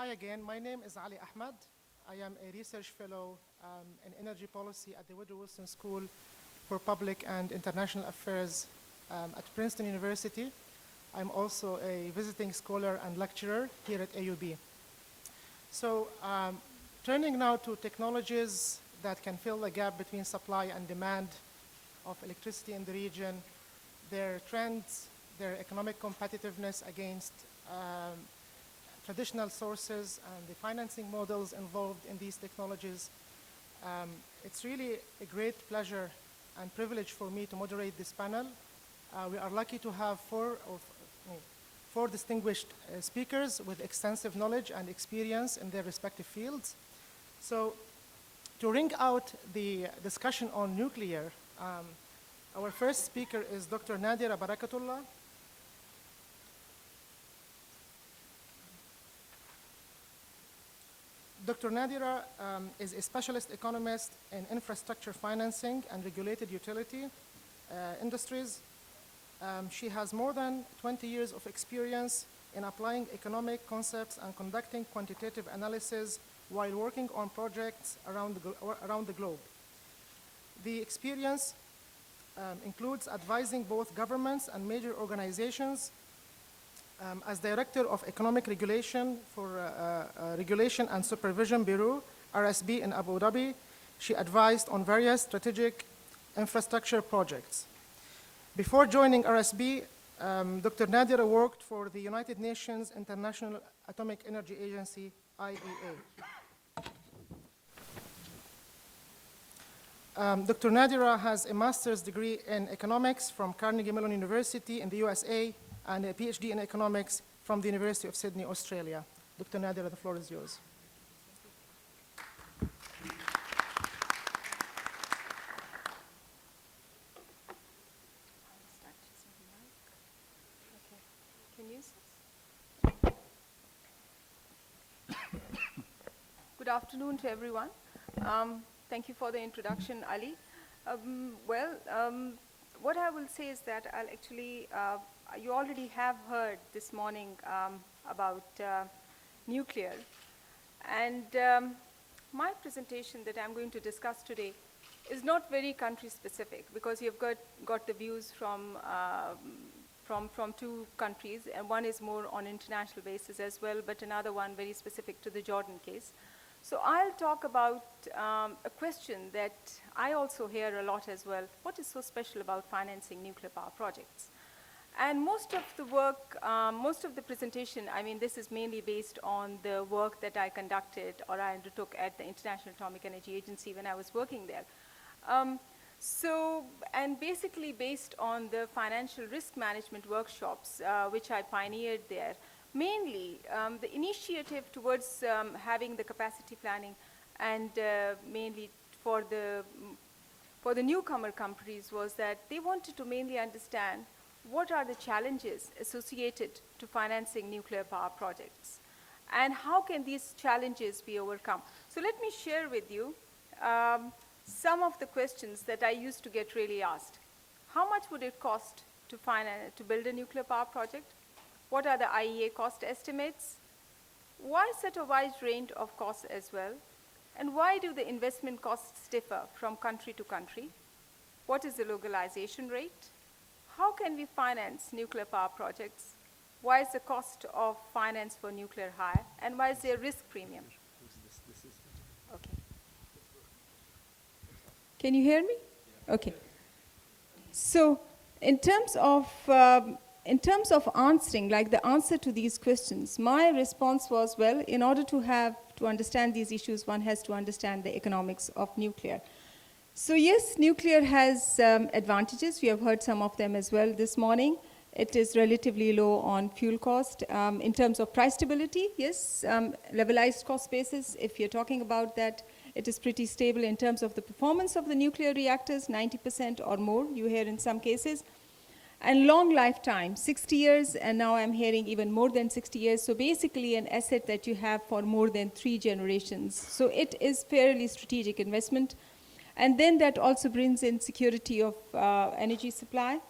Hi again, my name is Ali Ahmad. I am a research fellow in energy policy at the Woodrow Wilson School for Public and International Affairs at Princeton University. I'm also a visiting scholar and lecturer here at AUB. So turning now to technologies that can fill the gap between supply and demand of electricity in the region, their trends, their economic competitiveness against traditional sources and the financing models involved in these technologies. It's really a great pleasure and privilege for me to moderate this panel. We are lucky to have four distinguished speakers with extensive knowledge and experience in their respective fields. So to ring out the discussion on nuclear, our first speaker is Dr. Nadira Barakatullah. Dr. Nadira is a specialist economist in infrastructure financing and regulated utility industries. She has more than 20 years of experience in applying economic concepts and conducting quantitative analysis while working on projects around the globe. The experience includes advising both governments and major organizations. As Director of Economic Regulation for Regulation and Supervision Bureau, RSB in Abu Dhabi, she advised on various strategic infrastructure projects. Before joining RSB, Dr. Nadira worked for the United Nations International Atomic Energy Agency, IAEA. Dr. Nadira has a master's degree in economics from Carnegie Mellon University in the USA and a PhD in economics from the University of Sydney, Australia. Dr. Nadira, the floor is yours. Good afternoon to everyone. Thank you for the introduction, Ali. What I will say is that I'll actually, you already have heard this morning about nuclear. And my presentation that I'm going to discuss today is not very country specific because you've got the views from two countries, and one is more on international basis as well, but another one very specific to the Jordan case. So I'll talk about a question that I also hear a lot as well. What is so special about financing nuclear power projects? And most of the work, most of the presentation, I mean, this is mainly based on the work that I conducted or I undertook at the International Atomic Energy Agency when I was working there. And basically based on the financial risk management workshops, which I pioneered there, mainly, the initiative towards having the capacity planning and mainly for the newcomer companies was that they wanted to mainly understand what are the challenges associated to financing nuclear power projects and how can these challenges be overcome. So let me share with you some of the questions that I used to get really asked. How much would it cost to build a nuclear power project? What are the IEA cost estimates? Why such a wide range of costs as well? And why do the investment costs differ from country to country? What is the localization rate? How can we finance nuclear power projects? Why is the cost of finance for nuclear high? And why is there risk premium? Okay. Can you hear me? Okay. So in terms of answering, like the answer to these questions, my response was, well, in order to understand these issues, one has to understand the economics of nuclear. So yes, nuclear has advantages. We have heard some of them as well this morning. It is relatively low on fuel cost. In terms of price stability, yes, levelized cost basis, if you're talking about that, it is pretty stable in terms of the performance of the nuclear reactors, 90% or more, you hear in some cases. And long lifetime, 60 years, and now I'm hearing even more than 60 years. So basically an asset that you have for more than 3 generations. So it is fairly strategic investment. And then that also brings in security of energy supply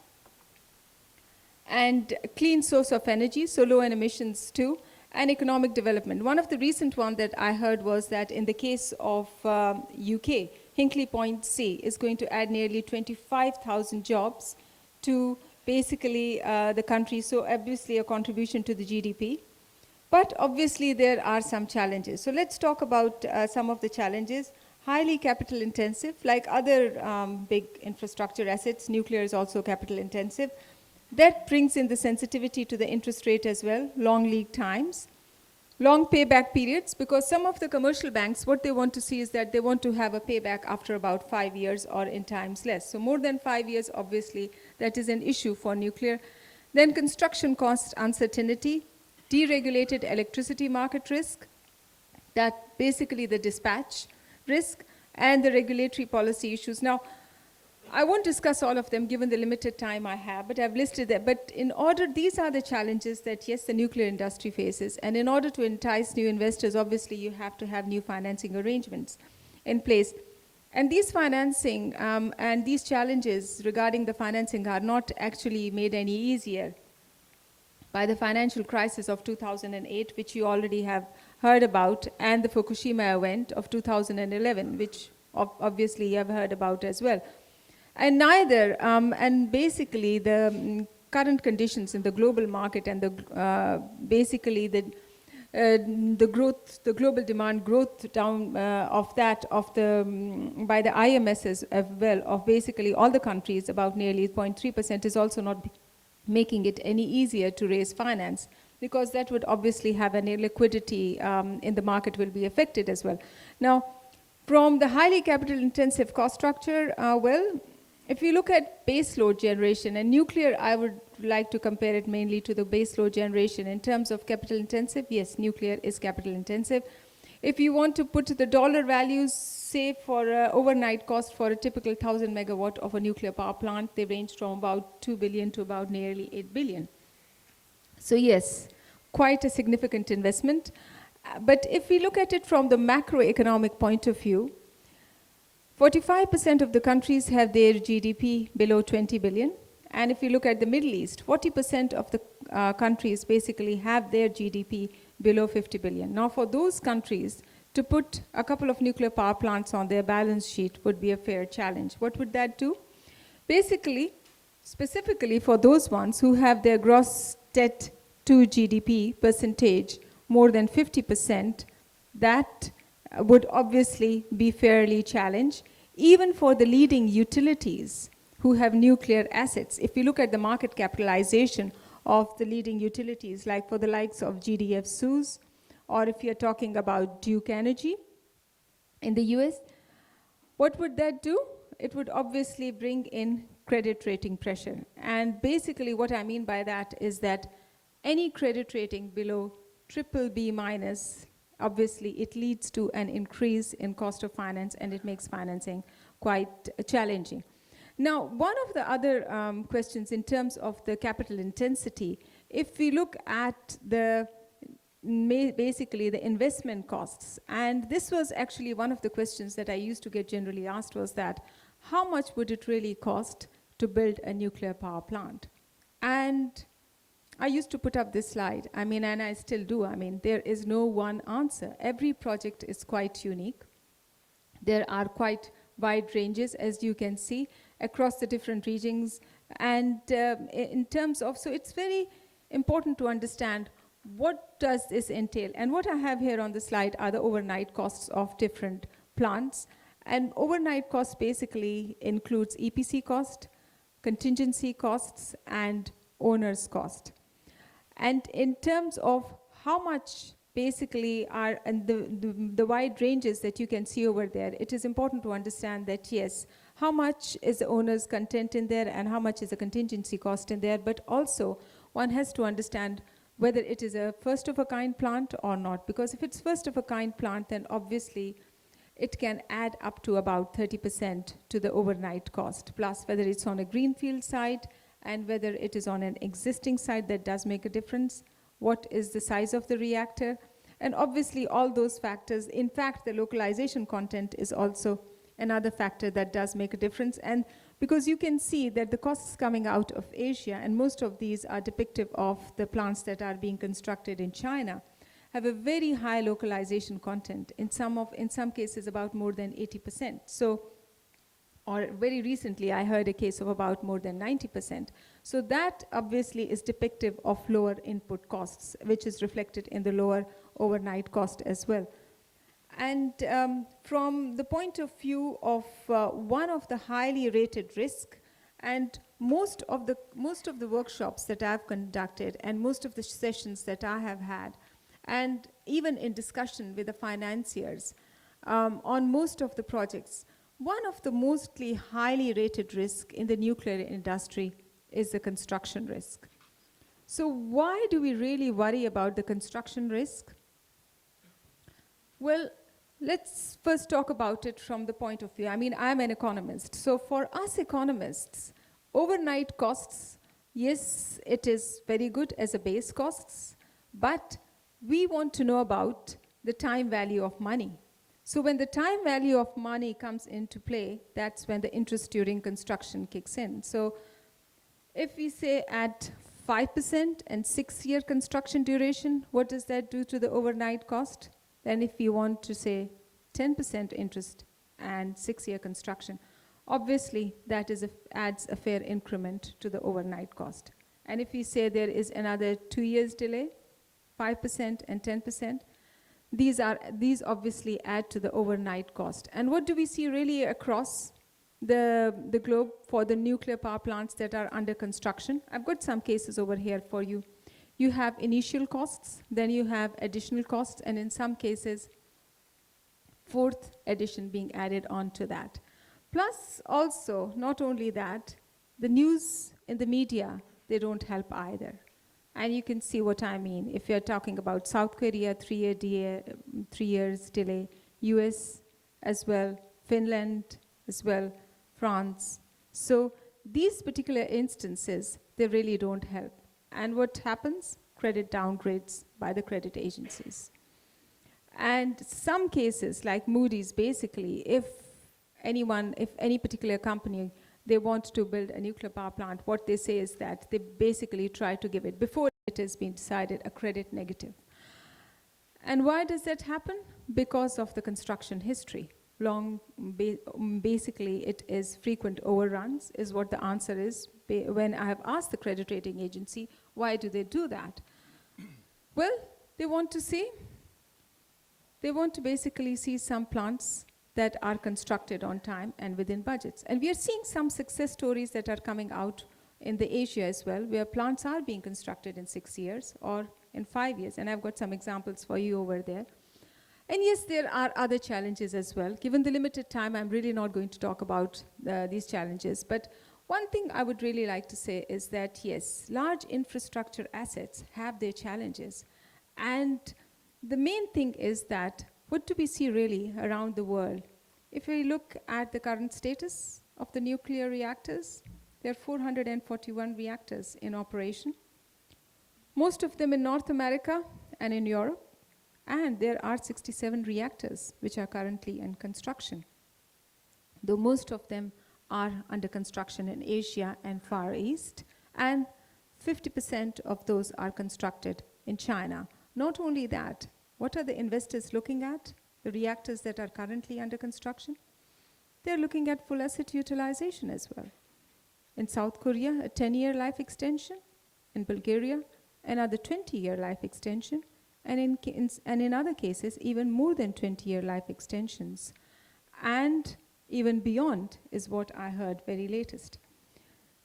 and clean source of energy, so low in emissions too. and economic development. One of the recent ones that I heard was that in the case of UK, Hinkley Point C is going to add nearly 25,000 jobs to basically the country, so obviously a contribution to the GDP. But obviously there are some challenges. So let's talk about some of the challenges. Highly capital intensive, like other big infrastructure assets, nuclear is also capital intensive. That brings in the sensitivity to the interest rate as well, long lead times, long payback periods, because some of the commercial banks, what they want to see is that they want to have a payback after about 5 years or in times less. So more than 5 years, obviously, that is an issue for nuclear. Then construction cost uncertainty, deregulated electricity market risk, that basically the dispatch risk, and the regulatory policy issues. Now, I won't discuss all of them given the limited time I have, but I've listed them. But in order, these are the challenges that, yes, the nuclear industry faces. And in order to entice new investors, obviously, you have to have new financing arrangements in place. And these financing and these challenges regarding the financing are not actually made any easier by the financial crisis of 2008, which you already have heard about, and the Fukushima event of 2011, which obviously you have heard about as well. And neither, and basically the current conditions in the global market and the basically the growth, the global demand growth down of that of the by the IMS as well of basically all the countries, about nearly 0.3%, is also not making it any easier to raise finance, because that would obviously have any liquidity in the market will be affected as well. Now, from the highly capital intensive cost structure, well, if you look at base load generation and nuclear, I would like to compare it mainly to the base load generation. In terms of capital intensive, yes, nuclear is capital intensive. If you want to put the dollar values, say for overnight cost for a typical 1,000 megawatt of a nuclear power plant, they range from about 2 billion to about nearly 8 billion. So yes, quite a significant investment. But if we look at it from the macroeconomic point of view, 45% of the countries have their GDP below 20 billion. And if you look at the Middle East, 40% of the countries basically have their GDP below 50 billion. Now, for those countries, to put a couple of nuclear power plants on their balance sheet would be a fair challenge. What would that do? Basically, specifically for those ones who have their gross debt to GDP percentage more than 50%, that would obviously be fairly challenged. Even for the leading utilities who have nuclear assets, if you look at the market capitalization of the leading utilities, like for the likes of GDF Suez, or if you're talking about Duke Energy in the US, what would that do? It would obviously bring in credit rating pressure. And basically what I mean by that is that any credit rating below BBB minus, obviously it leads to an increase in cost of finance, and it makes financing quite challenging. Now, one of the other questions in terms of the capital intensity, if we look at the basically the investment costs, and this was actually one of the questions that I used to get generally asked, was that how much would it really cost to build a nuclear power plant? And I used to put up this slide, I mean, and I still do. I mean, there is no one answer. Every project is quite unique. There are quite wide ranges, as you can see, across the different regions. And in terms of, so it's very important to understand what does this entail. And what I have here on the slide are the overnight costs of different plants. And overnight cost basically includes EPC cost, contingency costs, and owner's cost. And in terms of how much basically are, and the wide ranges that you can see over there, it is important to understand that, yes, how much is the owner's content in there and how much is the contingency cost in there, but also one has to understand whether it is a first-of-a-kind plant or not. Because if it's first-of-a-kind plant, then obviously it can add up to about 30% to the overnight cost, plus whether it's on a greenfield site and whether it is on an existing site, that does make a difference. What is the size of the reactor? And obviously all those factors, in fact, the localization content is also another factor that does make a difference. And because you can see that the costs coming out of Asia, and most of these are depictive of the plants that are being constructed in China, have a very high localization content, in some cases about more than 80%. So, or very recently I heard a case of about more than 90%. So that obviously is depictive of lower input costs, which is reflected in the lower overnight cost as well. And from the point of view of one of the highly rated risk, and most of the workshops that I've conducted and most of the sessions that I have had, and even in discussion with the financiers on most of the projects, one of the mostly highly rated risk in the nuclear industry is the construction risk. So why do we really worry about the construction risk? Well, let's first talk about it from the point of view. I mean, I'm an economist. So for us economists, overnight costs, yes, it is very good as a base costs, but we want to know about the time value of money. So when the time value of money comes into play, that's when the interest during construction kicks in. So if we say at 5% and 6-year construction duration, what does that do to the overnight cost? Then if you want to say 10% interest and 6-year construction, obviously that adds a fair increment to the overnight cost. And if we say there is another 2 years delay, 5% and 10%, these obviously add to the overnight cost. And what do we see really across the globe for the nuclear power plants that are under construction? I've got some cases over here for you. You have initial costs, then you have additional costs, and in some cases, fourth addition being added on to that. Plus also, not only that, the news in the media, they don't help either. And you can see what I mean. If you're talking about South Korea, 3 years delay, US as well, Finland as well, France. So these particular instances, they really don't help. And what happens? Credit downgrades by the credit agencies. And some cases, like Moody's, basically, if any particular company, they want to build a nuclear power plant, what they say is that they basically try to give it, before it has been decided, a credit negative. And why does that happen? Because of the construction history. Basically, it is frequent overruns, is what the answer is. When I have asked the credit rating agency, why do they do that? Well, they want to basically see some plants that are constructed on time and within budgets. And we are seeing some success stories that are coming out in the Asia as well, where plants are being constructed in 6 years or in 5 years. And I've got some examples for you over there. And yes, there are other challenges as well. Given the limited time, I'm really not going to talk about these challenges. But one thing I would really like to say is that, yes, large infrastructure assets have their challenges. And the main thing is that, what do we see really around the world? If we look at the current status of the nuclear reactors, there are 441 reactors in operation, most of them in North America and in Europe. And there are 67 reactors which are currently in construction, though most of them are under construction in Asia and Far East, and 50% of those are constructed in China. Not only that, what are the investors looking at? The reactors that are currently under construction? They're looking at full asset utilization as well. In South Korea, a 10-year life extension. In Bulgaria, another 20-year life extension. And in other cases, even more than 20-year life extensions. And even beyond is what I heard very latest.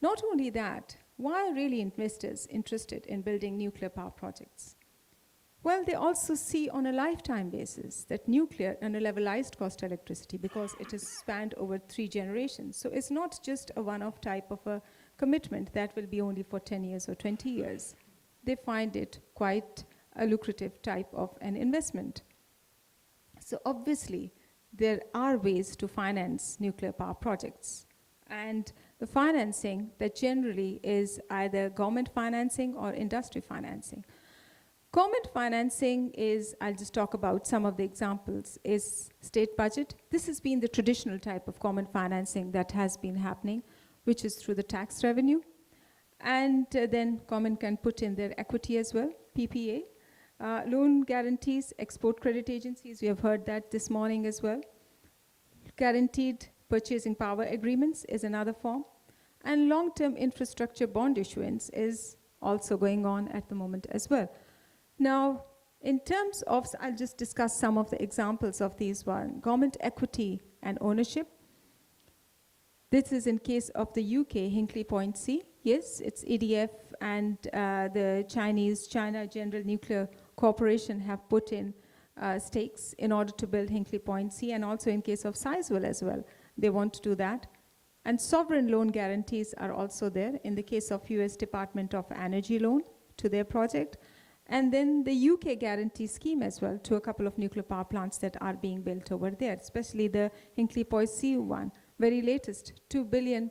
Not only that, why are really investors interested in building nuclear power projects? Well, they also see on a lifetime basis that nuclear and a levelized cost electricity, because it is spanned over 3 generations. So it's not just a one-off type of a commitment that will be only for 10 years or 20 years. They find it quite a lucrative type of an investment. So obviously, there are ways to finance nuclear power projects. And the financing that generally is either government financing or industry financing. Government financing is, I'll just talk about some of the examples, is state budget. This has been the traditional type of government financing that has been happening, which is through the tax revenue. And then government can put in their equity as well, PPA. Loan guarantees, export credit agencies, we have heard that this morning as well. Guaranteed purchasing power agreements is another form. And long-term infrastructure bond issuance is also going on at the moment as well. Now, in terms of, I'll just discuss some of the examples of these one. Government equity and ownership. This is in case of the UK, Hinkley Point C. Yes, it's EDF and the China General Nuclear Corporation have put in stakes in order to build Hinkley Point C, and also in case of Sizewell as well, they want to do that. And sovereign loan guarantees are also there in the case of US Department of Energy loan to their project. And then the UK guarantee scheme as well to a couple of nuclear power plants that are being built over there, especially the Hinkley Point C one, very latest, £2 billion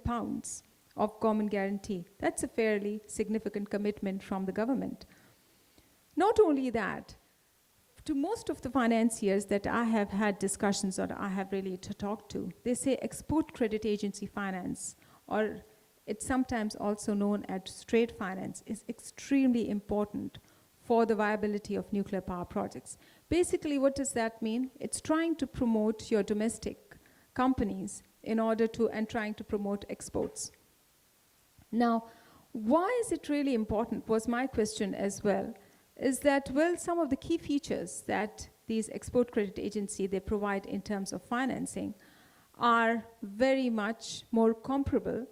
of government guarantee. That's a fairly significant commitment from the government. Not only that, to most of the financiers that I have had discussions or I have really talked to, they say export credit agency finance, or it's sometimes also known as trade finance, is extremely important for the viability of nuclear power projects. Basically, what does that mean? It's trying to promote your domestic companies in order to, and trying to promote exports. Now, why is it really important was my question as well, is that, well, some of the key features that these export credit agency they provide in terms of financing are very much more comparable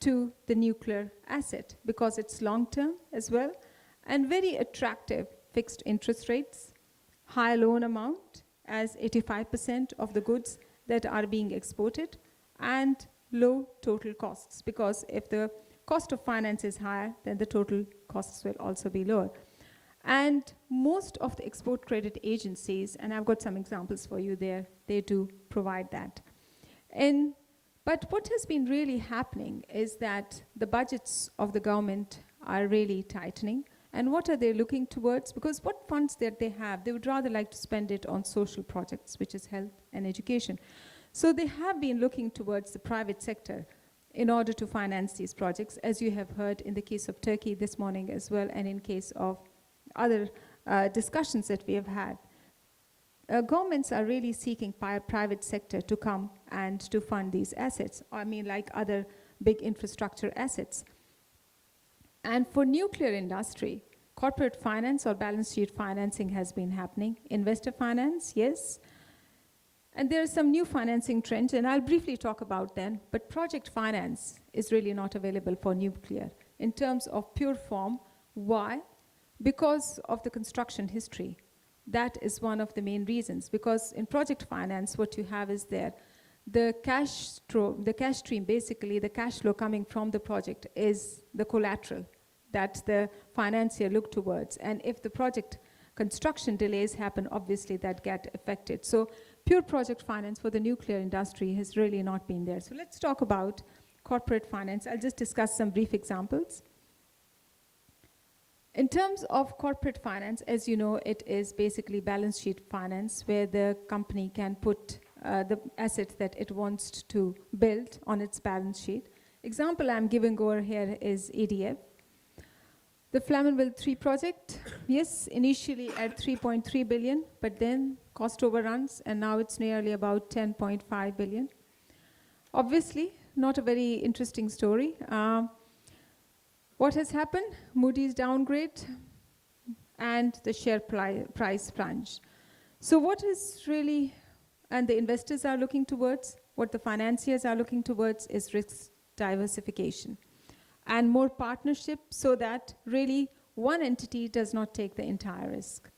to the nuclear asset because it's long-term as well, and very attractive fixed interest rates, high loan amount as 85% of the goods that are being exported, and low total costs, because if the cost of finance is higher, then the total costs will also be lower. And most of the export credit agencies, and I've got some examples for you there, they do provide that. But what has been really happening is that the budgets of the government are really tightening. And what are they looking towards? Because what funds that they have, they would rather like to spend it on social projects, which is health and education. So they have been looking towards the private sector in order to finance these projects, as you have heard in the case of Turkey this morning as well, and in case of other discussions that we have had. Governments are really seeking private sector to come and to fund these assets, I mean like other big infrastructure assets. And for nuclear industry, corporate finance or balance sheet financing has been happening. Investor finance, yes. And there are some new financing trends, and I'll briefly talk about them, but project finance is really not available for nuclear in terms of pure form. Why? Because of the construction history. That is one of the main reasons, because in project finance, what you have is there, the cash stream, basically the cash flow coming from the project is the collateral that the financier look towards. And if the project construction delays happen, obviously that get affected. So pure project finance for the nuclear industry has really not been there. So let's talk about corporate finance. I'll just discuss some brief examples. In terms of corporate finance, as you know, it is basically balance sheet finance where the company can put the assets that it wants to build on its balance sheet. Example I'm giving over here is EDF. The Flamanville 3 project, yes, initially at 3.3 billion, but then cost overruns, and now it's nearly about 10.5 billion. Obviously, not a very interesting story. What has happened? Moody's downgrade and the share price plunge. So what is really, and the investors are looking towards, what the financiers are looking towards is risk diversification and more partnership so that really one entity does not take the entire risk.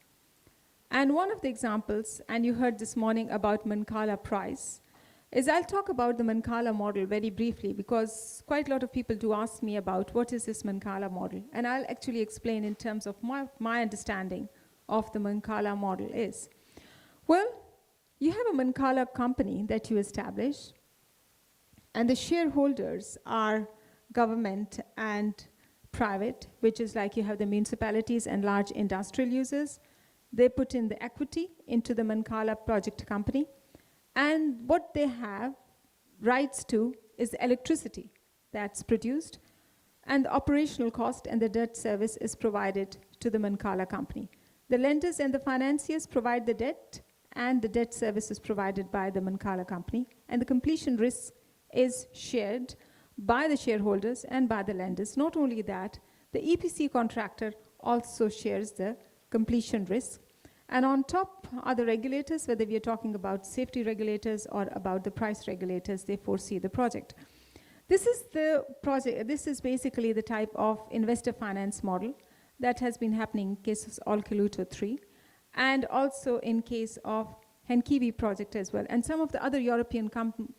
And one of the examples, and you heard this morning about Mancala price, is I'll talk about the Mancala model very briefly because quite a lot of people do ask me about what is this Mancala model. And I'll actually explain in terms of my understanding of the Mancala model is. Well, you have a Mancala company that you establish, and the shareholders are government and private, which is like you have the municipalities and large industrial users. They put in the equity into the Mancala project company. And what they have rights to is the electricity that's produced, and the operational cost and the debt service is provided to the Mancala company. The lenders and the financiers provide the debt, and the debt service is provided by the Mancala company, and the completion risk is shared by the shareholders and by the lenders. Not only that, the EPC contractor also shares the completion risk. And on top are the regulators, whether we are talking about safety regulators or about the price regulators, they foresee the project. This is the project, this is basically the type of investor finance model that has been happening in cases of Olkiluoto 3 and also in case of Henkivi project as well. And some of the other European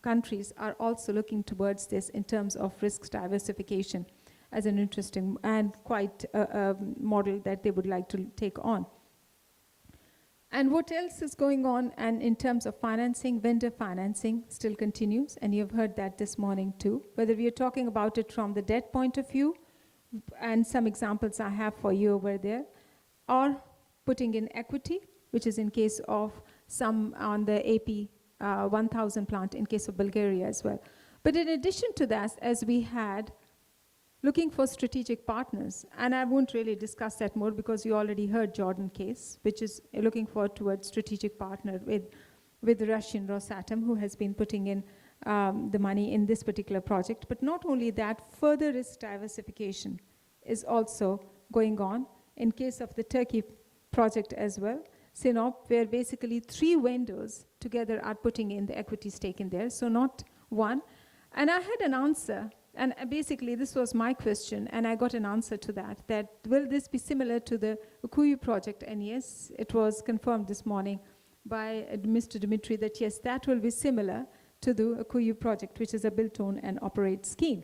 countries are also looking towards this in terms of risk diversification as an interesting and quite a model that they would like to take on. And what else is going on? And in terms of financing, vendor financing still continues, and you've heard that this morning too. Whether we are talking about it from the debt point of view, and some examples I have for you over there, or putting in equity, which is in case of some on the AP 1000 plant in case of Bulgaria as well. But in addition to that, as we had looking for strategic partners, and I won't really discuss that more because you already heard Jordan case, which is looking for towards strategic partner with the Russian Rosatom, who has been putting in the money in this particular project. But not only that, further risk diversification is also going on in case of the Turkey project as well, Sinop, where basically 3 vendors together are putting in the equity stake in there, so not one. And I had an answer. And basically, this was my question, and I got an answer to that will this be similar to the Ukuyu project? And yes, it was confirmed this morning by Mr. Dimitri that yes, that will be similar to the Ukuyu project, which is a build, own, and operate scheme.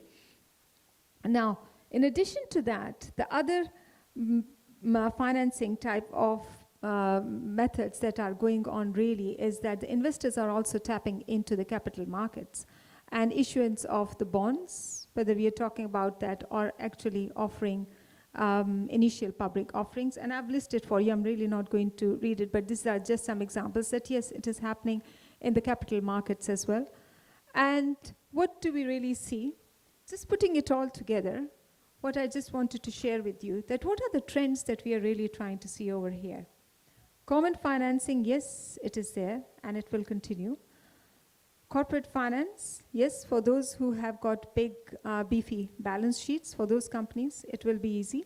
Now, in addition to that, the other financing type of methods that are going on really is that the investors are also tapping into the capital markets and issuance of the bonds, whether we are talking about that or actually offering initial public offerings. And I've listed for you, I'm really not going to read it, but these are just some examples that yes, it is happening in the capital markets as well. And what do we really see? Just putting it all together, what I just wanted to share with you, that what are the trends that we are really trying to see over here? Common financing, yes, it is there, and it will continue. Corporate finance, yes, for those who have got big, beefy balance sheets, for those companies, it will be easy.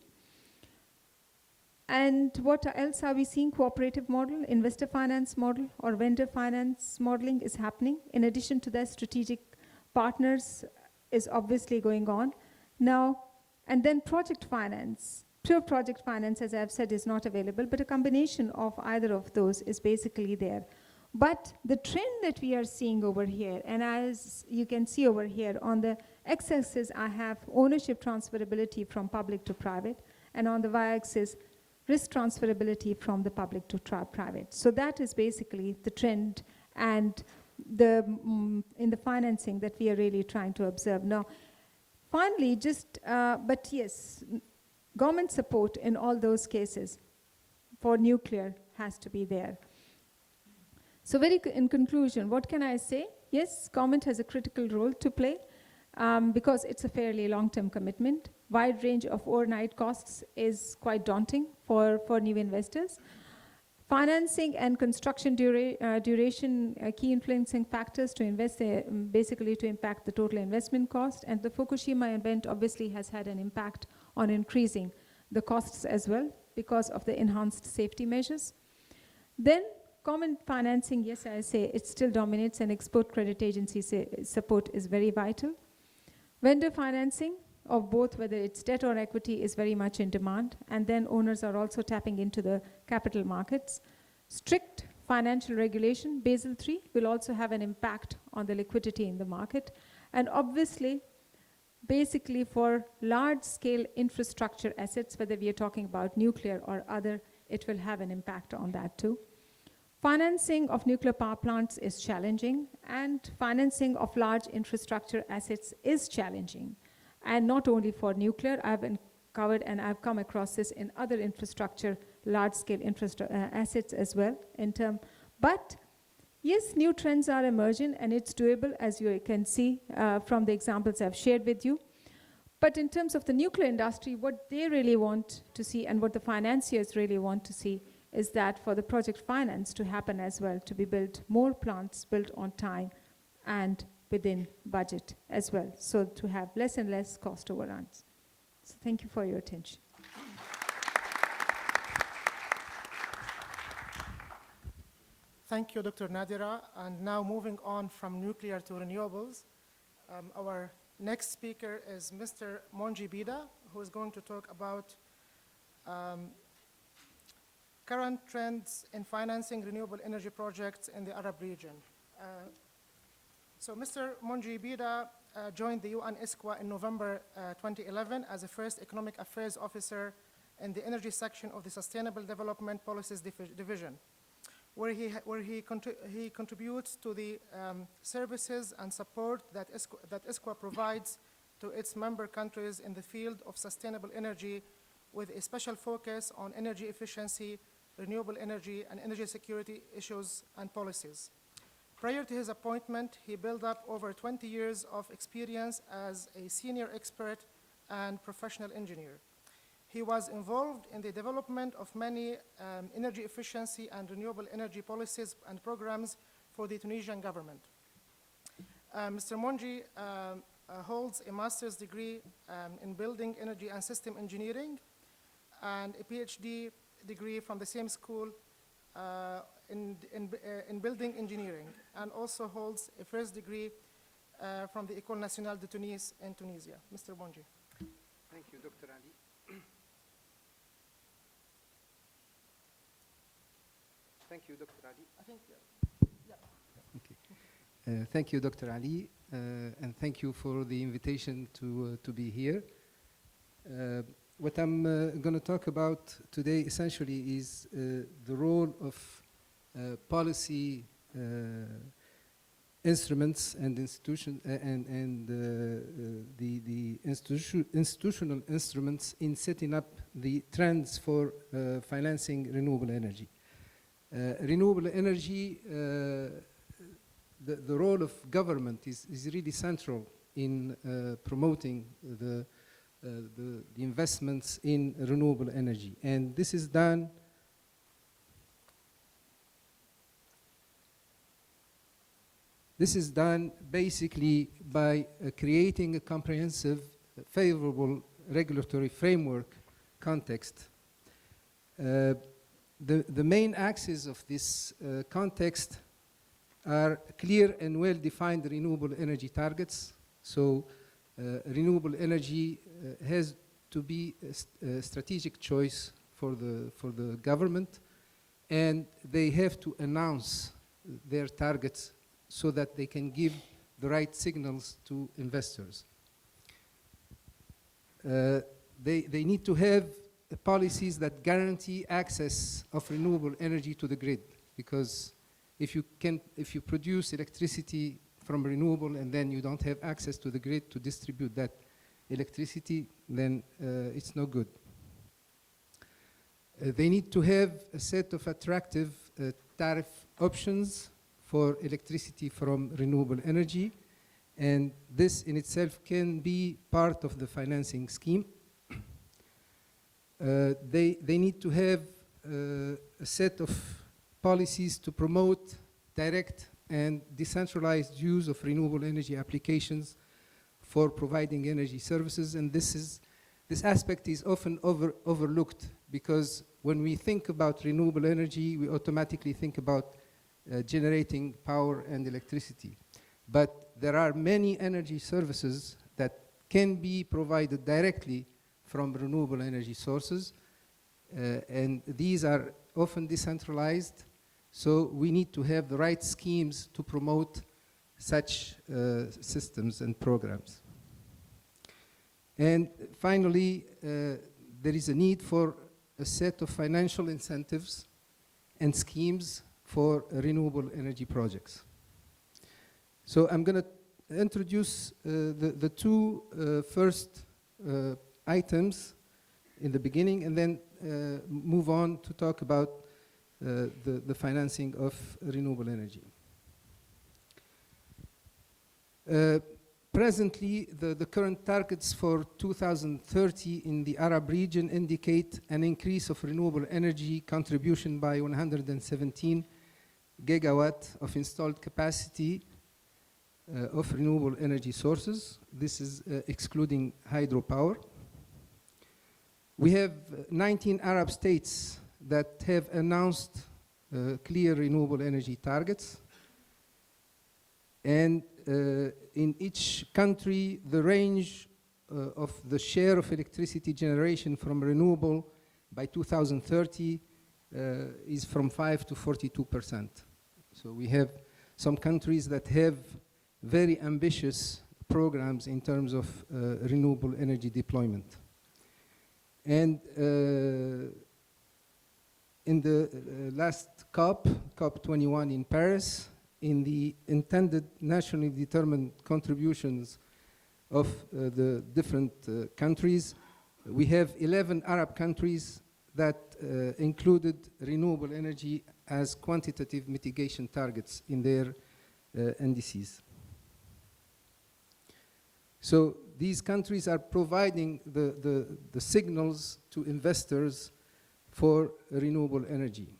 And what else are we seeing? Cooperative model, investor finance model, or vendor finance modeling is happening. In addition to that, strategic partners is obviously going on. Now, and then project finance. Pure project finance, as I've said, is not available, but a combination of either of those is basically there. But the trend that we are seeing over here, and as you can see over here, on the x-axis I have ownership transferability from public to private, and on the y-axis, risk transferability from the public to private. So that is basically the trend and the in the financing that we are really trying to observe. Now, finally, but yes, government support in all those cases for nuclear has to be there. So in conclusion, what can I say? Yes, government has a critical role to play because it's a fairly long-term commitment. Wide range of overnight costs is quite daunting for new investors. Financing and construction duration key influencing factors to invest, basically to impact the total investment cost. And the Fukushima event obviously has had an impact on increasing the costs as well because of the enhanced safety measures. Then common financing, yes, I say it still dominates, and export credit agency support is very vital. Vendor financing of both, whether it's debt or equity, is very much in demand, and then owners are also tapping into the capital markets. Strict financial regulation, Basel III, will also have an impact on the liquidity in the market. And obviously, basically for large-scale infrastructure assets, whether we are talking about nuclear or other, it will have an impact on that too. Financing of nuclear power plants is challenging, and financing of large infrastructure assets is challenging. And not only for nuclear, I've covered and I've come across this in other infrastructure, large-scale assets as well in term. But yes, new trends are emerging, and it's doable, as you can see from the examples I've shared with you. But in terms of the nuclear industry, what they really want to see and what the financiers really want to see is that for the project finance to happen as well, to be built, more plants built on time and within budget as well, so to have less and less cost overruns. So thank you for your attention. Thank you, Dr. Nadira. And now moving on from nuclear to renewables, our next speaker is Mr. Monji Bida, who is going to talk about current trends in financing renewable energy projects in the Arab region. So Mr. Monji Bida joined the UN ISQA in November 2011 as the first Economic Affairs Officer in the energy section of the Sustainable Development Policies Division, where he contributes to the services and support that ISQA provides to its member countries in the field of sustainable energy, with a special focus on energy efficiency, renewable energy, and energy security issues and policies. Prior to his appointment, he built up over 20 years of experience as a senior expert and professional engineer. He was involved in the development of many energy efficiency and renewable energy policies and programs for the Tunisian government. Mr. Monji holds a master's degree in building energy and system engineering and a PhD degree from the same school in building engineering, and also holds a first degree from the École Nationale de Tunis in Tunisia. Mr. Monji. Thank you, Dr. Ali. Thank you, Dr. Ali. I think, Okay. Thank you, Dr. Ali, and thank you for the invitation to be here. What I'm going to talk about today essentially is the role of policy instruments and the institutional instruments in setting up the trends for financing renewable energy. Renewable energy, the role of government is really central in promoting the investments in renewable energy. And this is done basically by creating a comprehensive, favorable regulatory framework context. The main axes of this context are clear and well-defined renewable energy targets. So renewable energy has to be a strategic choice for the government, and they have to announce their targets so that they can give the right signals to investors. They need to have policies that guarantee access of renewable energy to the grid, because if you produce electricity from renewable and then you don't have access to the grid to distribute that electricity, then it's no good. They need to have a set of attractive tariff options for electricity from renewable energy, and this in itself can be part of the financing scheme. They need to have a set of policies to promote direct and decentralized use of renewable energy applications for providing energy services, and this aspect is often overlooked, because when we think about renewable energy, we automatically think about generating power and electricity. But there are many energy services that can be provided directly from renewable energy sources, and these are often decentralized, so we need to have the right schemes to promote such systems and programs. And finally, there is a need for a set of financial incentives and schemes for renewable energy projects. So I'm going to introduce the two first items in the beginning, and then move on to talk about the financing of renewable energy. Presently, the current targets for 2030 in the Arab region indicate an increase of renewable energy contribution by 117 gigawatt of installed capacity of renewable energy sources. This is excluding hydropower. We have 19 Arab states that have announced clear renewable energy targets. And in each country, the range of the share of electricity generation from renewable by 2030 is from 5 to 42%. So we have some countries that have very ambitious programs in terms of renewable energy deployment. And in the last COP21 in Paris, in the intended nationally determined contributions of the different countries, we have 11 Arab countries that included renewable energy as quantitative mitigation targets in their NDCs. So these countries are providing the signals to investors for renewable energy.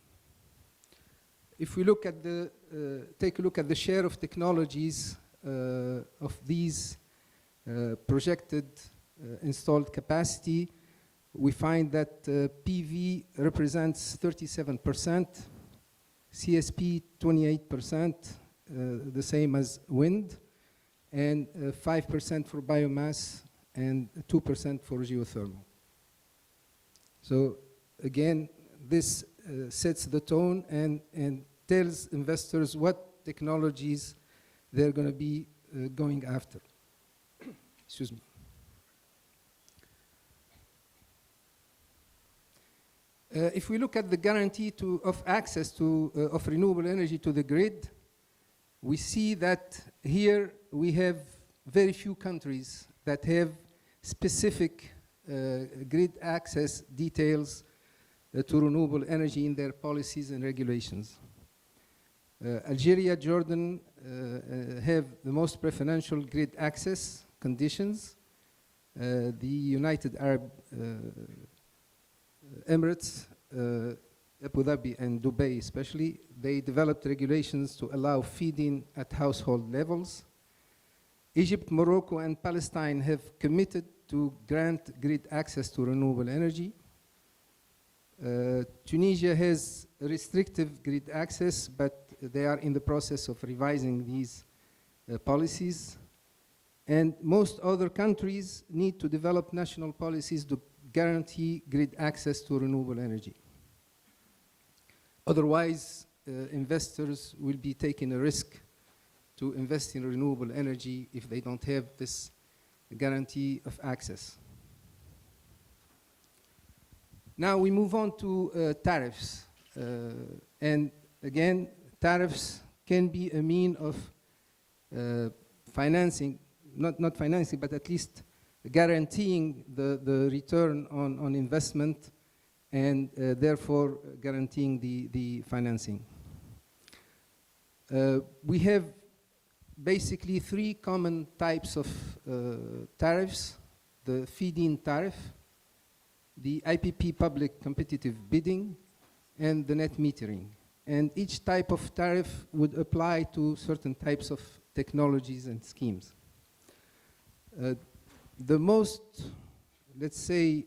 If we look at the, take a look at the share of technologies of these projected installed capacity, we find that PV represents 37%, CSP 28%, the same as wind, and 5% for biomass and 2% for geothermal. So again, this sets the tone and tells investors what technologies they're going to be going after. Excuse me. If we look at the guarantee of access of renewable energy to the grid, we see that here we have very few countries that have specific grid access details to renewable energy in their policies and regulations. Algeria, Jordan have the most preferential grid access conditions. The United Arab Emirates, Abu Dhabi and Dubai especially, they developed regulations to allow feed-in at household levels. Egypt, Morocco and Palestine have committed to grant grid access to renewable energy. Tunisia has restrictive grid access, but they are in the process of revising these policies. And most other countries need to develop national policies to guarantee grid access to renewable energy. Otherwise, investors will be taking a risk to invest in renewable energy if they don't have this guarantee of access. Now we move on to tariffs. And again, tariffs can be a mean of financing, not financing, but at least guaranteeing the return on investment and therefore guaranteeing the financing. We have basically three common types of tariffs: the feed-in tariff, the IPP public competitive bidding, and the net metering. And each type of tariff would apply to certain types of technologies and schemes. The most, let's say,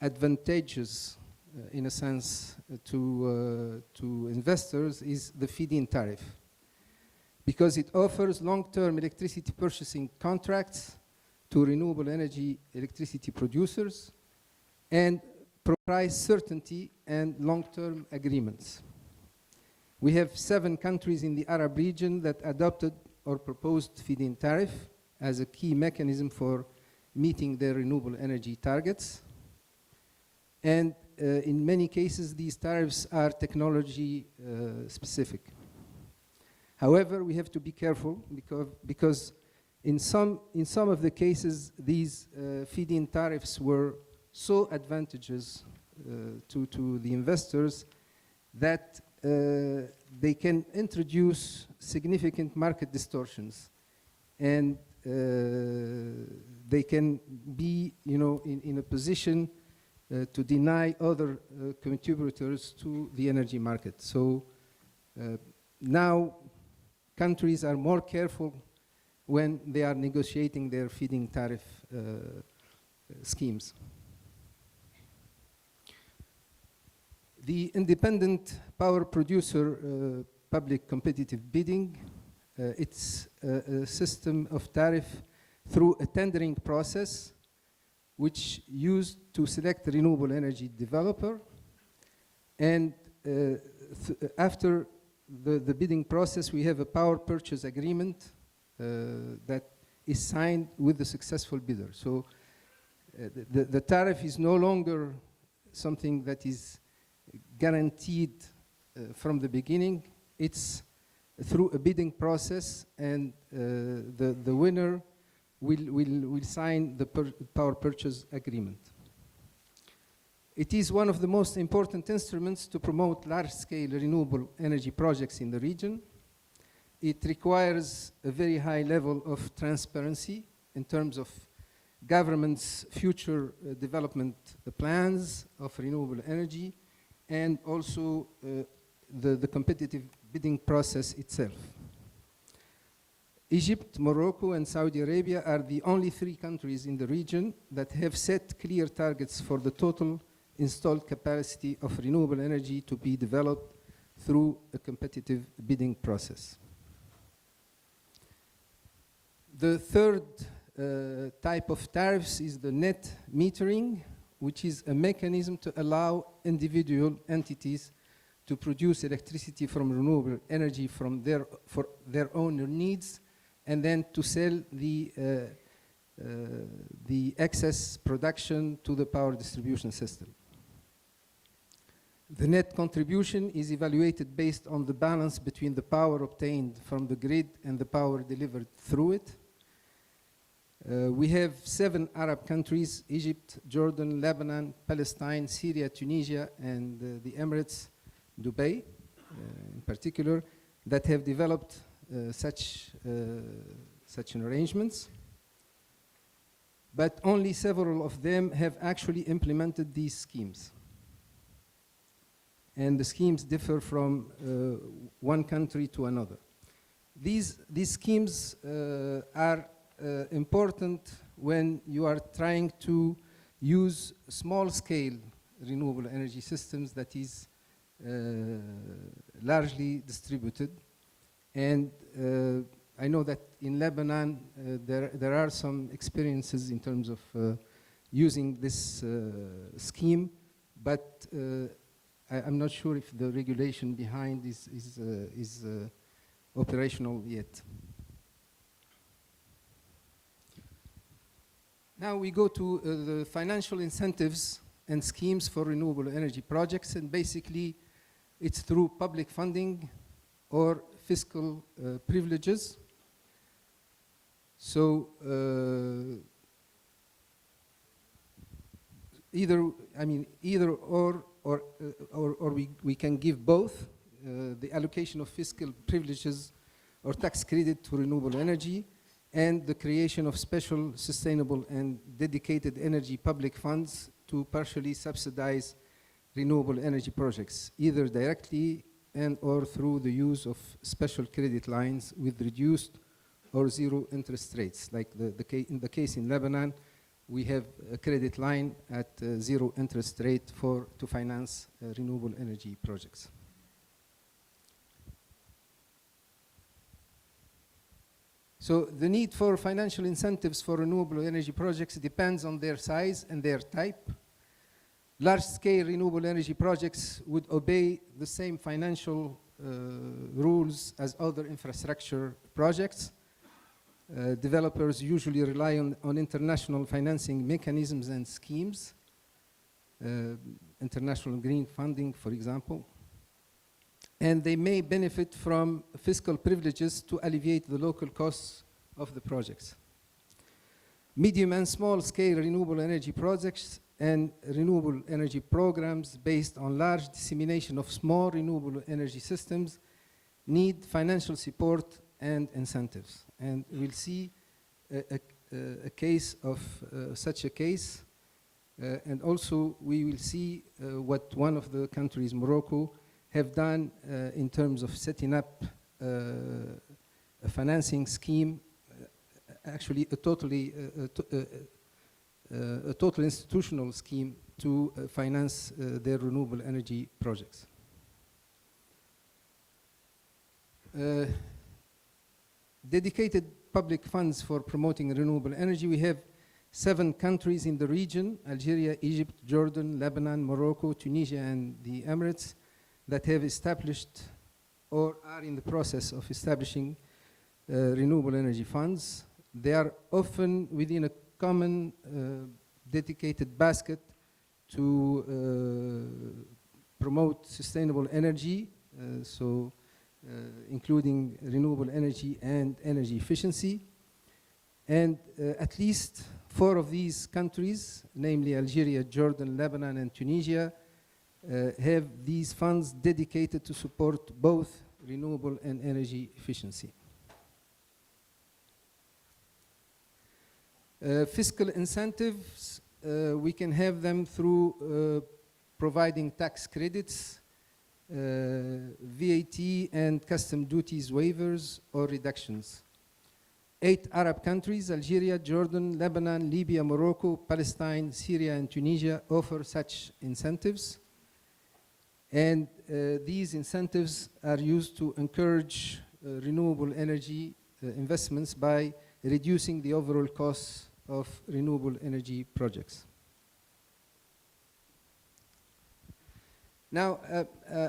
advantageous, in a sense, to investors is the feed-in tariff, because it offers long-term electricity purchasing contracts to renewable energy electricity producers and price certainty and long-term agreements. We have 7 countries in the Arab region that adopted or proposed feed-in tariff as a key mechanism for meeting their renewable energy targets. And in many cases, these tariffs are technology specific. However, we have to be careful because in some of the cases, these feed-in tariffs were so advantageous to the investors that they can introduce significant market distortions and they can be, in a position to deny other contributors to the energy market. So now countries are more careful when they are negotiating their feed-in tariff schemes. The independent power producer public competitive bidding, it's a system of tariff through a tendering process which used to select a renewable energy developer, and after the bidding process we have a power purchase agreement that is signed with the successful bidder. So the tariff is no longer something that is guaranteed from the beginning. It's through a bidding process, and the winner will sign the power purchase agreement. It is one of the most important instruments to promote large-scale renewable energy projects in the region. It requires a very high level of transparency in terms of government's future development plans of renewable energy, and also the competitive bidding process itself. Egypt, Morocco, and Saudi Arabia are the only 3 countries in the region that have set clear targets for the total installed capacity of renewable energy to be developed through a competitive bidding process. The third type of tariffs is the net metering, which is a mechanism to allow individual entities to produce electricity from renewable energy for their own needs, and then to sell the excess production to the power distribution system. The net contribution is evaluated based on the balance between the power obtained from the grid and the power delivered through it. We have 7 Arab countries: Egypt, Jordan, Lebanon, Palestine, Syria, Tunisia, and the Emirates, Dubai in particular, that have developed such arrangements. But only several of them have actually implemented these schemes. And the schemes differ from one country to another. These schemes are important when you are trying to use small-scale renewable energy systems that is largely distributed. And I know that in Lebanon there are some experiences in terms of using this scheme, but I'm not sure if the regulation behind is operational yet. Now we go to the financial incentives and schemes for renewable energy projects, and basically it's through public funding or fiscal privileges. So either or we can give both the allocation of fiscal privileges or tax credit to renewable energy, and the creation of special, sustainable, and dedicated energy public funds to partially subsidize renewable energy projects, either directly and or through the use of special credit lines with reduced or zero interest rates. Like in the case in Lebanon, we have a credit line at zero interest rate to finance renewable energy projects. So the need for financial incentives for renewable energy projects depends on their size and their type. Large-scale renewable energy projects would obey the same financial rules as other infrastructure projects. Developers usually rely on international financing mechanisms and schemes, international green funding, for example. And they may benefit from fiscal privileges to alleviate the local costs of the projects. Medium and small-scale renewable energy projects and renewable energy programs based on large dissemination of small renewable energy systems need financial support and incentives. And we'll see a case of such a case. And also we will see what one of the countries, Morocco, have done in terms of setting up a financing scheme, actually a total institutional scheme to finance their renewable energy projects. Dedicated public funds for promoting renewable energy. We have 7 countries in the region: Algeria, Egypt, Jordan, Lebanon, Morocco, Tunisia, and the Emirates, that have established or are in the process of establishing renewable energy funds. They are often within a common dedicated basket to promote sustainable energy, including renewable energy and energy efficiency. And at least 4 of these countries, namely Algeria, Jordan, Lebanon, and Tunisia, have these funds dedicated to support both renewable and energy efficiency. Fiscal incentives, we can have them through providing tax credits, VAT and custom duties waivers or reductions. 8 Arab countries, Algeria, Jordan, Lebanon, Libya, Morocco, Palestine, Syria, and Tunisia, offer such incentives. And these incentives are used to encourage renewable energy investments by reducing the overall costs of renewable energy projects. Now,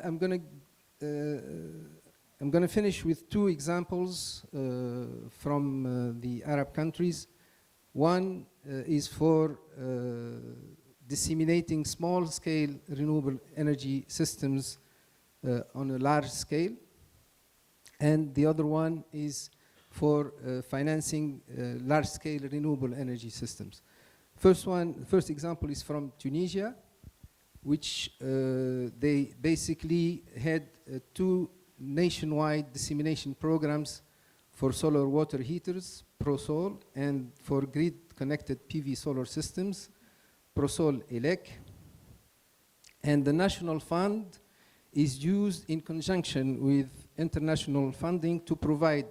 I'm going to finish with 2 examples from the Arab countries. One is for disseminating small-scale renewable energy systems on a large scale. And the other one is for financing large-scale renewable energy systems. First example is from Tunisia, which they basically had 2 nationwide dissemination programs for solar water heaters, ProSol, and for grid-connected PV solar systems, ProSol-ELEC. And the national fund is used in conjunction with international funding to provide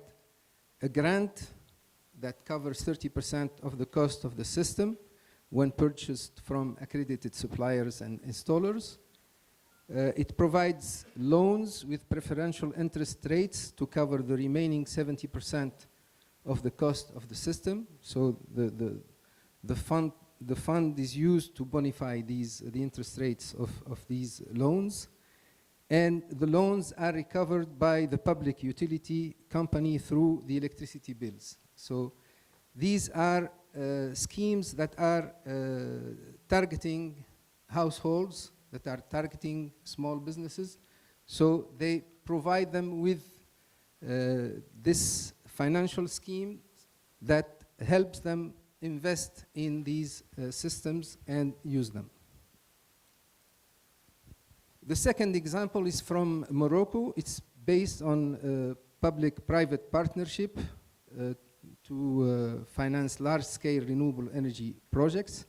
a grant that covers 30% of the cost of the system when purchased from accredited suppliers and installers. It provides loans with preferential interest rates to cover the remaining 70% of the cost of the system. So the fund is used to bonify the interest rates of these loans. And the loans are recovered by the public utility company through the electricity bills. So these are schemes that are targeting households, that are targeting small businesses. So they provide them with this financial scheme that helps them invest in these systems and use them. The second example is from Morocco. It's based on a public-private partnership to finance large-scale renewable energy projects.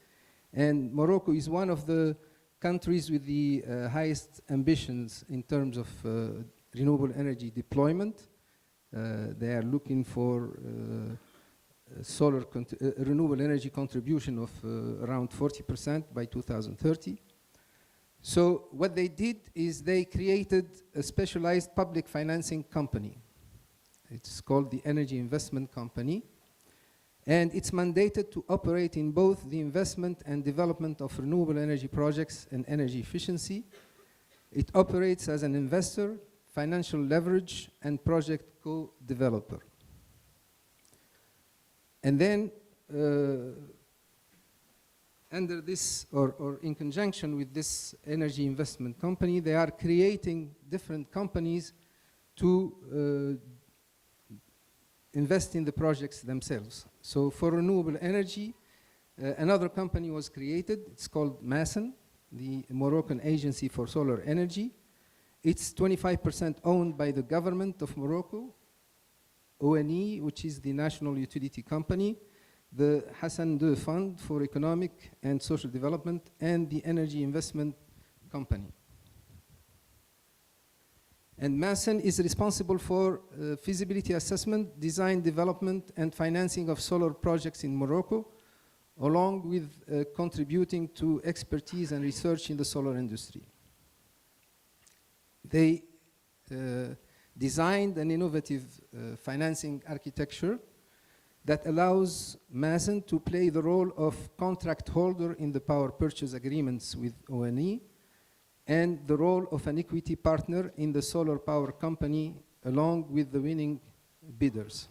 And Morocco is one of the countries with the highest ambitions in terms of renewable energy deployment. They are looking for renewable energy contribution of around 40% by 2030. So what they did is they created a specialized public financing company. It's called the Energy Investment Company. And it's mandated to operate in both the investment and development of renewable energy projects and energy efficiency. It operates as an investor, financial leverage, and project co-developer. And then under this, or in conjunction with this energy investment company, they are creating different companies to invest in the projects themselves. So for renewable energy, another company was created. It's called MASEN, the Moroccan Agency for Solar Energy. It's 25% owned by the government of Morocco, ONE, which is the National Utility Company, the Hassan II Fund for Economic and Social Development, and the Energy Investment Company. And MASEN is responsible for feasibility assessment, design, development, and financing of solar projects in Morocco, along with contributing to expertise and research in the solar industry. They designed an innovative financing architecture that allows MASEN to play the role of contract holder in the power purchase agreements with ONE, and the role of an equity partner in the solar power company along with the winning bidders.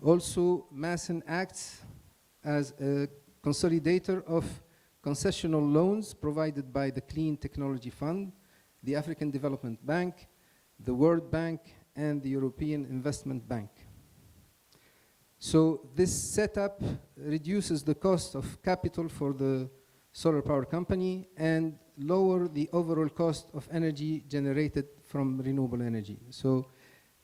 Also, MASEN acts as a consolidator of concessional loans provided by the Clean Technology Fund, the African Development Bank, the World Bank, and the European Investment Bank. So this setup reduces the cost of capital for the solar power company and lower the overall cost of energy generated from renewable energy. So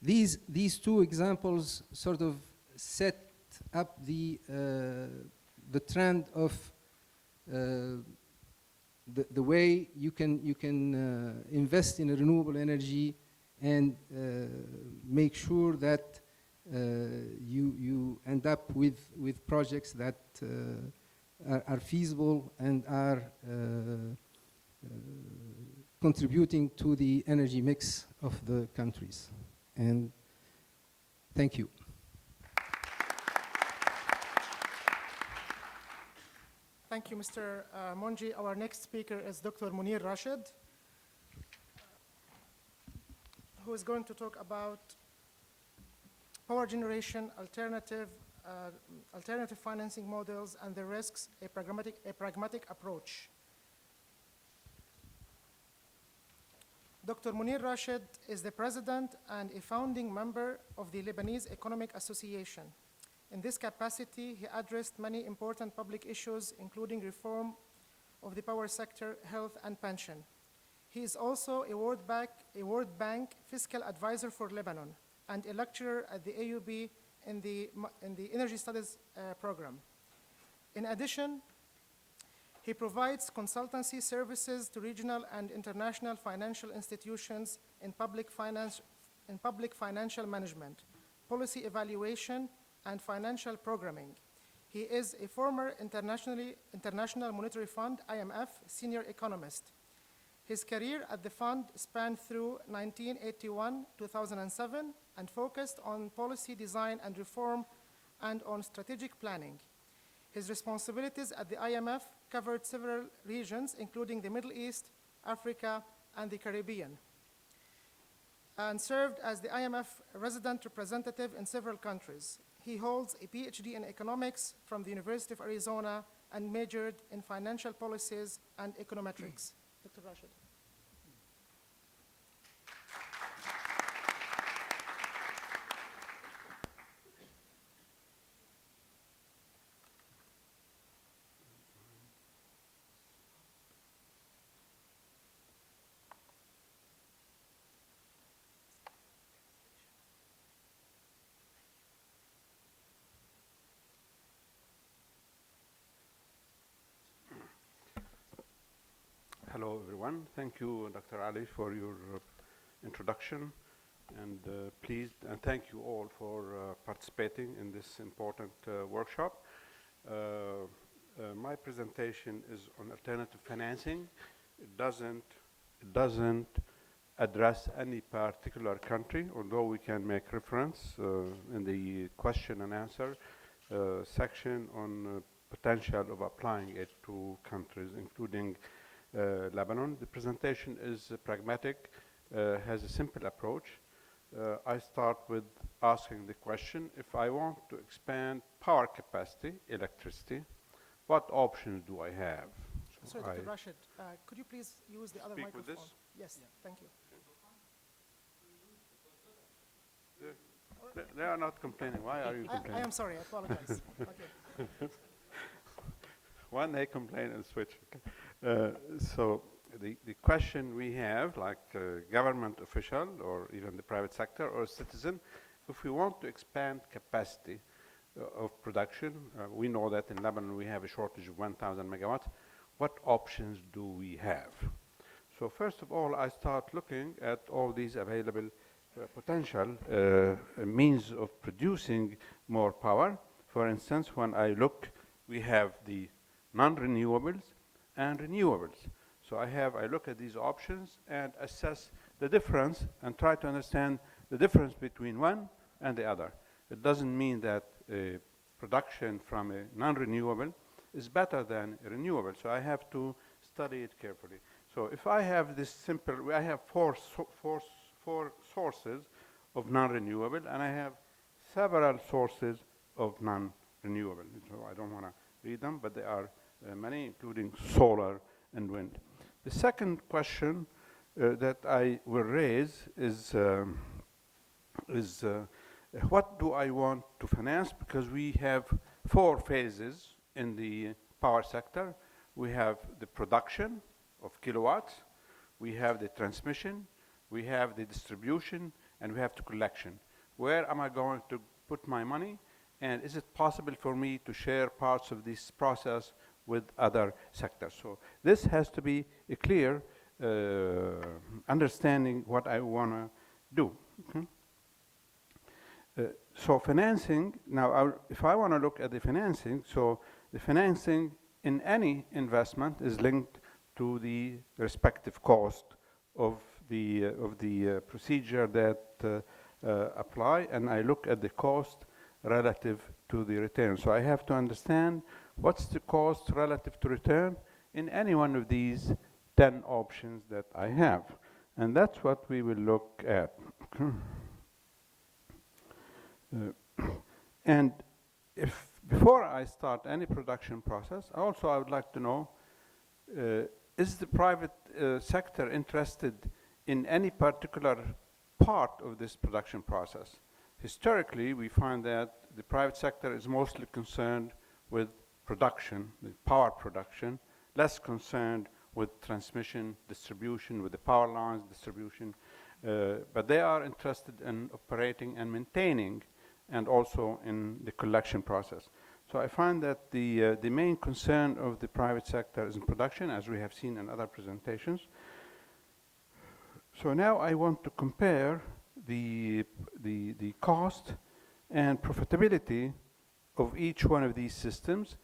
these two examples sort of set up the trend of the way you can invest in renewable energy and make sure that you end up with projects that are feasible and are contributing to the energy mix of the countries. And thank you. Thank you, Mr. Monji. Our next speaker is Dr. Munir Rashid, who is going to talk about power generation, alternative financing models and the risks, a pragmatic approach. Dr. Munir Rashid is the president and a founding member of the Lebanese Economic Association. In this capacity, he addressed many important public issues, including reform of the power sector, health, and pension. He is also a World Bank fiscal advisor for Lebanon and a lecturer at the AUB in the Energy Studies program. In addition, he provides consultancy services to regional and international financial institutions in public financial management, policy evaluation, and financial programming. He is a former International Monetary Fund, IMF, senior economist. His career at the fund spanned through 1981-2007 and focused on policy design and reform and on strategic planning. His responsibilities at the IMF covered several regions, including the Middle East, Africa, and the Caribbean, and served as the IMF resident representative in several countries. He holds a PhD in economics from the University of Arizona and majored in financial policies and econometrics. Dr. Rashid. Hello, everyone. Thank you, Dr. Ali, for your introduction, and thank you all for participating in this important workshop. My presentation is on alternative financing. It doesn't address any particular country, although we can make reference in the question and answer section on potential of applying it to countries, including Lebanon. The presentation is pragmatic, has a simple approach. I start with asking the question, if I want to expand power capacity, electricity, what options do I have? Sorry, Dr. Rashid, could you please use the other Speak microphone? with this? Yes, thank you. They are not complaining. Why are you complaining? I am sorry, I apologize. Okay. When they complain and switch. So the question we have, like a government official or even the private sector or citizen, if we want to expand capacity of production, we know that in Lebanon we have a shortage of 1,000 megawatts. What options do we have? So first of all, I start looking at all these available potential means of producing more power. For instance, when I look, we have the non-renewables and renewables. So I look at these options and assess the difference and try to understand the difference between one and the other. It doesn't mean that production from a non-renewable is better than a renewable. So I have to study it carefully. So if I have this simple, I have four sources of non-renewable, and I have several sources of non-renewable. So I don't want to read them, but there are many, including solar and wind. The second question that I will raise is what do I want to finance? Because we have 4 phases in the power sector. We have the production of kilowatts, we have the transmission, we have the distribution, and we have the collection. Where am I going to put my money? And is it possible for me to share parts of this process with other sectors? So this has to be a clear understanding what I want to do. Okay? So financing, now if I want to look at the financing, so the financing in any investment is linked to the respective cost of the procedure that apply, and I look at the cost relative to the return. So I have to understand what's the cost relative to return in any one of these 10 options that I have. And that's what we will look at. And before I start any production process, I would like to know, is the private sector interested in any particular part of this production process? Historically, we find that the private sector is mostly concerned with production, with power production, less concerned with transmission, distribution, with the power lines, distribution, but they are interested in operating and maintaining, and also in the collection process. So I find that the main concern of the private sector is in production, as we have seen in other presentations. So now I want to compare the cost and profitability of each one of these systems.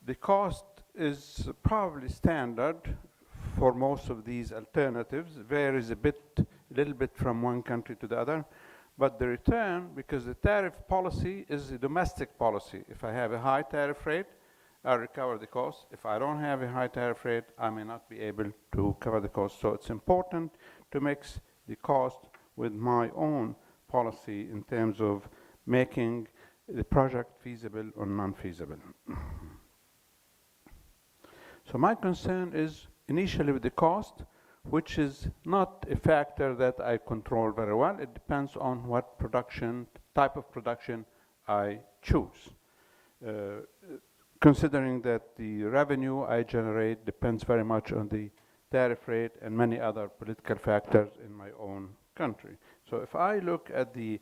The cost is probably standard for most of these alternatives, varies a little bit from one country to the other. But the return, because the tariff policy is a domestic policy. If I have a high tariff rate, I recover the cost. If I don't have a high tariff rate, I may not be able to cover the cost. So it's important to mix the cost with my own policy in terms of making the project feasible or non-feasible. So my concern is initially with the cost, which is not a factor that I control very well. It depends on what type of production I choose. Considering that the revenue I generate depends very much on the tariff rate and many other political factors in my own country. So if I look at the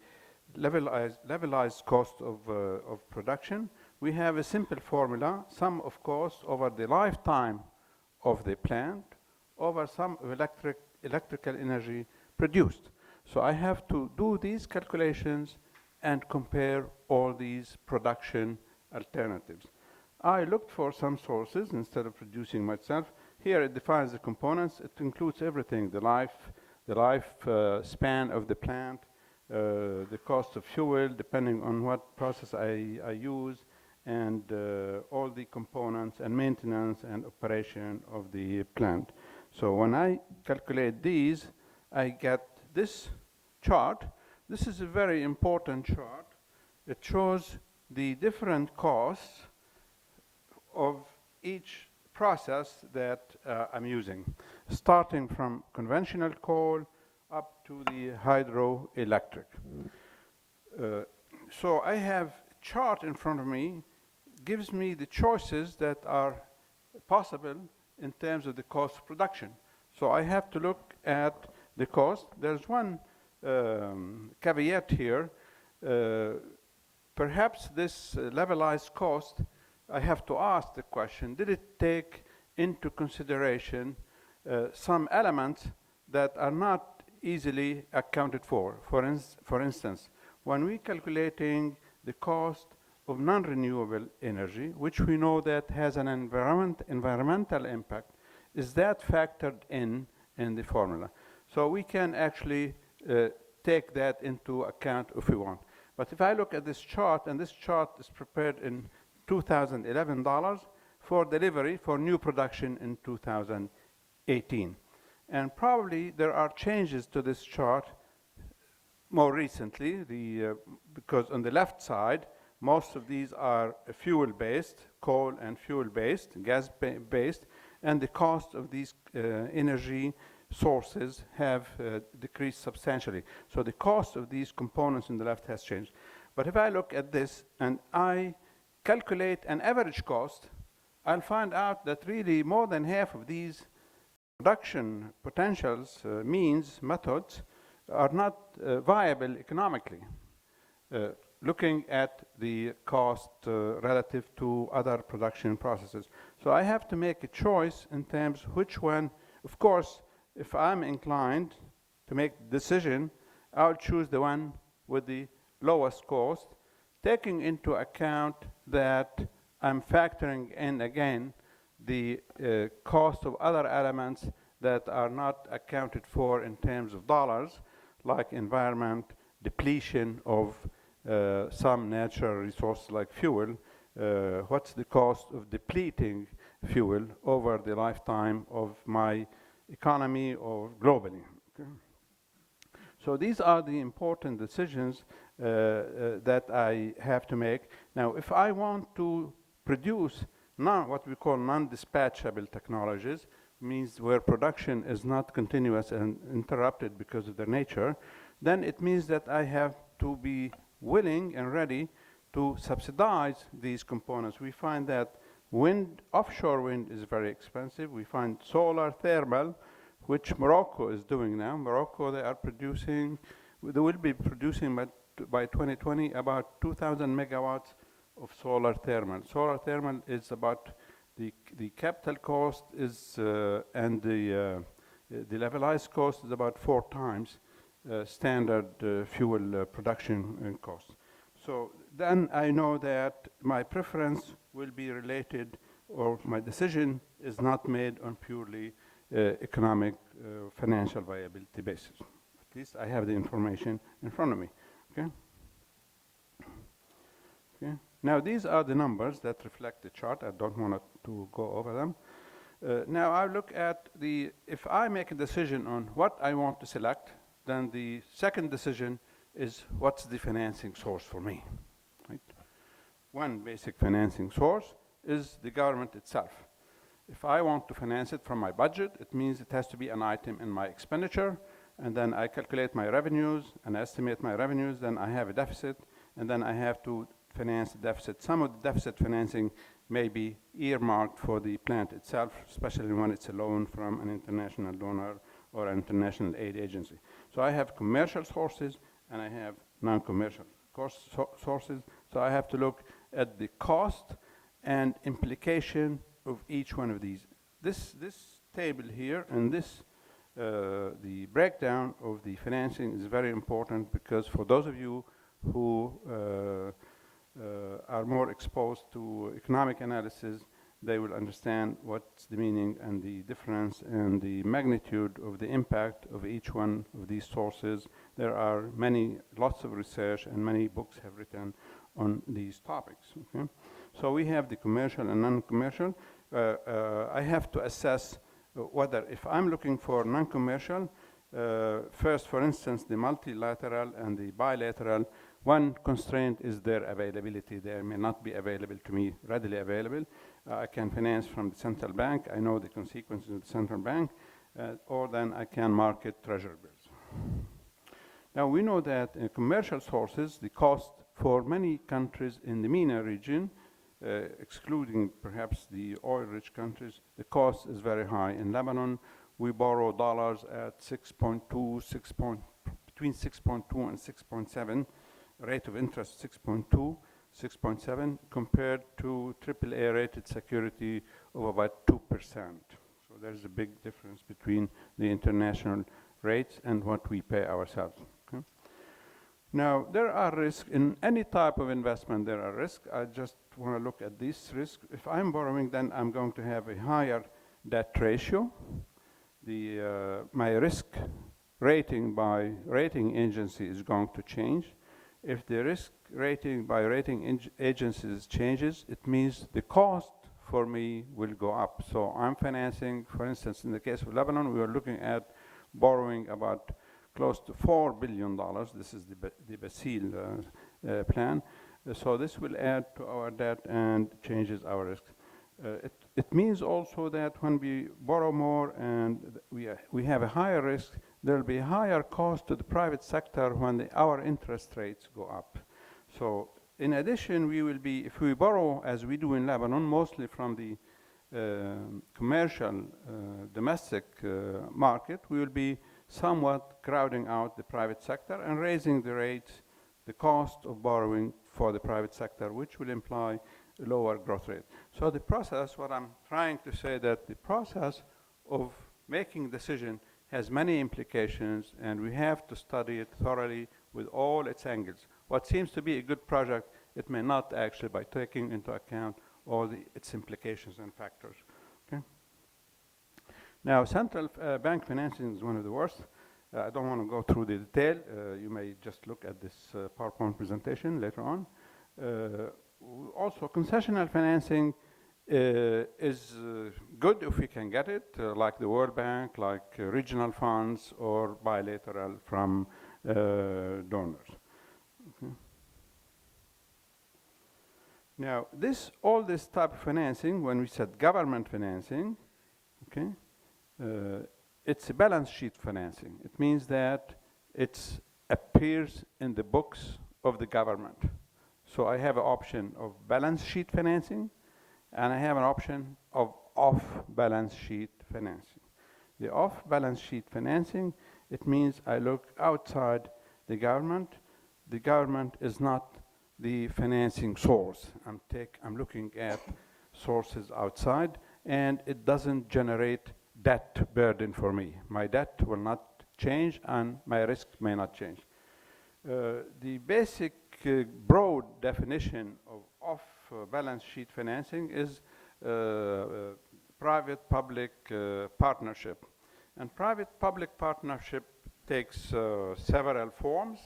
levelized cost of production, we have a simple formula, sum of cost over the lifetime of the plant over some electrical energy produced. So I have to do these calculations and compare all these production alternatives. I looked for some sources instead of producing myself. Here it defines the components. It includes everything, the life span of the plant, the cost of fuel, depending on what process I use, and all the components and maintenance and operation of the plant. So when I calculate these, I get this chart. This is a very important chart. It shows the different costs of each process that I'm using, starting from conventional coal up to the hydroelectric. So I have a chart in front of me, gives me the choices that are possible in terms of the cost of production. So I have to look at the cost. There's one caveat here. Perhaps this levelized cost, I have to ask the question, did it take into consideration some elements that are not easily accounted for? For instance, when we're calculating the cost of non-renewable energy, which we know that has an environmental impact, is that factored in the formula? So we can actually take that into account if we want. But if I look at this chart, and this chart is prepared in 2011 dollars for delivery for new production in 2018. And probably there are changes to this chart more recently, because on the left side, most of these are fuel-based, coal and fuel-based, gas-based, and the cost of these energy sources have decreased substantially. So the cost of these components on the left has changed. But if I look at this and I calculate an average cost, I'll find out that really more than half of these production potentials, methods, are not viable economically, looking at the cost relative to other production processes. So I have to make a choice in terms of which one. Of course, if I'm inclined to make a decision, I'll choose the one with the lowest cost, taking into account that I'm factoring in, again, the cost of other elements that are not accounted for in terms of dollars, like environment, depletion of some natural resources like fuel. What's the cost of depleting fuel over the lifetime of my economy or globally? Okay. So these are the important decisions that I have to make. Now, if I want to produce what we call non-dispatchable technologies, means where production is not continuous and interrupted because of their nature, then it means that I have to be willing and ready to subsidize these components. We find that offshore wind is very expensive. We find solar thermal, which Morocco is doing now. Morocco, they will be producing by 2020 about 2,000 megawatts of solar thermal. Solar thermal is about the capital cost is and the levelized cost is about 4 times standard fuel production cost. So then I know that my preference will be related, or my decision is not made on purely economic financial viability basis. At least I have the information in front of me. Okay. Okay. Now these are the numbers that reflect the chart. I don't want to go over them. Now I look at if I make a decision on what I want to select, then the second decision is what's the financing source for me. Right? One basic financing source is the government itself. If I want to finance it from my budget, it means it has to be an item in my expenditure, and then I calculate my revenues and estimate my revenues, then I have a deficit, and then I have to finance the deficit. Some of the deficit financing may be earmarked for the plant itself, especially when it's a loan from an international donor or an international aid agency. So I have commercial sources and I have non-commercial sources. So I have to look at the cost and implication of each one of these. This table here and the breakdown of the financing is very important, because for those of you who are more exposed to economic analysis, they will understand what's the meaning and the difference and the magnitude of the impact of each one of these sources. There are lots of research, and many books have written on these topics. Okay? So we have the commercial and non-commercial. I have to assess whether, if I'm looking for non-commercial, first, for instance, the multilateral and the bilateral, one constraint is their availability. They may not be available to me, readily available. I can finance from the central bank. I know the consequences of the central bank, or then I can market treasury bills. Now we know that in commercial sources, the cost for many countries in the MENA region, excluding perhaps the oil-rich countries, the cost is very high. In Lebanon, we borrow dollars at between 6.2 and 6.7 rate of interest 6.2, 6.7, compared to AAA rated security of about 2%. So there's a big difference between the international rates and what we pay ourselves. Okay? Now, there are risks in any type of investment. There are risks. I just want to look at these risks. If I'm borrowing, then I'm going to have a higher debt ratio. My risk rating by rating agency is going to change. If the risk rating by rating agencies changes, it means the cost for me will go up. So I'm financing, for instance, in the case of Lebanon, we were looking at borrowing about close to $4 billion. This is the Basel plan. So this will add to our debt and changes our risk. It means also that when we borrow more and we have a higher risk, there will be a higher cost to the private sector when our interest rates go up. So in addition, we will be, if we borrow as we do in Lebanon, mostly from the commercial domestic market, we will be somewhat crowding out the private sector and raising the rates, the cost of borrowing for the private sector, which will imply a lower growth rate. So the process, what I'm trying to say, that the process of making decision has many implications, and we have to study it thoroughly with all its angles. What seems to be a good project, it may not actually, by taking into account all its implications and factors. Okay? Now, central bank financing is one of the worst. I don't want to go through the detail. You may just look at this PowerPoint presentation later on. Also, concessional financing is good if we can get it, like the World Bank, like regional funds, or bilateral from donors. Okay. Now, all this type of financing, when we said government financing, okay, it's a balance sheet financing. It means that it appears in the books of the government. So I have an option of balance sheet financing, and I have an option of off-balance sheet financing. The off-balance sheet financing, it means I look outside the government. The government is not the financing source. I'm looking at sources outside, and it doesn't generate debt burden for me. My debt will not change, and my risk may not change. The basic broad definition of off-balance sheet financing is private-public partnership. And private-public partnership takes several forms.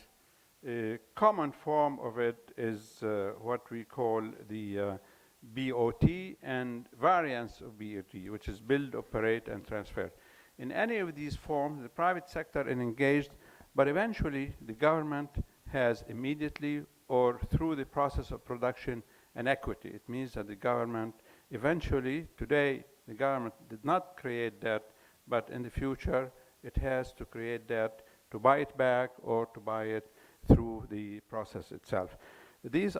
A common form of it is what we call the BOT and variants of BOT, which is build, operate, and transfer. In any of these forms, the private sector is engaged, but eventually the government has immediately or through the process of production an equity. It means that the government eventually, today, the government did not create debt, but in the future, it has to create debt to buy it back or to buy it through the process itself. These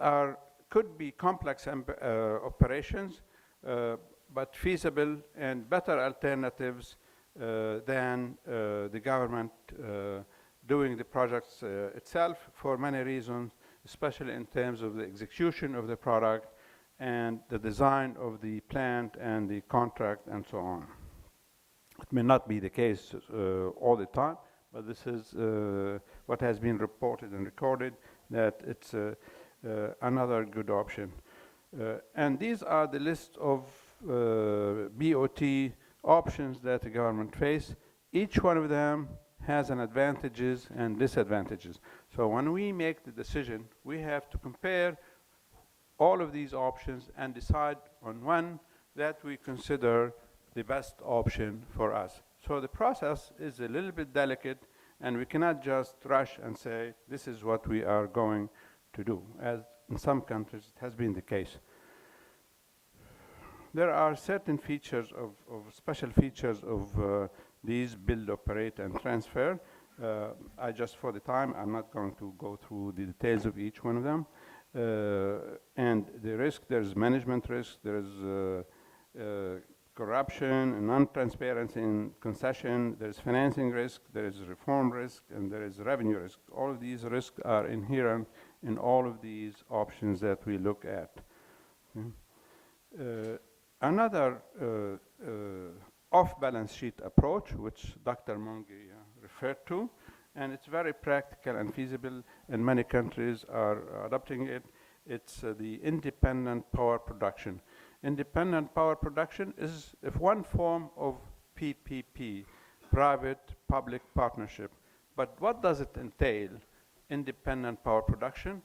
could be complex operations, but feasible and better alternatives than the government doing the projects itself for many reasons, especially in terms of the execution of the product and the design of the plant and the contract and so on. It may not be the case all the time, but this is what has been reported and recorded, that it's another good option. And these are the list of BOT options that the government face. Each one of them has an advantages and disadvantages. So when we make the decision, we have to compare all of these options and decide on one that we consider the best option for us. So the process is a little bit delicate, and we cannot just rush and say, this is what we are going to do, as in some countries it has been the case. There are certain features special features of these build, operate, and transfer. For the time, I'm not going to go through the details of each one of them. And the risk, there's management risk, there's corruption and non-transparency in concession, there's financing risk, there is reform risk, and there is revenue risk. All of these risks are inherent in all of these options that we look at. Another off-balance sheet approach, which Dr. Mongi referred to, and it's very practical and feasible, and many countries are adopting it. It's the independent power production. Independent power production is one form of PPP, private-public partnership. But what does it entail, independent power production?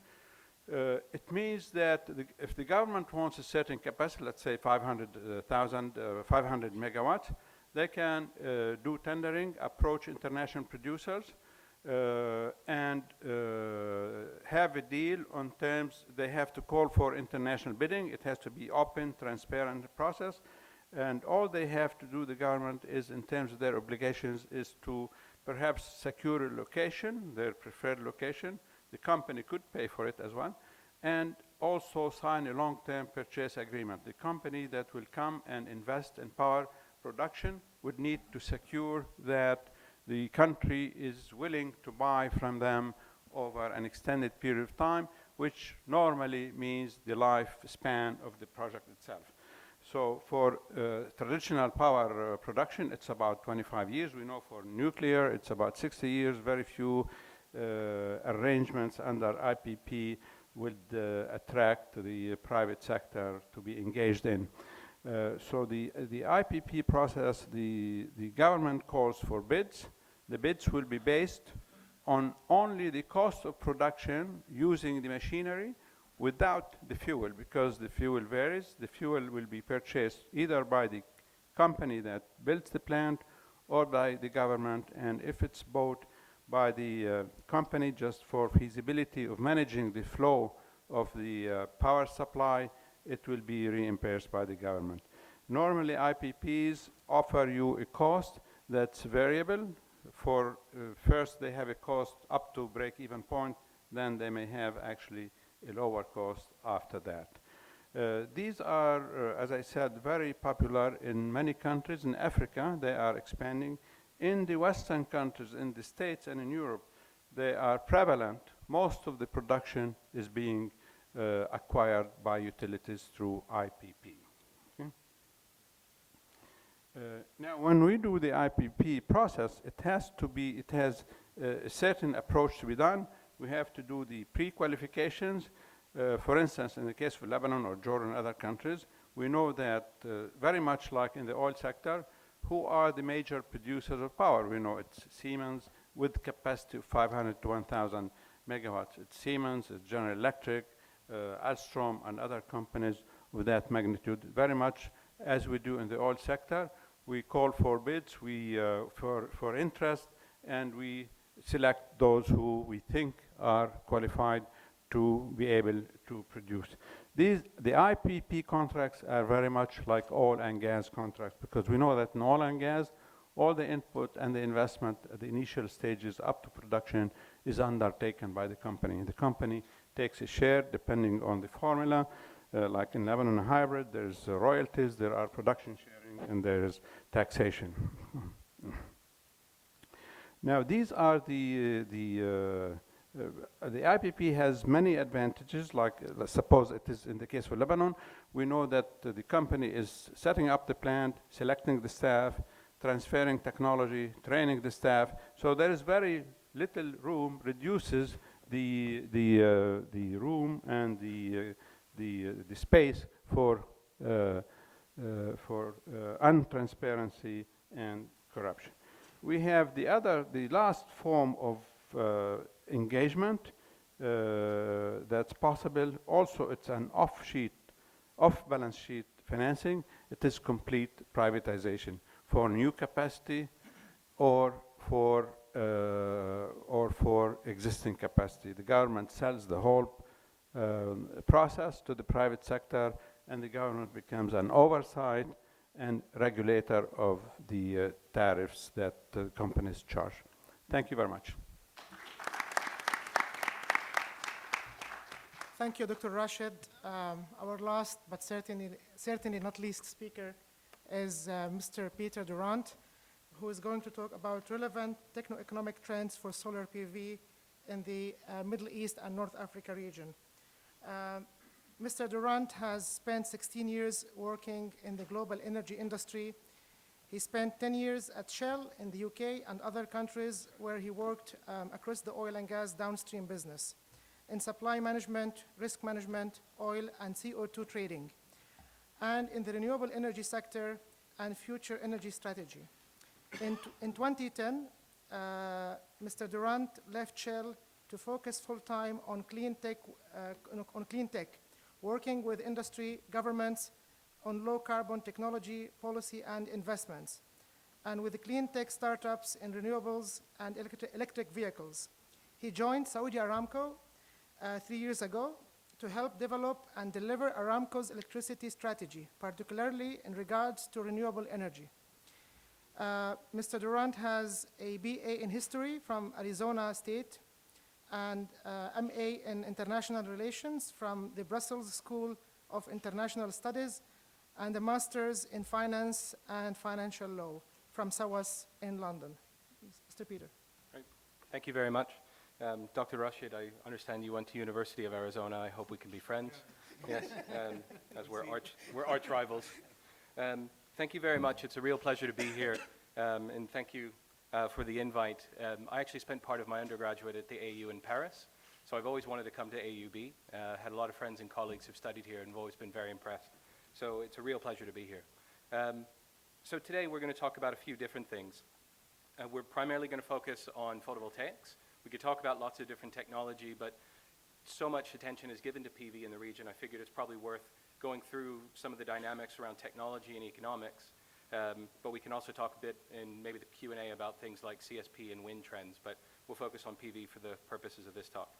It means that if the government wants a certain capacity, let's say 500 megawatts, they can do tendering, approach international producers, and have a deal on terms. They have to call for international bidding. It has to be open, transparent process. And all they have to do, the government, is in terms of their obligations, is to perhaps secure a location, their preferred location. The company could pay for it as well, and also sign a long-term purchase agreement. The company that will come and invest in power production would need to secure that the country is willing to buy from them over an extended period of time, which normally means the lifespan of the project itself. So for traditional power production, it's about 25 years. We know for nuclear, it's about 60 years. Very few arrangements under IPP would attract the private sector to be engaged in. So the IPP process, the government calls for bids. The bids will be based on only the cost of production using the machinery without the fuel, because the fuel varies. The fuel will be purchased either by the company that builds the plant or by the government, and if it's bought by the company just for feasibility of managing the flow of the power supply, it will be reimbursed by the government. Normally, IPPs offer you a cost that's variable. For first, they have a cost up to break-even point, then they may have actually a lower cost after that. These are, as I said, very popular in many countries. In Africa, they are expanding. In the Western countries, in the States and in Europe, they are prevalent. Most of the production is being acquired by utilities through IPP. Okay? Now, when we do the IPP process, it has a certain approach to be done. We have to do the pre-qualifications. For instance, in the case of Lebanon or Jordan and other countries, we know that very much like in the oil sector, who are the major producers of power? We know it's Siemens with capacity of 500 to 1,000 megawatts. It's Siemens, it's General Electric, Alstom, and other companies of that magnitude. Very much as we do in the oil sector, we call for bids, for interest, and we select those who we think are qualified to be able to produce. The IPP contracts are very much like oil and gas contracts, because we know that in oil and gas, all the input and the investment at the initial stages up to production is undertaken by the company. The company takes a share depending on the formula. Like in Lebanon Hybrid, there's royalties, there are production sharing, and there is taxation. Now, these are the IPP has many advantages, like let's suppose it is in the case for Lebanon. We know that the company is setting up the plant, selecting the staff, transferring technology, training the staff. So there is very little room, reduces the room and the space for untransparency and corruption. We have the last form of engagement that's possible. Also, it's an off-balance sheet financing. It is complete privatization for new capacity or for existing capacity. The government sells the whole process to the private sector, and the government becomes an oversight and regulator of the tariffs that companies charge. Thank you very much. Thank you, Dr. Rashid. Our last, but certainly not least speaker is Mr. Peter Durant, who is going to talk about relevant techno-economic trends for solar PV in the Middle East and North Africa region. Mr. Durant has spent 16 years working in the global energy industry. He spent 10 years at Shell in the UK and other countries where he worked across the oil and gas downstream business in supply management, risk management, oil and CO2 trading, and in the renewable energy sector and future energy strategy. In 2010, Mr. Durant left Shell to focus full-time on clean tech, working with industry, governments, on low-carbon technology, policy, and investments, and with the clean tech startups in renewables and electric vehicles. He joined Saudi Aramco 3 years ago to help develop and deliver Aramco's electricity strategy, particularly in regards to renewable energy. Mr. Durant has a BA in history from Arizona State and MA in international relations from the Brussels School of International Studies and a master's in finance and financial law from SOAS in London. Mr. Peter. Great. Thank you very much. Dr. Rashid, I understand you went to University of Arizona. I hope we can be friends. Yes, as we're arch rivals. Thank you very much. It's a real pleasure to be here, and thank you for the invite. I actually spent part of my undergraduate at the AU in Paris, so I've always wanted to come to AUB. Had a lot of friends and colleagues who've studied here and have always been very impressed. So it's a real pleasure to be here. So today we're going to talk about a few different things. We're primarily going to focus on photovoltaics. We could talk about lots of different technology, but so much attention is given to PV in the region, I figured it's probably worth going through some of the dynamics around technology and economics. But we can also talk a bit in maybe the Q&A about things like CSP and wind trends, but we'll focus on PV for the purposes of this talk.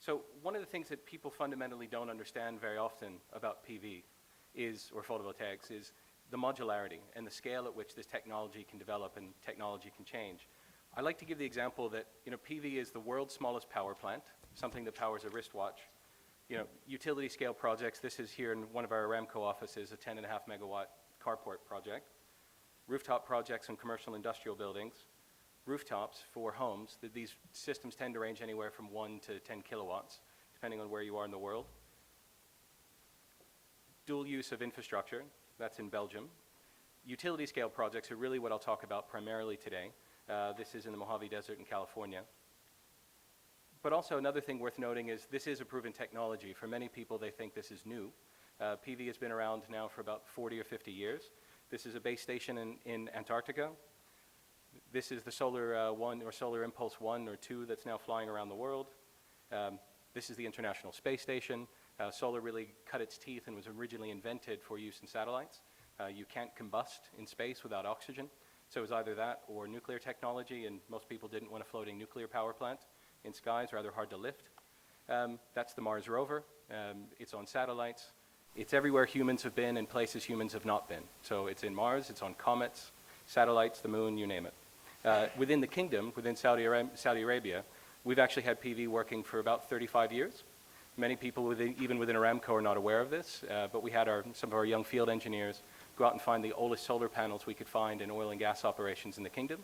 So one of the things that people fundamentally don't understand very often about PV or photovoltaics is the modularity and the scale at which this technology can develop and technology can change. I like to give the example that PV is the world's smallest power plant, something that powers a wristwatch. Utility scale projects, this is here in one of our Aramco offices, a 10.5 megawatt carport project. Rooftop projects in commercial industrial buildings. Rooftops for homes, these systems tend to range anywhere from 1 to 10 kilowatts, depending on where you are in the world. Dual use of infrastructure, that's in Belgium. Utility scale projects are really what I'll talk about primarily today. This is in the Mojave Desert in California. But also another thing worth noting is this is a proven technology. For many people, they think this is new. PV has been around now for about 40 or 50 years. This is a base station in Antarctica. This is the Solar 1 or Solar Impulse 1 or 2 that's now flying around the world. This is the International Space Station. Solar really cut its teeth and was originally invented for use in satellites. You can't combust in space without oxygen. So it was either that or nuclear technology, and most people didn't want a floating nuclear power plant in skies, rather hard to lift. That's the Mars rover. It's on satellites. It's everywhere humans have been and places humans have not been. So it's in Mars, it's on comets, satellites, the moon, you name it. Within the kingdom, within Saudi Arabia, we've actually had PV working for about 35 years. Many people, even within Aramco, are not aware of this, but we had some of our young field engineers go out and find the oldest solar panels we could find in oil and gas operations in the kingdom.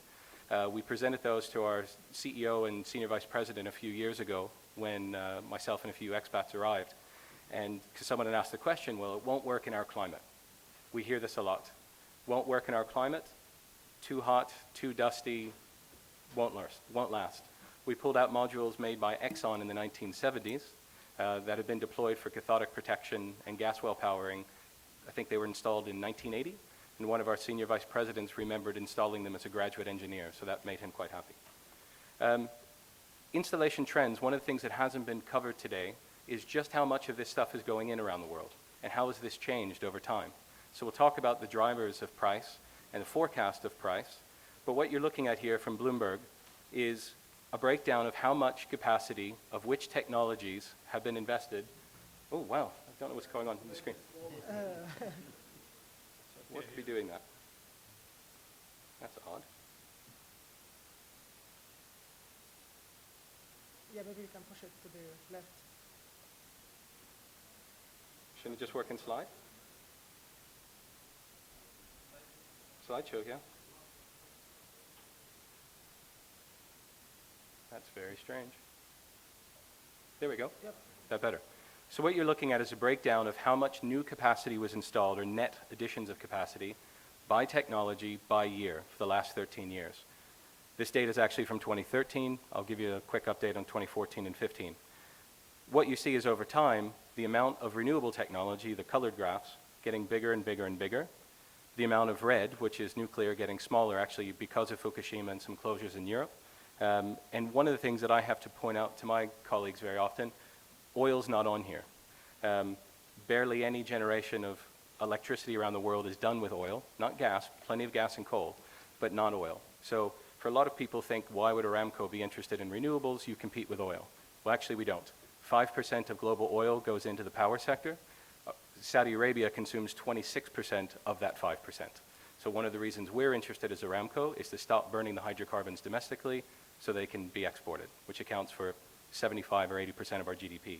We presented those to our CEO and senior vice president a few years ago when myself and a few expats arrived. And because someone had asked the question, well, it won't work in our climate. We hear this a lot. Won't work in our climate, too hot, too dusty, won't last. We pulled out modules made by Exxon in the 1970s that had been deployed for cathodic protection and gas well powering. I think they were installed in 1980, and one of our senior vice presidents remembered installing them as a graduate engineer, so that made him quite happy. Installation trends, one of the things that hasn't been covered today is just how much of this stuff is going in around the world, and how has this changed over time. So we'll talk about the drivers of price and the forecast of price, but what you're looking at here from Bloomberg is a breakdown of how much capacity of which technologies have been invested. Oh, wow, I don't know what's going on the screen. What could be doing that? That's odd. Yeah, maybe you can push it to the left. Shouldn't it just work in slide? Slideshow, yeah. That's very strange. There we go. Yep. That better. So what you're looking at is a breakdown of how much new capacity was installed, or net additions of capacity, by technology by year for the last 13 years. This data is actually from 2013. I'll give you a quick update on 2014 and 15. What you see is over time, the amount of renewable technology, the colored graphs, getting bigger and bigger and bigger. The amount of red, which is nuclear, getting smaller, actually because of Fukushima and some closures in Europe. And one of the things that I have to point out to my colleagues very often, oil's not on here. Barely any generation of electricity around the world is done with oil, not gas, plenty of gas and coal, but not oil. So for a lot of people think, why would Aramco be interested in renewables? You compete with oil. Well, actually we don't. 5% of global oil goes into the power sector. Saudi Arabia consumes 26% of that 5%. So one of the reasons we're interested as Aramco is to stop burning the hydrocarbons domestically so they can be exported, which accounts for 75 or 80% of our GDP.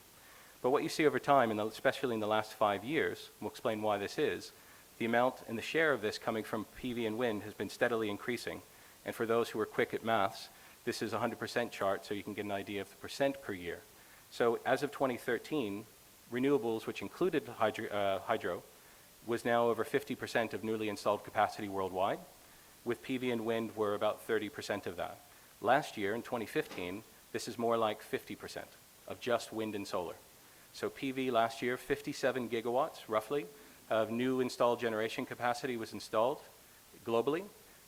But what you see over time, and especially in the last 5 years, we'll explain why this is, the amount and the share of this coming from PV and wind has been steadily increasing. And for those who are quick at maths, this is a 100% chart, so you can get an idea of the percent per year. So as of 2013, renewables, which included hydro, was now over 50% of newly installed capacity worldwide, with PV and wind were about 30% of that. Last year, in 2015, this is more like 50% of just wind and solar. So PV last year, 57 gigawatts, roughly, of new installed generation capacity was installed globally.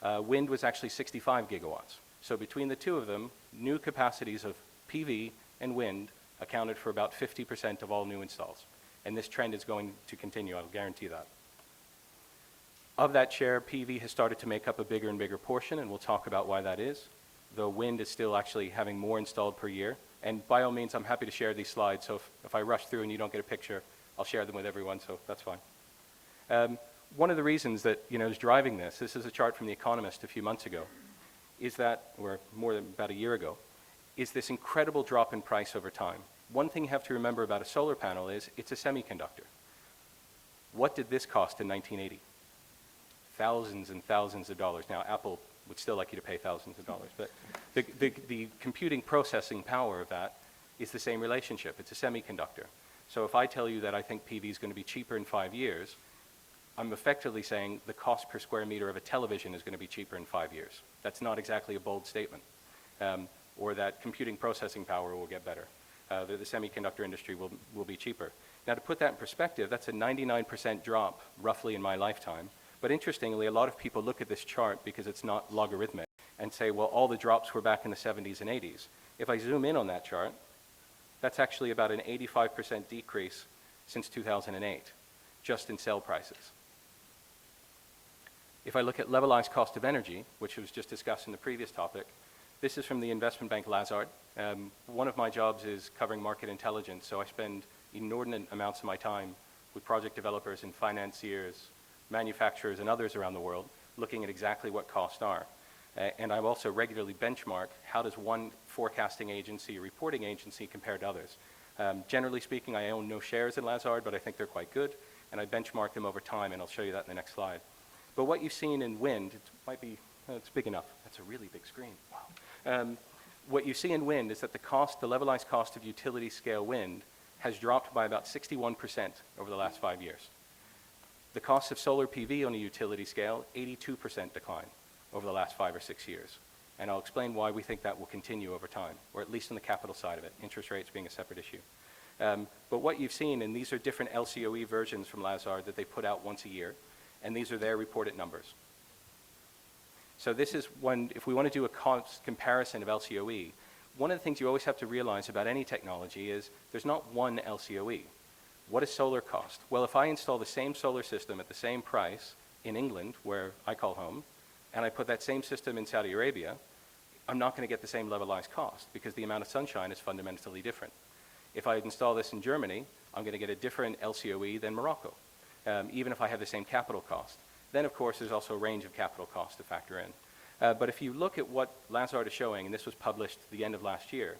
Wind was actually 65 gigawatts. So between the two of them, new capacities of PV and wind accounted for about 50% of all new installs. And this trend is going to continue, I'll guarantee that. Of that share, PV has started to make up a bigger and bigger portion, and we'll talk about why that is, though wind is still actually having more installed per year. And by all means, I'm happy to share these slides, so if I rush through and you don't get a picture, I'll share them with everyone, so that's fine. One of the reasons that is driving this is a chart from The Economist a few months ago, is that, or more than about a year ago, is this incredible drop in price over time. One thing you have to remember about a solar panel is it's a semiconductor. What did this cost in 1980? Thousands and thousands of dollars. Now, Apple would still like you to pay thousands of dollars, but the computing processing power of that is the same relationship. It's a semiconductor. So if I tell you that I think PV is going to be cheaper in 5 years, I'm effectively saying the cost per square meter of a television is going to be cheaper in 5 years. That's not exactly a bold statement. Or that computing processing power will get better. The semiconductor industry will be cheaper. Now, to put that in perspective, that's a 99% drop, roughly, in my lifetime. But interestingly, a lot of people look at this chart because it's not logarithmic and say, well, all the drops were back in the 70s and 80s. If I zoom in on that chart, that's actually about an 85% decrease since 2008, just in cell prices. If I look at levelized cost of energy, which was just discussed in the previous topic, this is from the investment bank Lazard. One of my jobs is covering market intelligence, so I spend inordinate amounts of my time with project developers and financiers, manufacturers, and others around the world, looking at exactly what costs are. And I also regularly benchmark how does one forecasting agency, reporting agency, compare to others. Generally speaking, I own no shares in Lazard, but I think they're quite good, and I benchmark them over time, and I'll show you that in the next slide. But what you've seen in wind, it might be, it's big enough. That's a really big screen. Wow. What you see in wind is that the levelized cost of utility scale wind has dropped by about 61% over the last 5 years. The cost of solar PV on a utility scale, 82% decline over the last 5 or 6 years. And I'll explain why we think that will continue over time, or at least on the capital side of it, interest rates being a separate issue. But what you've seen, and these are different LCOE versions from Lazard that they put out once a year, and these are their reported numbers. So this is one, if we want to do a cost comparison of LCOE, one of the things you always have to realize about any technology is there's not one LCOE. What does solar cost? Well, if I install the same solar system at the same price in England, where I call home, and I put that same system in Saudi Arabia, I'm not going to get the same levelized cost because the amount of sunshine is fundamentally different. If I install this in Germany, I'm going to get a different LCOE than Morocco, even if I have the same capital cost. Then, of course, there's also a range of capital costs to factor in. But if you look at what Lazard is showing, and this was published at the end of last year,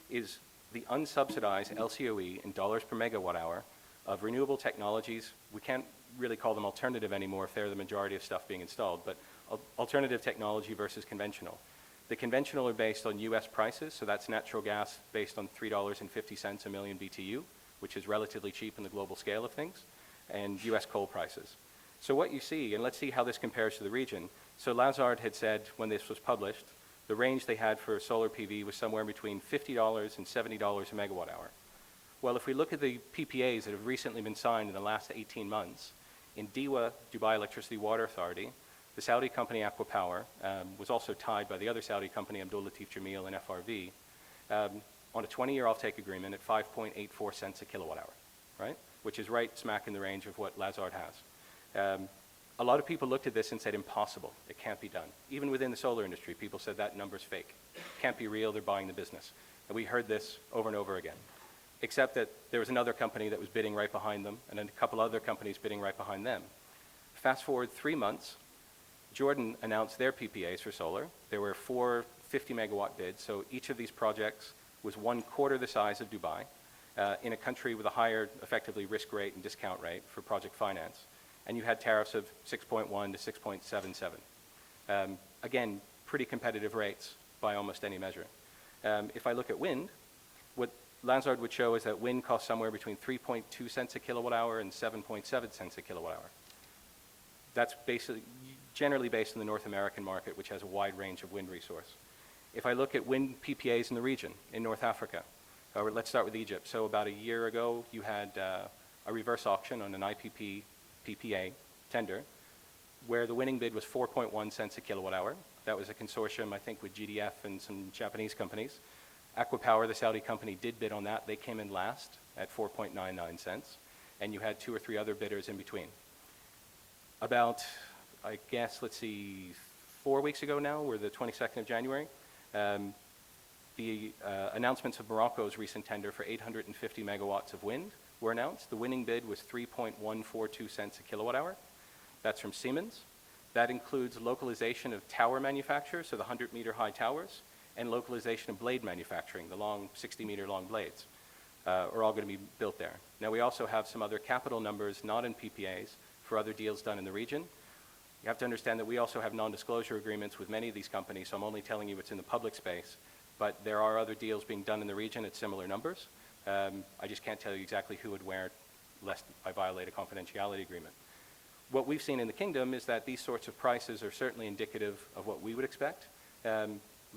is the unsubsidized LCOE in dollars per megawatt hour of renewable technologies. We can't really call them alternative anymore if they're the majority of stuff being installed, but alternative technology versus conventional. The conventional are based on US prices, so that's natural gas based on $3.50 a million BTU, which is relatively cheap in the global scale of things, and US coal prices. So what you see, and let's see how this compares to the region. So Lazard had said when this was published, the range they had for solar PV was somewhere between $50 and $70 a megawatt hour. Well, if we look at the PPAs that have recently been signed in the last 18 months, in DEWA, Dubai Electricity Water Authority, the Saudi company Aquapower was also tied by the other Saudi company, Abdul Latif Jameel and FRV, on a 20-year offtake agreement at 5.84 cents a kilowatt hour, right? Which is right smack in the range of what Lazard has. A lot of people looked at this and said, impossible, it can't be done. Even within the solar industry, people said that number's fake. Can't be real, they're buying the business. And we heard this over and over again. Except that there was another company that was bidding right behind them, and then a couple other companies bidding right behind them. Fast forward 3 months, Jordan announced their PPAs for solar. There were 4 50-megawatt bids, so each of these projects was 1/4 the size of Dubai, in a country with a higher, effectively, risk rate and discount rate for project finance. And you had tariffs of 6.1 to 6.77. Again, pretty competitive rates by almost any measure. If I look at wind, what Lazard would show is that wind costs somewhere between 3.2 cents a kilowatt hour and 7.7 cents a kilowatt hour. That's basically generally based on the North American market, which has a wide range of wind resource. If I look at wind PPAs in the region, in North Africa, or let's start with Egypt. So about a year ago, you had a reverse auction on an IPP PPA tender, where the winning bid was 4.1 cents a kilowatt hour. That was a consortium, I think, with GDF and some Japanese companies. Aquapower, the Saudi company, did bid on that. They came in last at 4.99 cents, and you had 2 or 3 other bidders in between. About, I guess, let's see, 4 weeks ago now, we're the 22nd of January, the announcements of Morocco's recent tender for 850 megawatts of wind were announced. The winning bid was 3.142 cents a kilowatt hour. That's from Siemens. That includes localization of tower manufacture, so the 100-meter high towers, and localization of blade manufacturing, the long 60-meter long blades, are all going to be built there. Now, we also have some other capital numbers not in PPAs for other deals done in the region. You have to understand that we also have non-disclosure agreements with many of these companies, so I'm only telling you what's in the public space, but there are other deals being done in the region at similar numbers. I just can't tell you exactly who and where, lest I violate a confidentiality agreement. What we've seen in the kingdom is that these sorts of prices are certainly indicative of what we would expect,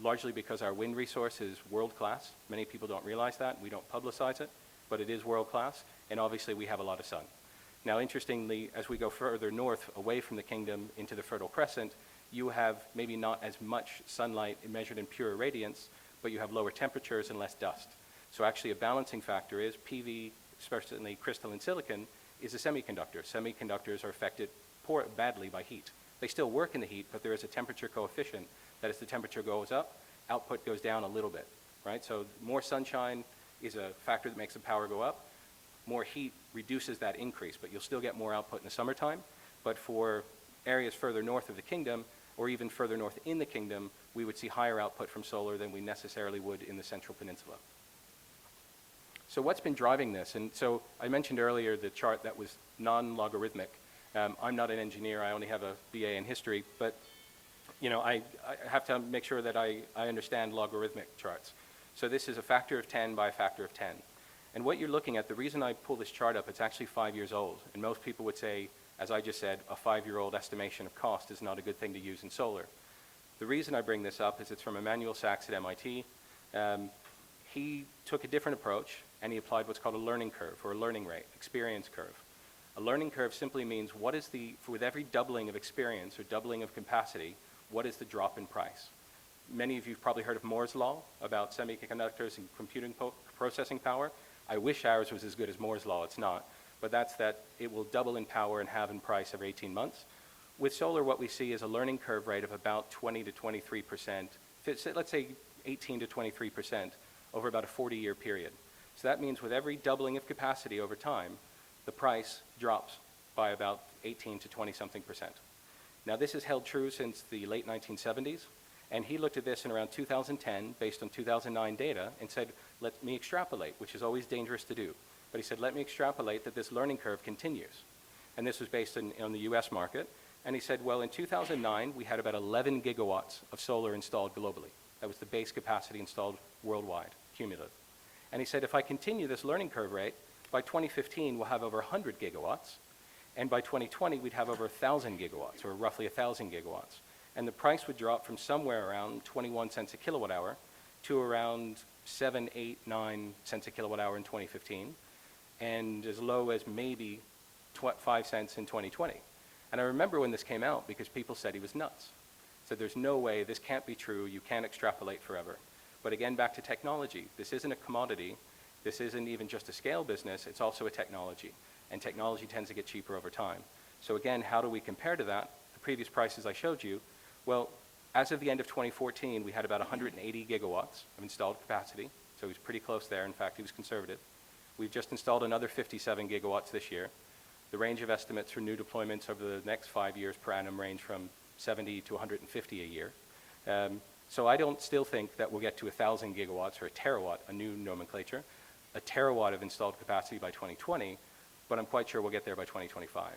largely because our wind resource is world-class. Many people don't realize that. We don't publicize it, but it is world-class, and obviously we have a lot of sun. Now, interestingly, as we go further north away from the kingdom into the Fertile Crescent, you have maybe not as much sunlight measured in pure radiance, but you have lower temperatures and less dust. So actually a balancing factor is PV, especially crystalline silicon, is a semiconductor. Semiconductors are affected badly by heat. They still work in the heat, but there is a temperature coefficient that as the temperature goes up, output goes down a little bit, right? So more sunshine is a factor that makes the power go up. More heat reduces that increase, but you'll still get more output in the summertime. But for areas further north of the kingdom, or even further north in the kingdom, we would see higher output from solar than we necessarily would in the Central Peninsula. So what's been driving this? And so I mentioned earlier the chart that was non-logarithmic. I'm not an engineer, I only have a BA in history, but you know, I have to make sure that I understand logarithmic charts. So this is a factor of 10 by a factor of 10. And what you're looking at, the reason I pull this chart up, it's actually 5 years old. And most people would say, as I just said, a 5-year-old estimation of cost is not a good thing to use in solar. The reason I bring this up is it's from Emmanuel Sachs at MIT. He took a different approach, and he applied what's called a learning curve, or a learning rate, experience curve. A learning curve simply means what is with every doubling of experience or doubling of capacity, what is the drop in price? Many of you have probably heard of Moore's law about semiconductors and computing processing power. I wish ours was as good as Moore's law, it's not. But that's that it will double in power and halve in price every 18 months. With solar, what we see is a learning curve rate of about 20 to 23%, let's say 18 to 23% over about a 40-year period. So that means with every doubling of capacity over time, the price drops by about 18 to 20-something%. Now, this has held true since the late 1970s, and he looked at this in around 2010 based on 2009 data and said, let me extrapolate, which is always dangerous to do. But he said, let me extrapolate that this learning curve continues. And this was based on the US market. And he said, well, in 2009, we had about 11 gigawatts of solar installed globally. That was the base capacity installed worldwide, cumulative. And he said, if I continue this learning curve rate, by 2015, we'll have over 100 gigawatts. And by 2020, we'd have over 1,000 gigawatts, or roughly 1,000 gigawatts. And the price would drop from somewhere around 21 cents a kilowatt hour to around 7, 8, 9 cents a kilowatt hour in 2015, and as low as maybe 5 cents in 2020. And I remember when this came out because people said he was nuts. Said there's no way, this can't be true, you can't extrapolate forever. But again, back to technology. This isn't a commodity. This isn't even just a scale business, it's also a technology. And technology tends to get cheaper over time. So again, how do we compare to that? The previous prices I showed you, well, as of the end of 2014, we had about 180 gigawatts of installed capacity. So he was pretty close there. In fact, he was conservative. We've just installed another 57 gigawatts this year. The range of estimates for new deployments over the next 5 years per annum range from 70 to 150 a year. So I don't still think that we'll get to 1,000 gigawatts or a terawatt, a new nomenclature, a terawatt of installed capacity by 2020, but I'm quite sure we'll get there by 2025.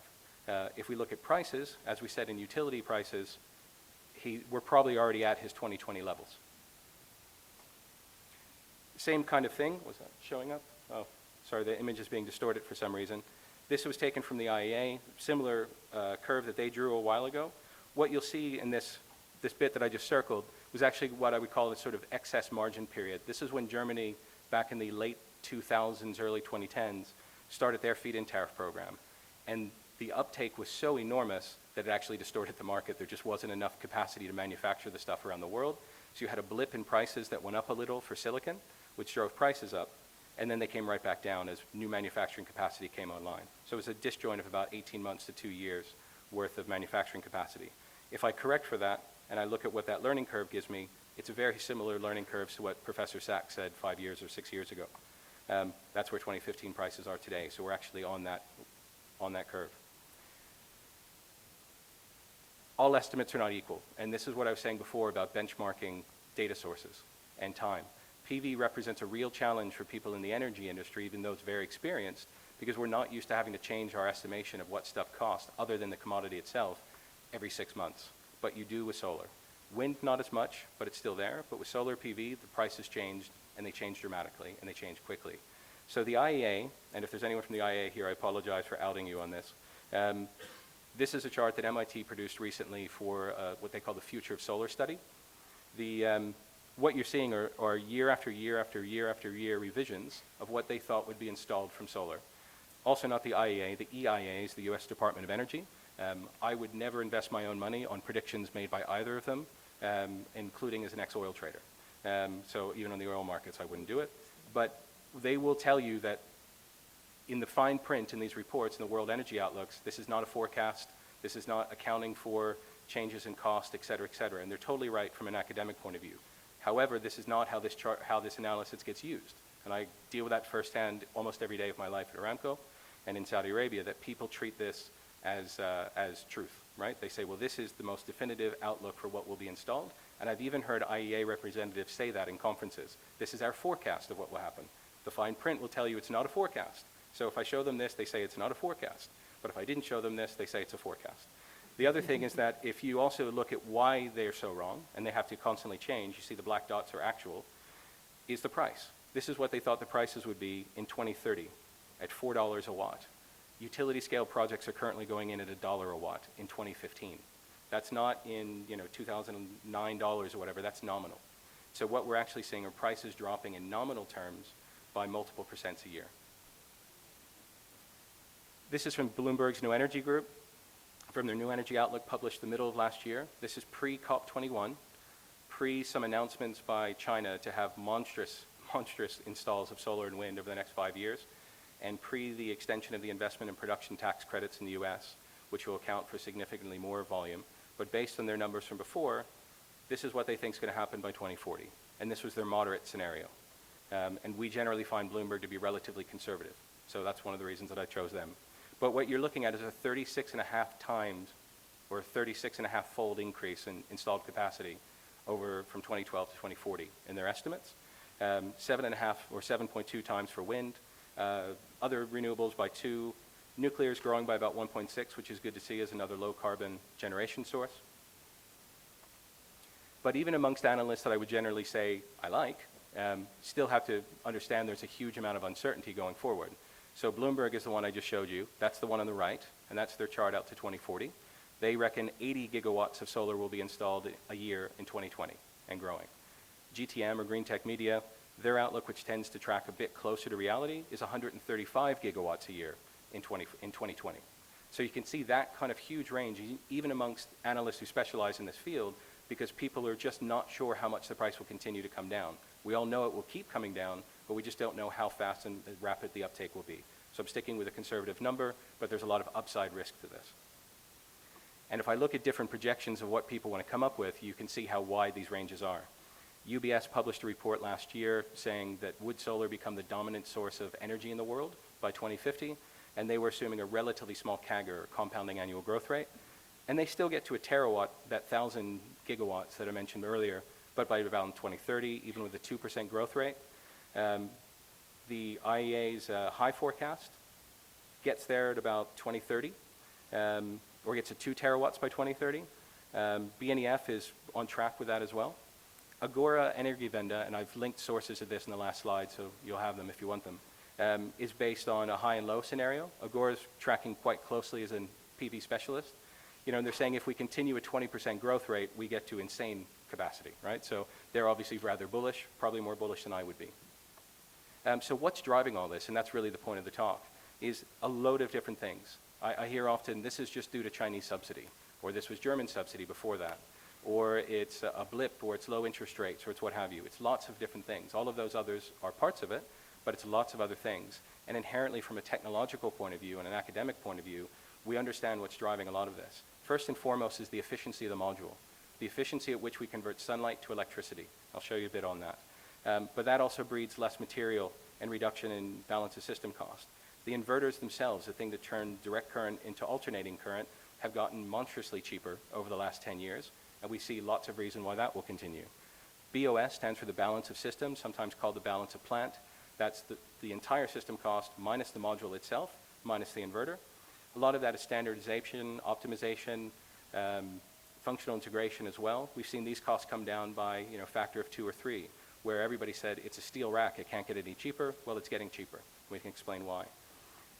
If we look at prices, as we said in utility prices, we're probably already at his 2020 levels. Same kind of thing. Was that showing up? Oh, sorry, the image is being distorted for some reason. This was taken from the IEA, similar curve that they drew a while ago. What you'll see in this bit that I just circled was actually what I would call a sort of excess margin period. This is when Germany, back in the late 2000s, early 2010s, started their feed-in tariff program. And the uptake was so enormous that it actually distorted the market. There just wasn't enough capacity to manufacture the stuff around the world. So you had a blip in prices that went up a little for silicon, which drove prices up. And then they came right back down as new manufacturing capacity came online. So it was a disjoint of about 18 months to 2 years worth of manufacturing capacity. If I correct for that, and I look at what that learning curve gives me, it's a very similar learning curve to what Professor Sachs said 5 years or 6 years ago. That's where 2015 prices are today. So we're actually on that curve. All estimates are not equal. And this is what I was saying before about benchmarking data sources and time. PV represents a real challenge for people in the energy industry, even though it's very experienced, because we're not used to having to change our estimation of what stuff costs, other than the commodity itself, every 6 months. But you do with solar. Wind, not as much, but it's still there. But with solar PV, the prices changed, and they changed dramatically, and they changed quickly. So the IEA, and if there's anyone from the IEA here, I apologize for outing you on this. This is a chart that MIT produced recently for what they call the Future of Solar study. What you're seeing are year after year after year after year revisions of what they thought would be installed from solar. Also not the IEA, the EIA is the US Department of Energy. I would never invest my own money on predictions made by either of them, including as an ex-oil trader. So even on the oil markets, I wouldn't do it. But they will tell you that in the fine print in these reports, in the World Energy Outlooks, this is not a forecast. This is not accounting for changes in cost, et cetera, et cetera. And they're totally right from an academic point of view. However, this is not how this analysis gets used. And I deal with that firsthand almost every day of my life at Aramco and in Saudi Arabia, that people treat this as truth, right? They say, well, this is the most definitive outlook for what will be installed. And I've even heard IEA representatives say that in conferences. This is our forecast of what will happen. The fine print will tell you it's not a forecast. So if I show them this, they say it's not a forecast. But if I didn't show them this, they say it's a forecast. The other thing is that if you also look at why they're so wrong, and they have to constantly change, you see the black dots are actual, is the price. This is what they thought the prices would be in 2030 at $4 a watt. Utility scale projects are currently going in at $1 a watt in 2015. That's not in 2009 dollars or whatever, that's nominal. So what we're actually seeing are prices dropping in nominal terms by multiple percents a year. This is from Bloomberg's New Energy Group, from their New Energy Outlook published the middle of last year. This is pre-COP21, pre some announcements by China to have monstrous installs of solar and wind over the next 5 years, and pre the extension of the investment and production tax credits in the US, which will account for significantly more volume. But based on their numbers from before, this is what they think is going to happen by 2040. And this was their moderate scenario. And we generally find Bloomberg to be relatively conservative. So that's one of the reasons that I chose them. But what you're looking at is a 36.5 times or 36.5-fold increase in installed capacity from 2012 to 2040 in their estimates. 7.5 or 7.2 times for wind. Other renewables by 2. Nuclear is growing by about 1.6, which is good to see as another low carbon generation source. But even amongst analysts that I would generally say I like, still have to understand there's a huge amount of uncertainty going forward. So Bloomberg is the one I just showed you. That's the one on the right, and that's their chart out to 2040. They reckon 80 gigawatts of solar will be installed a year in 2020 and growing. GTM, or Green Tech Media, their outlook, which tends to track a bit closer to reality, is 135 gigawatts a year in 2020. So you can see that kind of huge range, even amongst analysts who specialize in this field, because people are just not sure how much the price will continue to come down. We all know it will keep coming down, but we just don't know how fast and rapid the uptake will be. So I'm sticking with a conservative number, but there's a lot of upside risk to this. And if I look at different projections of what people want to come up with, you can see how wide these ranges are. UBS published a report last year saying that would solar become the dominant source of energy in the world by 2050, and they were assuming a relatively small CAGR, or compounding annual growth rate. And they still get to a terawatt, that 1,000 gigawatts that I mentioned earlier, but by around 2030, even with a 2% growth rate. The IEA's high forecast gets there at about 2030, or gets to 2 terawatts by 2030. BNEF is on track with that as well. Agora Energiewende, and I've linked sources of this in the last slide, so you'll have them if you want them, is based on a high and low scenario. Agora is tracking quite closely as a PV specialist. You know, and they're saying if we continue a 20% growth rate, we get to insane capacity, right? So they're obviously rather bullish, probably more bullish than I would be. So what's driving all this, and that's really the point of the talk, is a load of different things. I hear often this is just due to Chinese subsidy, or this was German subsidy before that, or it's a blip, or it's low interest rates, or it's what have you. It's lots of different things. All of those others are parts of it, but it's lots of other things. And inherently from a technological point of view and an academic point of view, we understand what's driving a lot of this. First and foremost is the efficiency of the module, the efficiency at which we convert sunlight to electricity. I'll show you a bit on that. But that also breeds less material and reduction in balance of system cost. The inverters themselves, the thing that turned direct current into alternating current, have gotten monstrously cheaper over the last 10 years, and we see lots of reason why that will continue. BOS stands for the balance of system, sometimes called the balance of plant. That's the entire system cost minus the module itself, minus the inverter. A lot of that is standardization, optimization, functional integration as well. We've seen these costs come down by a factor of 2 or 3, where everybody said it's a steel rack, it can't get any cheaper. Well, it's getting cheaper. We can explain why.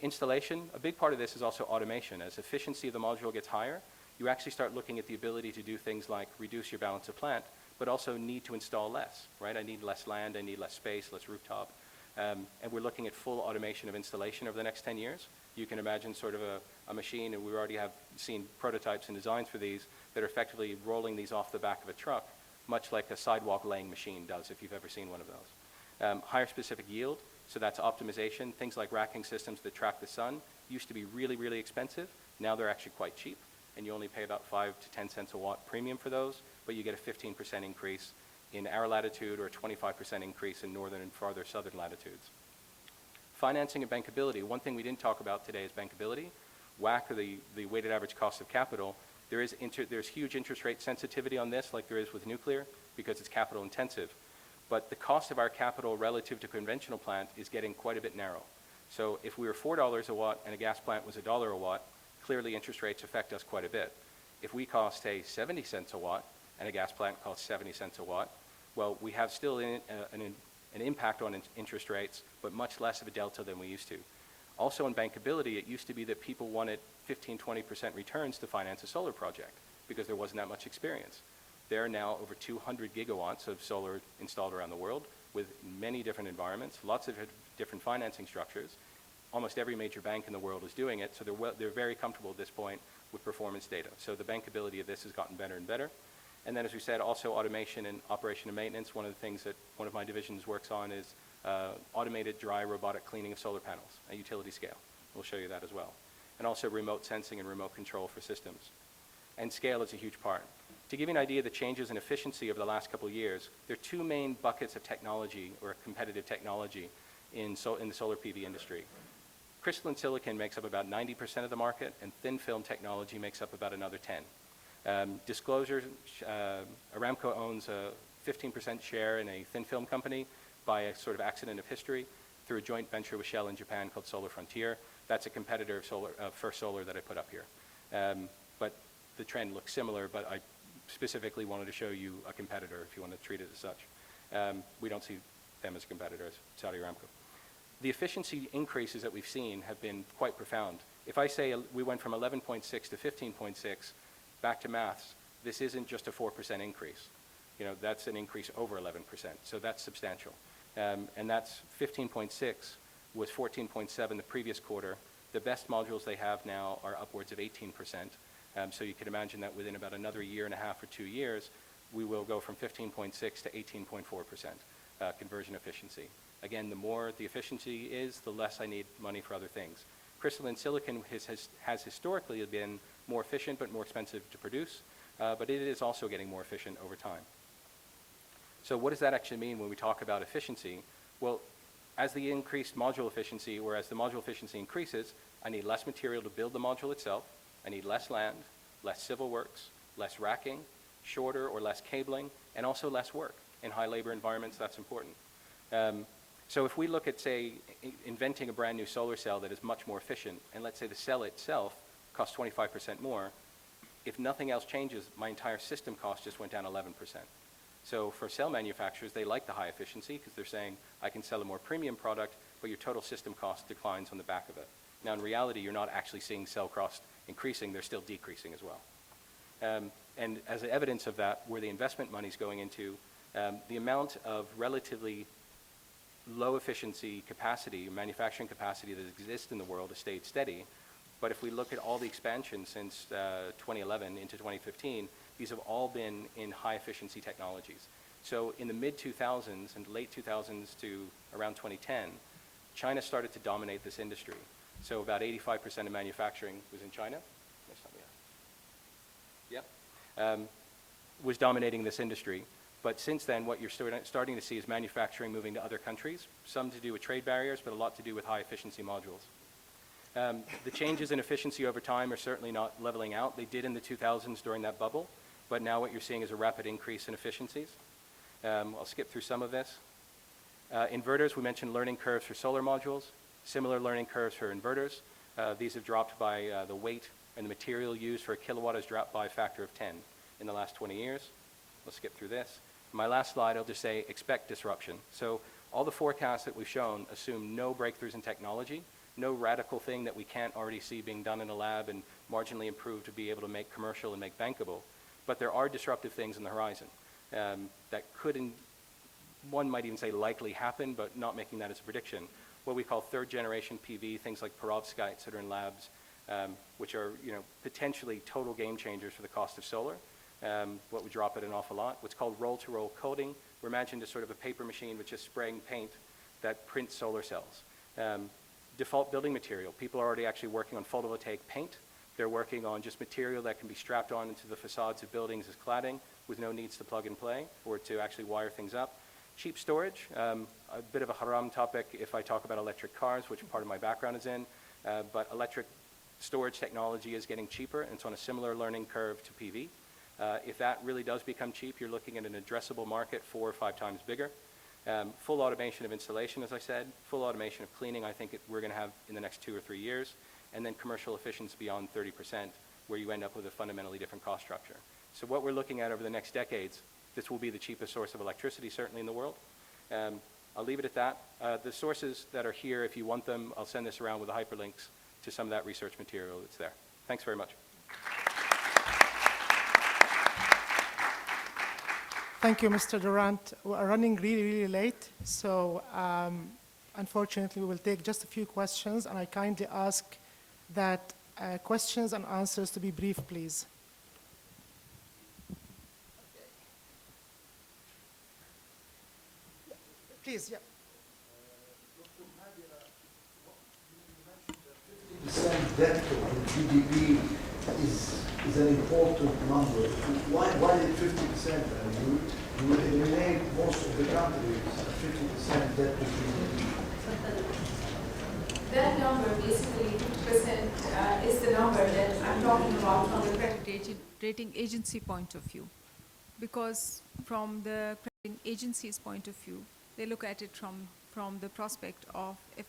Installation, a big part of this is also automation. As efficiency of the module gets higher, you actually start looking at the ability to do things like reduce your balance of plant, but also need to install less, right? I need less land, I need less space, less rooftop. And we're looking at full automation of installation over the next 10 years. You can imagine sort of a machine, and we already have seen prototypes and designs for these that are effectively rolling these off the back of a truck, much like a sidewalk laying machine does, if you've ever seen one of those. Higher specific yield, so that's optimization. Things like racking systems that track the sun used to be really, really expensive. Now they're actually quite cheap, and you only pay about 5 to 10 cents a watt premium for those, but you get a 15% increase in our latitude or a 25% increase in northern and farther southern latitudes. Financing and bankability. One thing we didn't talk about today is bankability. WACC, or the weighted average cost of capital. There's huge interest rate sensitivity on this, like there is with nuclear, because it's capital intensive. But the cost of our capital relative to conventional plant is getting quite a bit narrow. So if we were $4 a watt and a gas plant was $1 a watt, clearly interest rates affect us quite a bit. If we cost, say, 70 cents a watt and a gas plant costs 70 cents a watt, well, we have still an impact on interest rates, but much less of a delta than we used to. Also in bankability, it used to be that people wanted 15, 20% returns to finance a solar project because there wasn't that much experience. There are now over 200 gigawatts of solar installed around the world with many different environments, lots of different financing structures. Almost every major bank in the world is doing it, so they're very comfortable at this point with performance data. So the bankability of this has gotten better and better. And then, as we said, also automation and operation and maintenance. One of the things that one of my divisions works on is automated dry robotic cleaning of solar panels at utility scale. We'll show you that as well. And also remote sensing and remote control for systems. And scale is a huge part. To give you an idea of the changes in efficiency over the last couple of years, there are 2 main buckets of technology or competitive technology in the solar PV industry. Crystalline silicon makes up about 90% of the market, and thin film technology makes up about another 10. Disclosure, Aramco owns a 15% share in a thin film company by a sort of accident of history through a joint venture with Shell in Japan called Solar Frontier. That's a competitor of First Solar that I put up here. But the trend looks similar, but specifically wanted to show you a competitor, if you want to treat it as such. We don't see them as competitors, Saudi Aramco. The efficiency increases that we've seen have been quite profound. If I say we went from 11.6 to 15.6, back to maths, this isn't just a 4% increase. You know, that's an increase over 11%, so that's substantial. And that's 15.6 was 14.7 the previous quarter. The best modules they have now are upwards of 18%. So you can imagine that within about another year and a half or 2 years, we will go from 15.6 to 18.4% conversion efficiency. Again, the more the efficiency is, the less I need money for other things. Crystalline silicon has historically been more efficient but more expensive to produce, but it is also getting more efficient over time. So what does that actually mean when we talk about efficiency? Well, as the increased module efficiency, or as the module efficiency increases, I need less material to build the module itself. I need less land, less civil works, less racking, shorter or less cabling, and also less work. In high labor environments, that's important. So if we look at, say, inventing a brand new solar cell that is much more efficient, and let's say the cell itself costs 25% more, if nothing else changes, my entire system cost just went down 11%. So for cell manufacturers, they like the high efficiency because they're saying, I can sell a more premium product, but your total system cost declines on the back of it. Now, in reality, you're not actually seeing cell cost increasing, they're still decreasing as well. And as evidence of that, where the investment money is going into, the amount of relatively low efficiency capacity, manufacturing capacity that exists in the world has stayed steady. But if we look at all the expansion since 2011 into 2015, these have all been in high efficiency technologies. So in the mid-2000s and late 2000s to around 2010, China started to dominate this industry. So about 85% of manufacturing was in China. Yep. Was dominating this industry. But since then, what you're starting to see is manufacturing moving to other countries, some to do with trade barriers, but a lot to do with high efficiency modules. The changes in efficiency over time are certainly not leveling out. They did in the 2000s during that bubble, but now what you're seeing is a rapid increase in efficiencies. I'll skip through some of this. Inverters, we mentioned learning curves for solar modules, similar learning curves for inverters. These have dropped by the weight and the material used for a kilowatt has dropped by a factor of 10 in the last 20 years. We'll skip through this. My last slide, I'll just say expect disruption. So all the forecasts that we've shown assume no breakthroughs in technology, no radical thing that we can't already see being done in a lab and marginally improved to be able to make commercial and make bankable. But there are disruptive things in the horizon that could, one might even say likely happen, but not making that as a prediction. What we call third generation PV, things like perovskites that are in labs, which are potentially total game changers for the cost of solar. What would drop it an awful lot. What's called roll-to-roll coating. We're imagined as sort of a paper machine with just spraying paint that prints solar cells. Default building material. People are already actually working on photovoltaic paint. They're working on just material that can be strapped on into the facades of buildings as cladding with no needs to plug and play or to actually wire things up. Cheap storage, a bit of a haram topic if I talk about electric cars, which part of my background is in, but electric storage technology is getting cheaper, and it's on a similar learning curve to PV. If that really does become cheap, you're looking at an addressable market 4 or 5 times bigger. Full automation of installation, as I said, full automation of cleaning, I think we're going to have in the next 2 or 3 years, and then commercial efficiency beyond 30%, where you end up with a fundamentally different cost structure. So what we're looking at over the next decades, this will be the cheapest source of electricity, certainly in the world. I'll leave it at that. The sources that are here, if you want them, I'll send this around with the hyperlinks to some of that research material that's there. Thanks very much. Thank you, Mr. Durant. We are running really, really late, so unfortunately, we will take just a few questions, and I kindly ask that questions and answers to be brief, please. Please, yeah. Percent debt to GDP is an important number. Why is it 50%? You will eliminate most of the countries 50% debt to GDP. That number, basically 50%, is the number that I'm talking about from the credit rating agency point of view. Because from the credit agency's point of view, they look at it from the prospect of if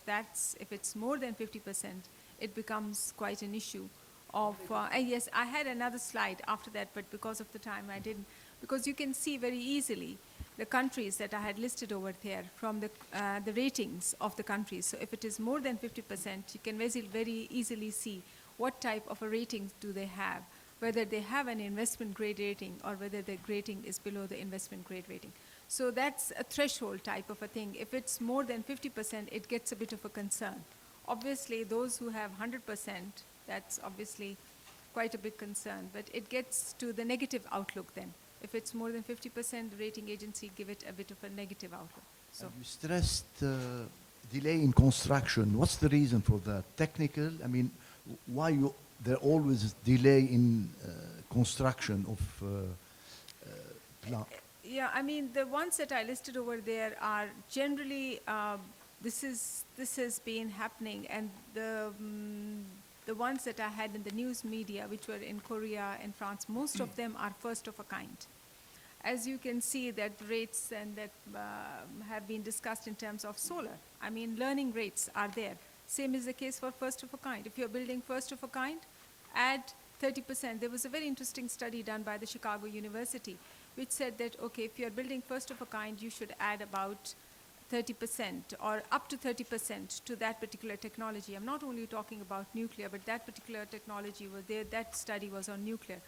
it's more than 50%, it becomes quite an issue of, and yes, I had another slide after that, but because of the time I didn't, because you can see very easily the countries that I had listed over there from the ratings of the countries. So if it is more than 50%, you can very easily see what type of a rating do they have, whether they have an investment grade rating or whether the rating is below the investment grade rating. So that's a threshold type of a thing. If it's more than 50%, it gets a bit of a concern. Obviously, those who have 100%, that's obviously quite a big concern, but it gets to the negative outlook then. If it's more than 50%, the rating agency give it a bit of a negative outlook. So You stressed delay in construction. What's the reason for that? Technical? I mean, why there always delay in construction of plant? yeah, I mean, the ones that I listed over there are generally, this has been happening, and the ones that I had in the news media, which were in Korea and France, most of them are first of a kind. As you can see, that rates and that have been discussed in terms of solar. I mean, learning rates are there. Same is the case for first of a kind. If you're building first of a kind, add 30%. There was a very interesting study done by the Chicago University, which said that, okay, if you're building first of a kind, you should add about 30% or up to 30% to that particular technology. I'm not only talking about nuclear, but that particular technology was there, that study was on nuclear.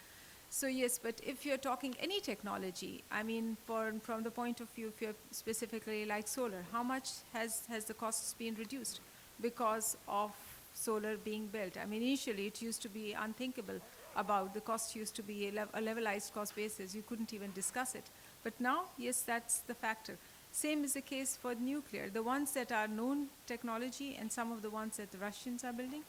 So yes, but if you're talking any technology, I mean, from the point of view, if you're specifically like solar, how much has the costs been reduced because of solar being built? I mean, initially it used to be unthinkable about, the cost used to be a levelized cost basis. You couldn't even discuss it. But now, yes, that's the factor. Same is the case for nuclear. The ones that are known technology and some of the ones that the Russians are building,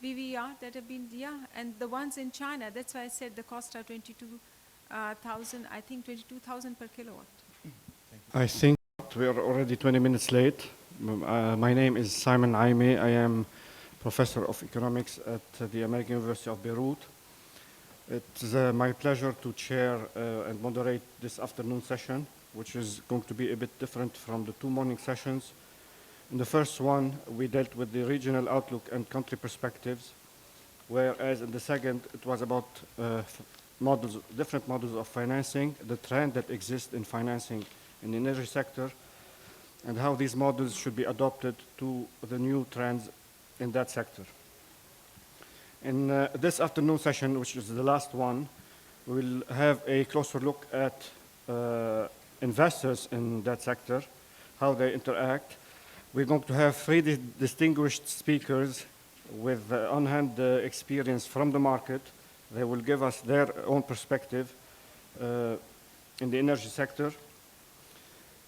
VVR that have been, and the ones in China, that's why I said the cost are 22,000, I think 22,000 per kilowatt. I think we are already 20 minutes late. My name is Simon Aime. I am professor of economics at the American University of Beirut. It's my pleasure to chair and moderate this afternoon session, which is going to be a bit different from the two morning sessions. In the first one, we dealt with the regional outlook and country perspectives, whereas in the second, it was about different models of financing, the trend that exists in financing in the energy sector, and how these models should be adopted to the new trends in that sector. In this afternoon session, which is the last one, we'll have a closer look at investors in that sector, how they interact. We're going to have three distinguished speakers with on-hand experience from the market. They will give us their own perspective in the energy sector.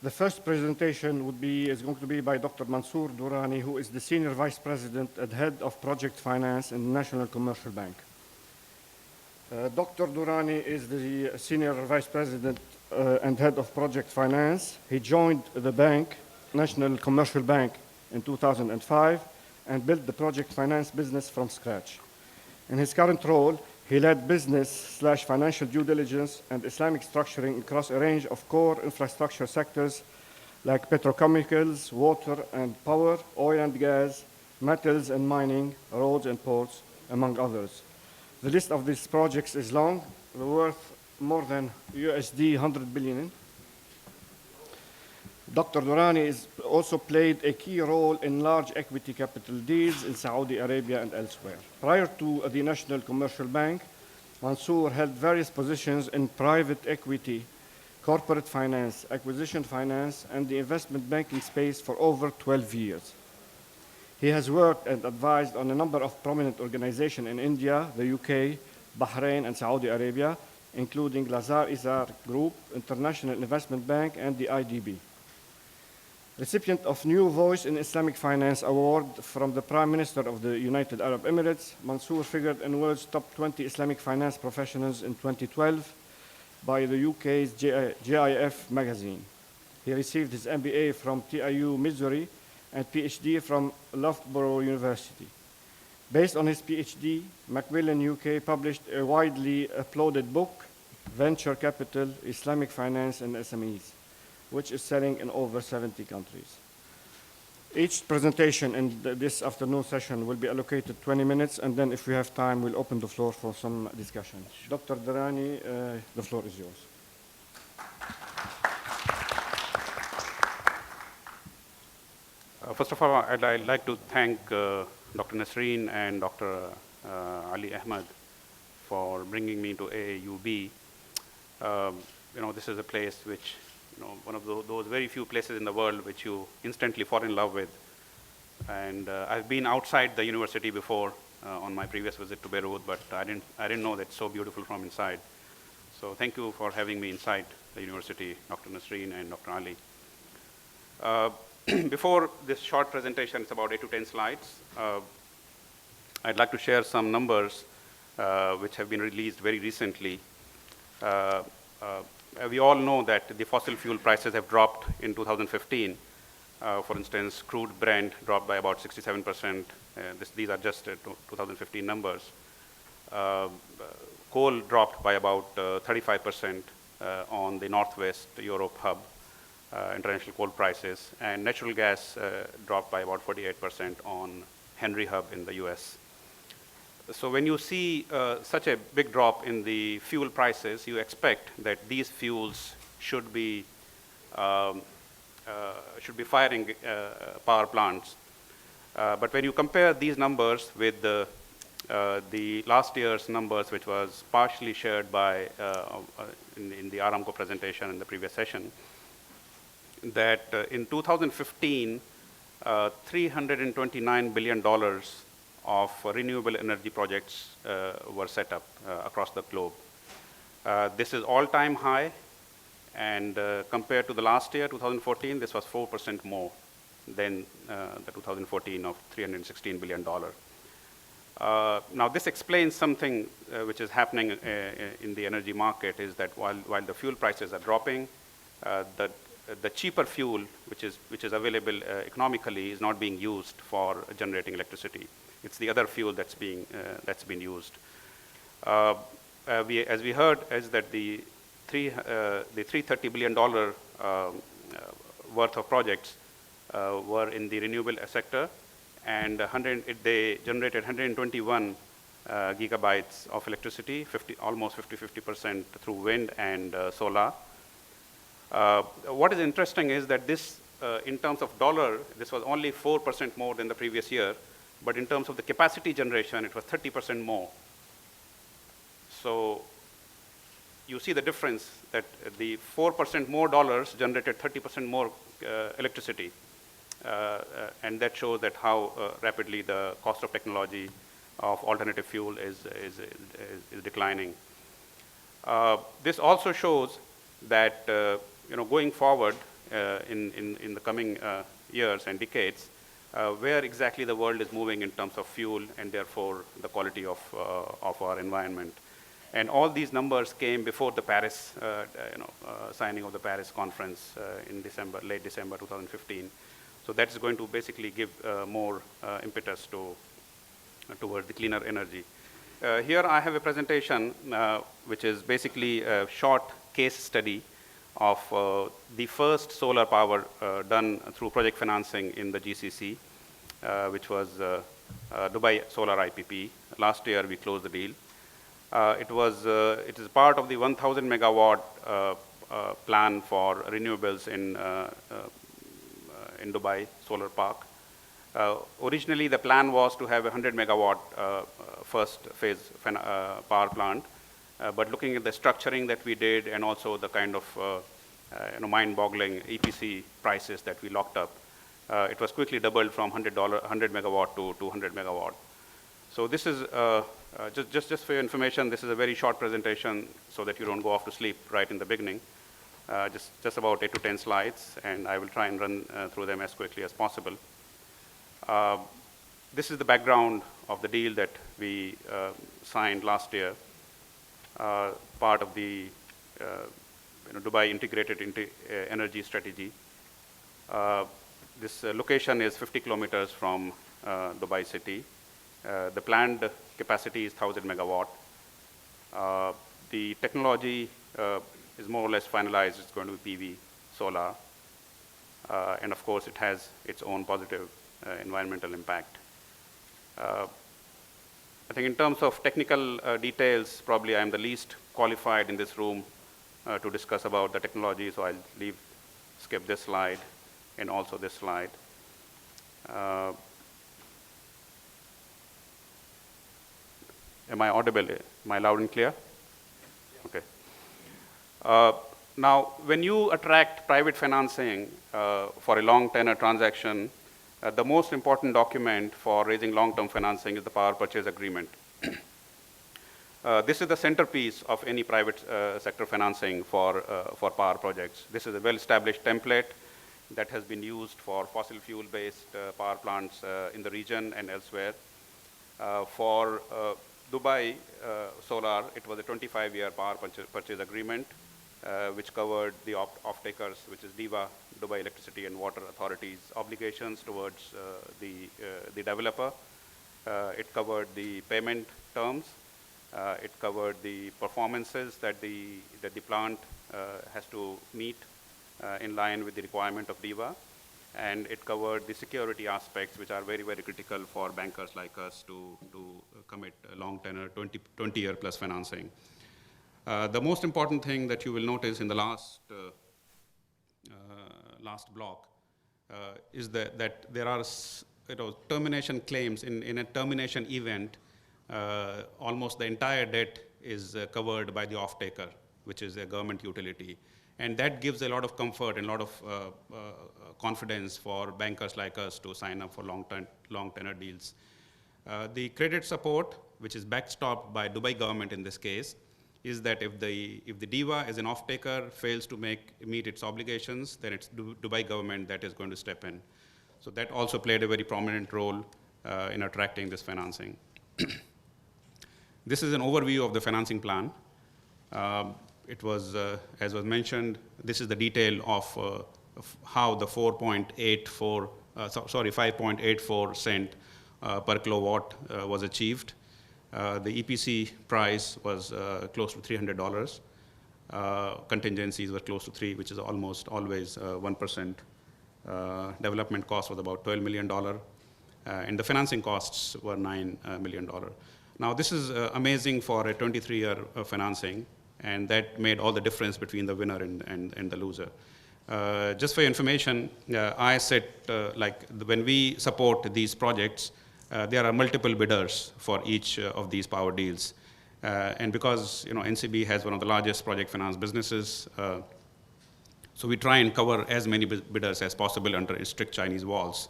The first presentation is going to be by Dr. Mansour Durrani, who is the Senior Vice President and Head of Project Finance in the National Commercial Bank. Dr. Durrani is the Senior Vice President and Head of Project Finance. He joined the bank, National Commercial Bank, in 2005 and built the project finance business from scratch. In his current role, he led business/financial due diligence and Islamic structuring across a range of core infrastructure sectors like petrochemicals, water and power, oil and gas, metals and mining, roads and ports, among others. The list of these projects is long, worth more than USD 100 billion. Dr. Durrani has also played a key role in large equity capital deals in Saudi Arabia and elsewhere. Prior to the National Commercial Bank, Mansour held various positions in private equity, corporate finance, acquisition finance, and the investment banking space for over 12 years. He has worked and advised on a number of prominent organizations in India, the UK, Bahrain, and Saudi Arabia, including Lazar Izar Group, International Investment Bank, and the IDB. Recipient of New Voice in Islamic Finance Award from the Prime Minister of the United Arab Emirates, Mansour figured in world's top 20 Islamic finance professionals in 2012 by the UK's GIF magazine. He received his MBA from TIU Missouri and PhD from Loughborough University. Based on his PhD, Macmillan UK published a widely applauded book, Venture Capital, Islamic Finance and SMEs, which is selling in over 70 countries. Each presentation in this afternoon session will be allocated 20 minutes, and then if we have time, we'll open the floor for some discussion. Dr. Darani, the floor is yours. First of all, I'd like to thank Dr. Nasreen and Dr. Ali Ahmed for bringing me to AAUB. This is a place which, one of those very few places in the world which you instantly fall in love with. And I've been outside the university before on my previous visit to Beirut, but I didn't know that it's so beautiful from inside. So thank you for having me inside the university, Dr. Nasreen and Dr. Ali. Before this short presentation, it's about 8 to 10 slides. I'd like to share some numbers which have been released very recently. We all know that the fossil fuel prices have dropped in 2015. For instance, crude Brent dropped by about 67%. These are just 2015 numbers. Coal dropped by about 35% on the Northwest Europe hub, international coal prices, and natural gas dropped by about 48% on Henry Hub in the US. So when you see such a big drop in the fuel prices, you expect that these fuels should be firing power plants. But when you compare these numbers with the last year's numbers, which was partially shared by in the Aramco presentation in the previous session, that in 2015, $329 billion of renewable energy projects were set up across the globe. This is all-time high, and compared to the last year, 2014, this was 4% more than the 2014 of $316 billion. Now, this explains something which is happening in the energy market, is that while the fuel prices are dropping, the cheaper fuel, which is available economically, is not being used for generating electricity. It's the other fuel that's being used. As we heard, is that the $330 billion worth of projects were in the renewable sector, and they generated 121 gigabytes of electricity, almost 50% through wind and solar. What is interesting is that this, in terms of dollar, this was only 4% more than the previous year, but in terms of the capacity generation, it was 30% more. So you see the difference, that the 4% more dollars generated 30% more electricity. And that shows that how rapidly the cost of technology of alternative fuel is declining. This also shows that going forward in the coming years and decades, where exactly the world is moving in terms of fuel and therefore the quality of our environment. And all these numbers came before the Paris, signing of the Paris conference in late December 2015. So that's going to basically give more impetus towards the cleaner energy. Here I have a presentation which is basically a short case study of the first solar power done through project financing in the GCC, which was Dubai Solar IPP. Last year we closed the deal. It is part of the 1,000 megawatt plan for renewables in Dubai Solar Park. Originally, the plan was to have a 100 megawatt first phase power plant, but looking at the structuring that we did and also the kind of mind-boggling EPC prices that we locked up, it was quickly doubled from $100 megawatt to 200 megawatt. So this is just for your information. This is a very short presentation so that you don't go off to sleep right in the beginning. Just about 8 to 10 slides, and I will try and run through them as quickly as possible. This is the background of the deal that we signed last year, part of the Dubai Integrated Energy Strategy. This location is 50 kilometers from Dubai city. The planned capacity is 1,000 megawatt. The technology is more or less finalized. It's going to be PV solar. And of course, it has its own positive environmental impact. I think in terms of technical details, probably I'm the least qualified in this room to discuss about the technology, so I'll skip this slide and also this slide. Am I audible? Am I loud and clear? Okay. Now, when you attract private financing for a long tenor transaction, the most important document for raising long-term financing is the power purchase agreement. This is the centerpiece of any private sector financing for power projects. This is a well-established template that has been used for fossil fuel-based power plants in the region and elsewhere. For Dubai Solar, it was a 25-year power purchase agreement, which covered the off-takers, which is DEWA, Dubai Electricity and Water Authority's obligations towards the developer. It covered the payment terms. It covered the performances that the plant has to meet in line with the requirement of DEWA. And it covered the security aspects, which are very, very critical for bankers like us to commit a long tenor, 20-year plus financing. The most important thing that you will notice in the last block is that there are termination claims. In a termination event, almost the entire debt is covered by the off-taker, which is a government utility. And that gives a lot of comfort and a lot of confidence for bankers like us to sign up for long tenor deals. The credit support, which is backstopped by Dubai government in this case, is that if the DEWA as an off-taker fails to meet its obligations, then it's Dubai government that is going to step in. So that also played a very prominent role in attracting this financing. This is an overview of the financing plan. It was, as was mentioned, this is the detail of how the 5.84 cent per kilowatt was achieved. The EPC price was close to $300. Contingencies were close to 3, which is almost always 1%. Development cost was about $12 million, and the financing costs were $9 million. Now, this is amazing for a 23-year financing, and that made all the difference between the winner and the loser. Just for your information, I said, when we support these projects, there are multiple bidders for each of these power deals. And because NCB has one of the largest project finance businesses, so we try and cover as many bidders as possible under strict Chinese walls.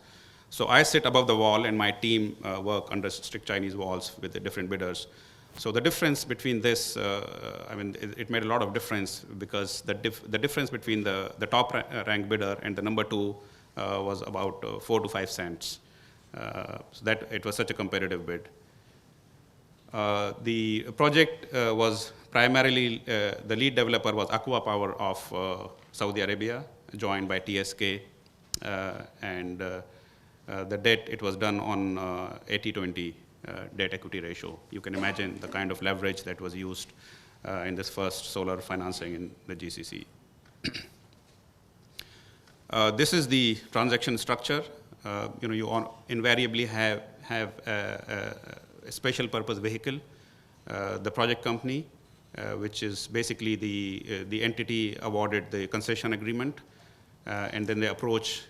So I sit above the wall, and my team work under strict Chinese walls with the different bidders. So the difference between this, it made a lot of difference, because the difference between the top ranked bidder and the number 2 was about 4 to 5 cents. So that it was such a competitive bid. The project was primarily, the lead developer was Aqua Power of Saudi Arabia, joined by TSK, and the debt, it was done on 80-20 debt equity ratio. You can imagine the kind of leverage that was used in this first solar financing in the GCC. This is the transaction structure. You invariably have a special purpose vehicle, the project company, which is basically the entity awarded the concession agreement, and then they approach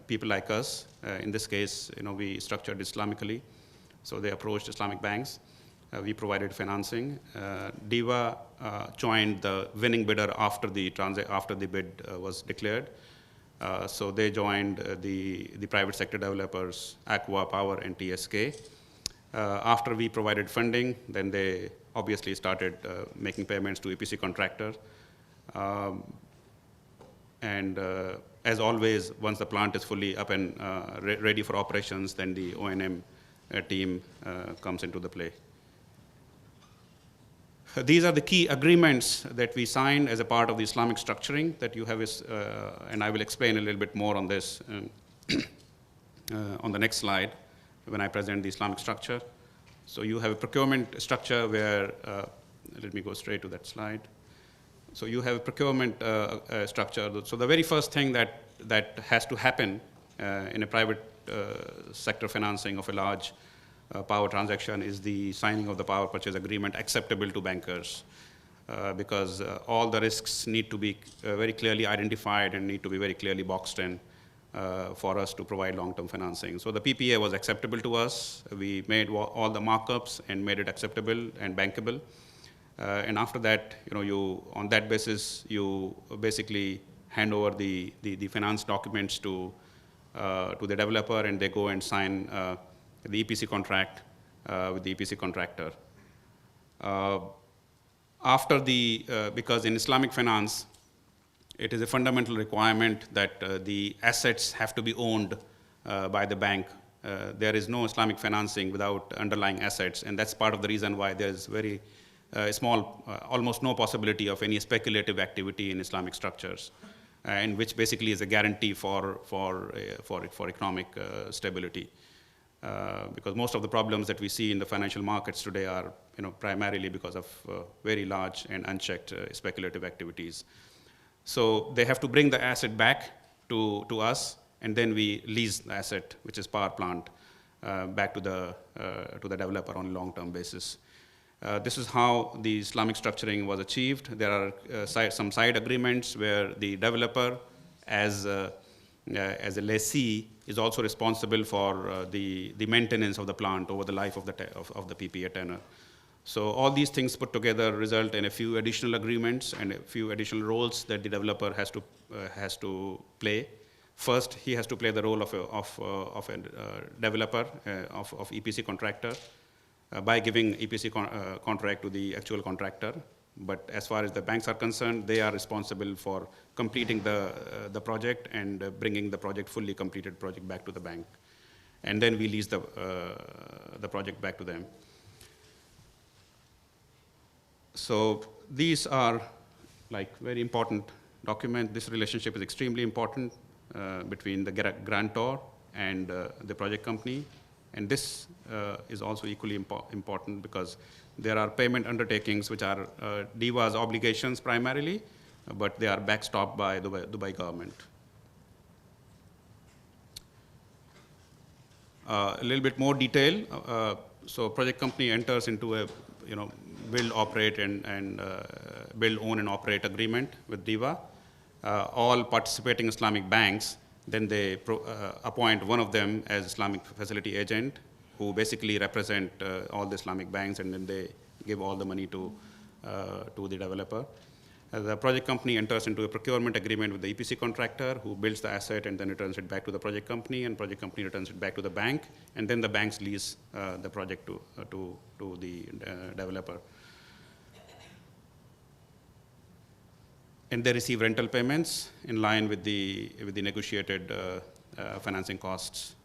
people like us. In this case, we structured Islamically, so they approached Islamic banks. We provided financing. DEWA joined the winning bidder after the bid was declared. So they joined the private sector developers, Aqua Power and TSK. After we provided funding, then they obviously started making payments to EPC contractor. And as always, once the plant is fully up and ready for operations, then the O&M team comes into the play. These are the key agreements that we signed as a part of the Islamic structuring that you have, and I will explain a little bit more on this on the next slide when I present the Islamic structure. So you have a procurement structure where, let me go straight to that slide. So you have a procurement structure. So the very first thing that that has to happen in a private sector financing of a large power transaction is the signing of the power purchase agreement acceptable to bankers. Because all the risks need to be very clearly identified and need to be very clearly boxed in for us to provide long-term financing. So the PPA was acceptable to us. We made all the markups and made it acceptable and bankable. And after that, on that basis, you basically hand over the finance documents to the developer, and they go and sign the EPC contract with the EPC contractor. Because in Islamic finance, it is a fundamental requirement that the assets have to be owned by the bank. There is no Islamic financing without underlying assets, and that's part of the reason why there's very small, almost no possibility of any speculative activity in Islamic structures, and which basically is a guarantee for economic stability. Because most of the problems that we see in the financial markets today are primarily because of very large and unchecked speculative activities. So they have to bring the asset back to us, and then we lease the asset, which is power plant, back to the developer on a long-term basis. This is how the Islamic structuring was achieved. There are some side agreements where the developer, as a lessee, is also responsible for the maintenance of the plant over the life of the PPA tenor. So all these things put together result in a few additional agreements and a few additional roles that the developer has to play. First, he has to play the role of a developer, of EPC contractor, by giving EPC contract to the actual contractor. But as far as the banks are concerned, they are responsible for completing the project and bringing the fully completed project back to the bank. And then we lease the project back to them. So these are very important documents. This relationship is extremely important between the grantor and the project company. And this is also equally important because there are payment undertakings which are DEWA's obligations primarily, but they are backstopped by the Dubai government. A little bit more detail. So project company enters into a build, operate, and build, own, and operate agreement with DEWA. All participating Islamic banks, then they appoint one of them as Islamic facility agent, who basically represent all the Islamic banks, and then they give all the money to the developer. The project company enters into a procurement agreement with the EPC contractor, who builds the asset and then returns it back to the project company, and project company returns it back to the bank, and then the banks lease the project to the developer. And they receive rental payments in line with the negotiated financing costs.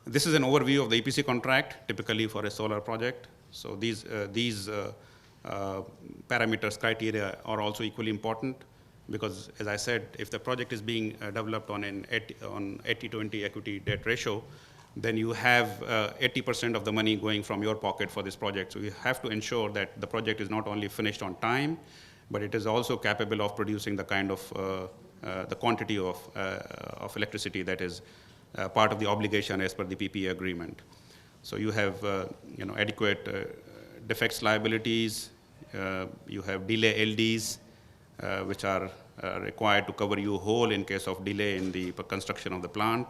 This is an overview of the EPC contract, typically for a solar project. So these parameters, criteria are also equally important because, as I said, if the project is being developed on 80-20 equity debt ratio, then you have 80% of the money going from your pocket for this project. So you have to ensure that the project is not only finished on time, but it is also capable of producing the kind of the quantity of electricity that is part of the obligation as per the PPA agreement. So you have adequate defects liabilities. You have delay LDs, which are required to cover you whole in case of delay in the construction of the plant.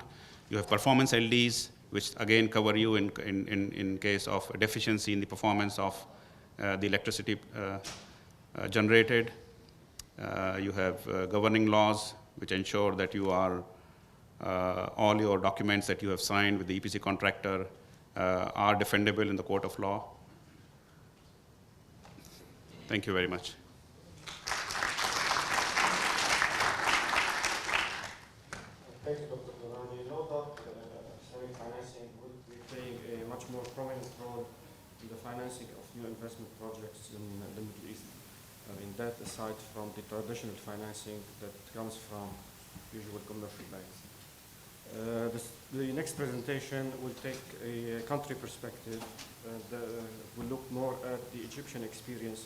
You have performance LDs, which again cover you in case of a deficiency in the performance of the electricity generated. You have governing laws, which ensure that you are all your documents that you have signed with the EPC contractor are defendable in the court of law. Thank you very much. Thank you, Dr. Durrani. No doubt Islamic financing will be playing a much more prominent role in the financing of new investment projects in the Middle East. I mean, that aside from the traditional financing that comes from usual commercial banks. The next presentation will take a country perspective and will look more at the Egyptian experience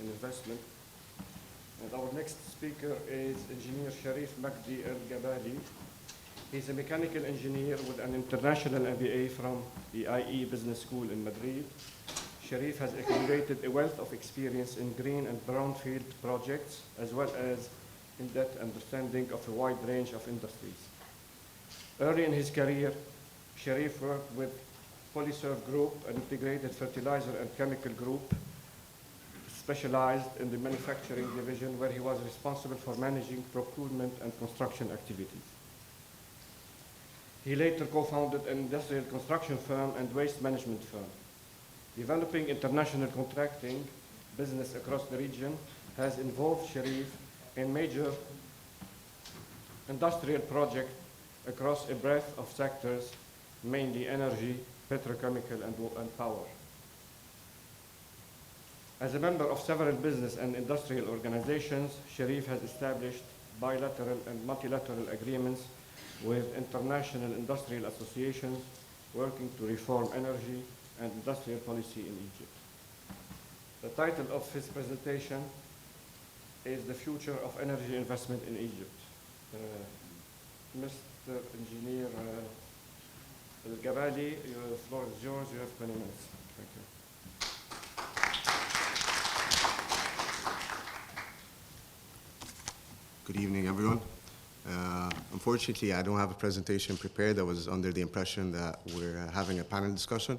in investment. And our next speaker is Engineer Sharif Magdi Al-Gabali. He's a mechanical engineer with an international MBA from the IE Business School in Madrid. Sharif has accumulated a wealth of experience in green and brownfield projects, as well as in-depth understanding of a wide range of industries. Early in his career, Sharif worked with Polyserve Group, an integrated fertilizer and chemical group specialized in the manufacturing division, where he was responsible for managing procurement and construction activities. He later co-founded an industrial construction firm and waste management firm. Developing international contracting business across the region has involved Sharif in major industrial projects across a breadth of sectors, mainly energy, petrochemical, and power. As a member of several business and industrial organizations, Sharif has established bilateral and multilateral agreements with international industrial associations working to reform energy and industrial policy in Egypt. The title of his presentation is The Future of Energy Investment in Egypt. Mr. Engineer Al-Gabali, the floor is yours. You have 20 minutes. Thank you. Good evening, everyone. Unfortunately, I don't have a presentation prepared. I was under the impression that we're having a panel discussion.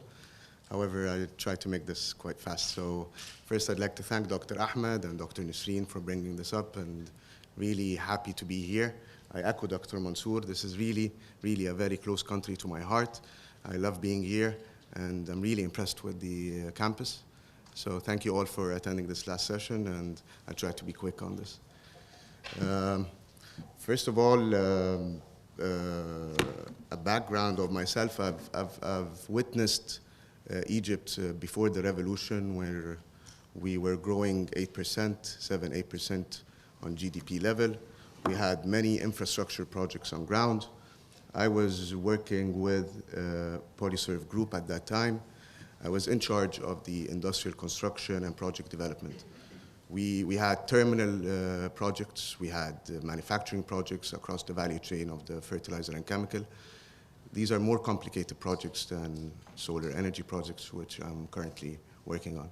However, I tried to make this quite fast. So first, I'd like to thank Dr. Ahmed and Dr. Nisreen for bringing this up, and really happy to be here. I echo Dr. Mansour. This is really, really a very close country to my heart. I love being here, and I'm really impressed with the campus. So thank you all for attending this last session, and I'll try to be quick on this. First of all, a background of myself. I've witnessed Egypt before the revolution, where we were growing 8%, 7-8% on GDP level. We had many infrastructure projects on ground. I was working with Polyserve Group at that time. I was in charge of the industrial construction and project development. We had terminal projects, we had manufacturing projects across the value chain of the fertilizer and chemical. These are more complicated projects than solar energy projects, which I'm currently working on.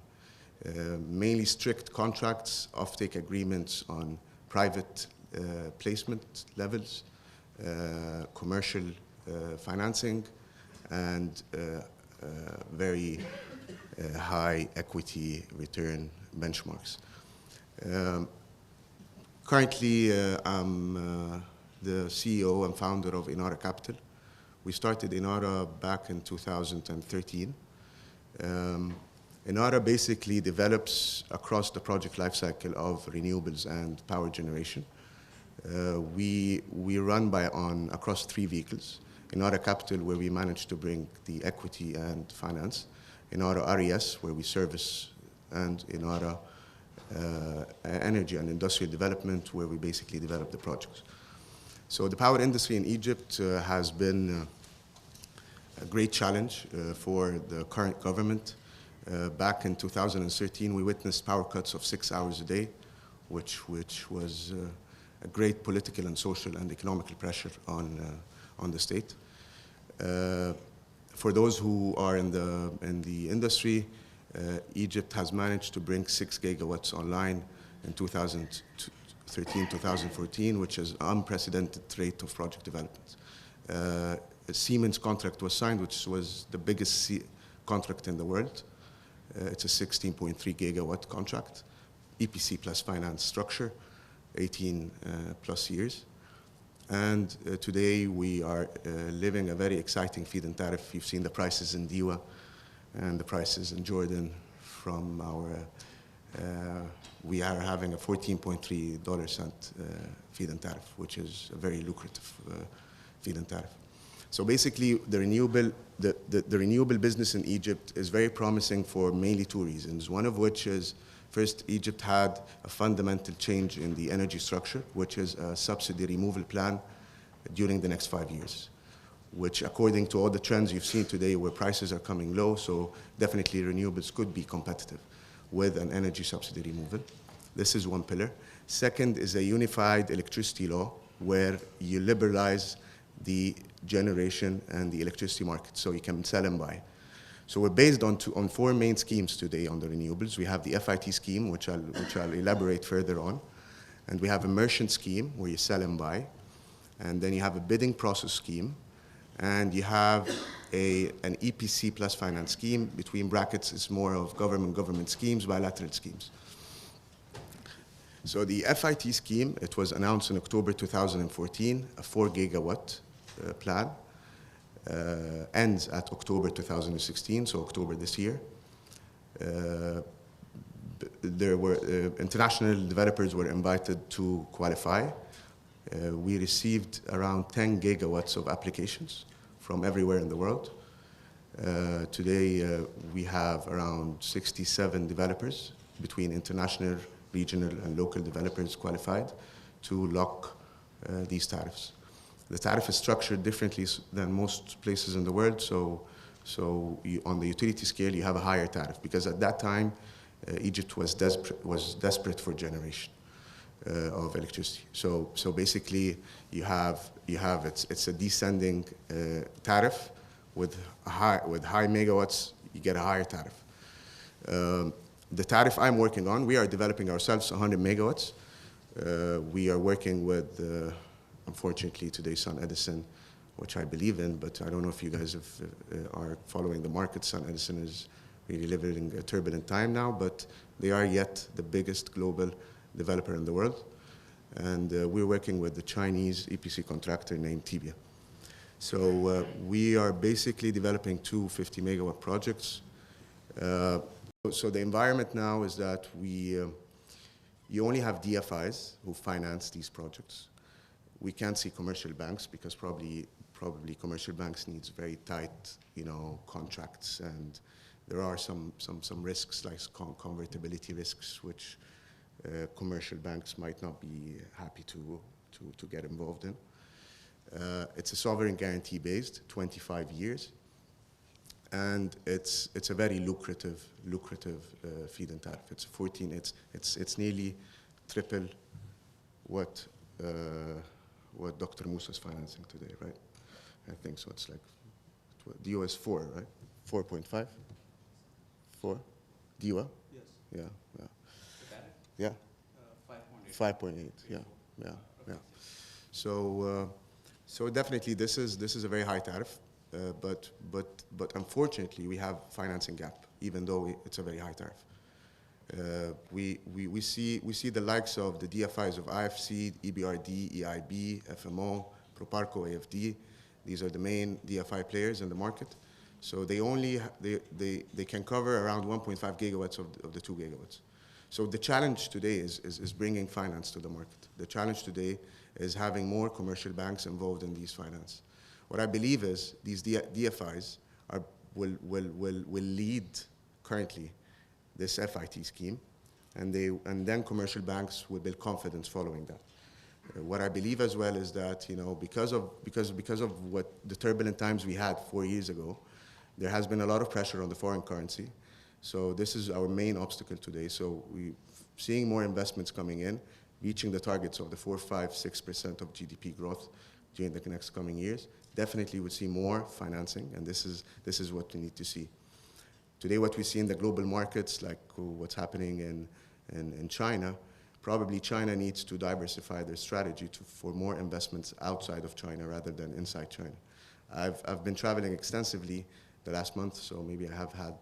Mainly strict contracts, offtake agreements on private placement levels, commercial financing, and very high equity return benchmarks. Currently, I'm the CEO and founder of Inara Capital. We started Inara back in 2013. Inara basically develops across the project lifecycle of renewables and power generation. We run across 3 vehicles. Inara Capital, where we manage to bring the equity and finance. Inara RES, where we service, and Inara Energy and Industrial Development, where we basically develop the projects. So the power industry in Egypt has been a great challenge for the current government. Back in 2013, we witnessed power cuts of 6 hours a day, which was a great political and social and economical pressure on the state. For those who are in the industry, Egypt has managed to bring 6 gigawatts online in 2013, 2014, which is an unprecedented rate of project development. A Siemens contract was signed, which was the biggest contract in the world. It's a 16.3 gigawatt contract, EPC plus finance structure, 18 plus years. And today we are living a very exciting feed-in tariff. You've seen the prices in Diwa and the prices in Jordan from we are having a $14.3 feed-in tariff, which is a very lucrative feed-in tariff. So basically, the renewable business in Egypt is very promising for mainly 2 reasons. One of which is, first, Egypt had a fundamental change in the energy structure, which is a subsidy removal plan during the next 5 years, which, according to all the trends you've seen today where prices are coming low, so definitely renewables could be competitive with an energy subsidy removal. This is one pillar. Second is a unified electricity law where you liberalize the generation and the electricity market so you can sell and buy. So we're based on four main schemes today on the renewables. We have the FIT scheme, which I'll elaborate further on. And we have a merchant scheme where you sell and buy. And then you have a bidding process scheme. And you have an EPC plus finance scheme. Between brackets, it's more of government schemes, bilateral schemes. So the FIT scheme, it was announced in October 2014, a 4 gigawatt plan. Ends at October 2016, so October this year. There were international developers were invited to qualify. We received around 10 gigawatts of applications from everywhere in the world. Today, we have around 67 developers between international, regional, and local developers qualified to lock these tariffs. The tariff is structured differently than most places in the world, so on the utility scale, you have a higher tariff, because at that time, Egypt was desperate for generation of electricity. So basically, it's a descending tariff with high megawatts. You get a higher tariff. The tariff I'm working on, we are developing ourselves 100 megawatts. We are working with, unfortunately, today Sun Edison, which I believe in, but I don't know if you guys are following the market. Sun Edison is really living a turbulent time now, but they are yet the biggest global developer in the world. And we're working with the Chinese EPC contractor named Tibia. So we are basically developing two 50 megawatt projects. So the environment now is that you only have DFIs who finance these projects. We can't see commercial banks because probably commercial banks needs very tight, contracts, and there are some risks like convertibility risks, which commercial banks might not be happy to get involved in. It's a sovereign guarantee based, 25 years, and it's a very lucrative feed-in tariff. It's 14. It's nearly triple what Dr. Musa is financing today, right? I think so. It's like DIWA is 4, right? 4.5. 4. DIWA. Yes. Yeah. Yeah. 5.8. Yeah. So definitely this is a very high tariff, but unfortunately we have financing gap, even though it's a very high tariff. We see the likes of the DFIs of IFC, EBRD, EIB, FMO, Proparco, AFD. These are the main DFI players in the market. So they can cover around 1.5 gigawatts of the 2 gigawatts. So the challenge today is bringing finance to the market. The challenge today is having more commercial banks involved in these finance. What I believe is these DFIs will lead currently this FIT scheme, and then commercial banks will build confidence following that. What I believe as well is that because of what the turbulent times we had 4 years ago, there has been a lot of pressure on the foreign currency. So this is our main obstacle today. So we're seeing more investments coming in, reaching the targets of the 4, 5, 6% of GDP growth during the next coming years. Definitely we'll see more financing, and this is what we need to see. Today what we see in the global markets, like what's happening in China, probably China needs to diversify their strategy for more investments outside of China rather than inside China. I've been traveling extensively the last month, so maybe I have had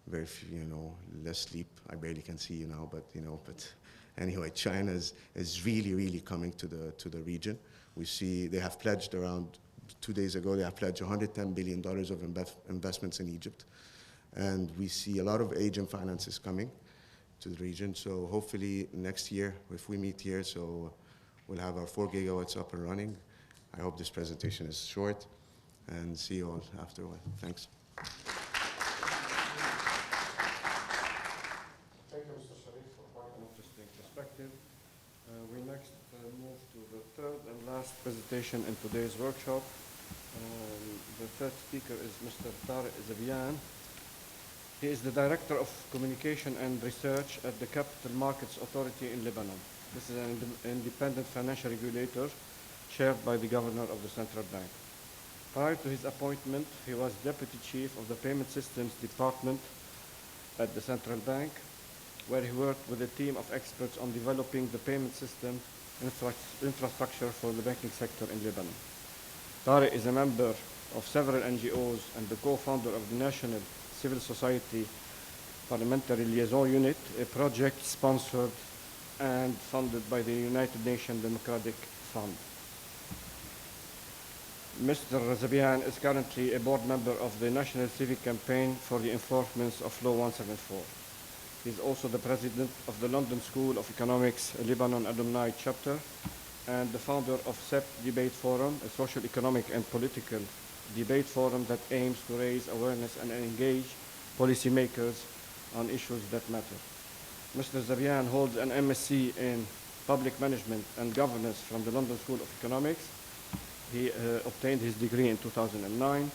very few, less sleep. I barely can see you now, but anyway, China is really coming to the region. We see they have pledged around 2 days ago. They have pledged $110 billion of investments in Egypt, and we see a lot of Asian finances coming to the region. So hopefully next year, if we meet here, so we'll have our 4 gigawatts up and running. I hope this presentation is short, and see you all after a while. Thanks. Thank you, Mr. Sharif, for quite an interesting perspective. We next move to the third and last presentation in today's workshop. The third speaker is Mr. Tariq Zabian. He is the Director of Communication and Research at the Capital Markets Authority in Lebanon. This is an independent financial regulator chaired by the Governor of the Central Bank. Prior to his appointment, he was Deputy Chief of the Payment Systems Department at the Central Bank, where he worked with a team of experts on developing the payment system infrastructure for the banking sector in Lebanon. Tariq is a member of several NGOs and the co-founder of the National Civil Society Parliamentary Liaison Unit, a project sponsored and funded by the United Nations Democratic Fund. Mr. Zabian is currently a board member of the National Civic Campaign for the Enforcement of Law 174. He is also the president of the London School of Economics Lebanon Alumni Chapter and the founder of CEP Debate Forum, a social, economic, and political debate forum that aims to raise awareness and engage policymakers on issues that matter. Mr. Zabian holds an MSc in Public Management and Governance from the London School of Economics. He obtained his degree in 2009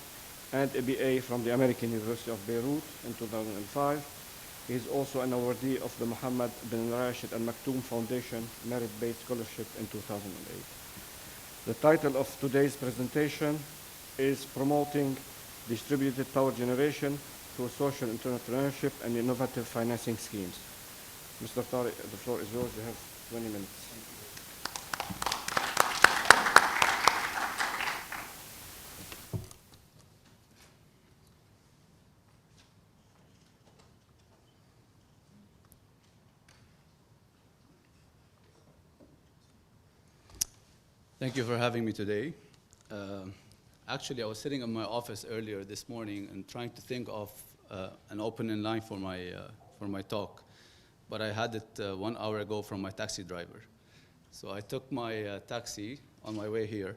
and a BA from the American University of Beirut in 2005. He is also an awardee of the Mohammed bin Rashid Al Maktoum Foundation Merit-Based Scholarship in 2008. The title of today's presentation is Promoting Distributed Power Generation through Social Entrepreneurship and Innovative Financing Schemes. Mr. Tariq, the floor is yours. You have 20 minutes. Thank you for having me today. Actually, I was sitting in my office earlier this morning and trying to think of an opening line for my talk, but I had it 1 hour ago from my taxi driver. So I took my taxi on my way here,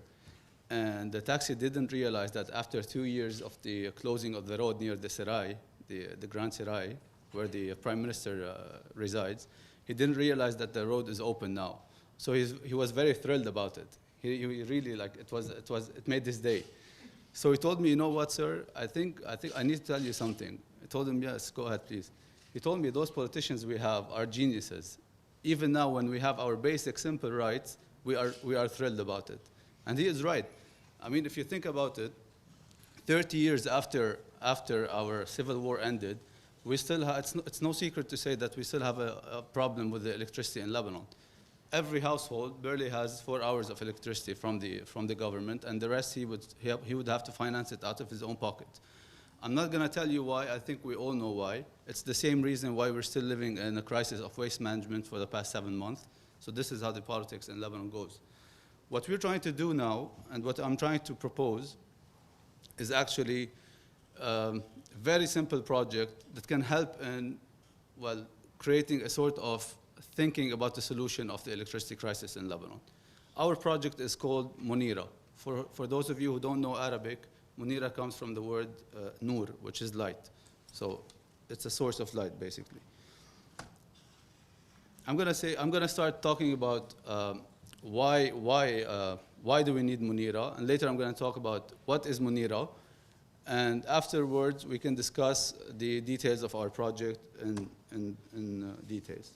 and the taxi didn't realize that after 2 years of the closing of the road near the Serai, the Grand Serai, where the Prime Minister resides, he didn't realize that the road is open now. So he was very thrilled about it. He really, like, it made his day. So he told me, you know what, sir, I think I need to tell you something. I told him, yes, go ahead, please. He told me those politicians we have are geniuses. Even now, when we have our basic, simple rights, we are thrilled about it. And he is right. I mean, if you think about it, 30 years after our civil war ended, we still have, it's no secret to say that we still have a problem with the electricity in Lebanon. Every household barely has 4 hours of electricity from the government, and the rest he would have to finance it out of his own pocket. I'm not going to tell you why. I think we all know why. It's the same reason why we're still living in a crisis of waste management for the past 7 months. So this is how the politics in Lebanon goes. What we're trying to do now, and what I'm trying to propose, is actually a very simple project that can help in, well, creating a sort of thinking about the solution of the electricity crisis in Lebanon. Our project is called Munira. For those of you who don't know Arabic, Munira comes from the word nur, which is light. So it's a source of light, basically. I'm going to start talking about why do we need Munira, and later I'm going to talk about what is Munira, and afterwards we can discuss the details of our project in details.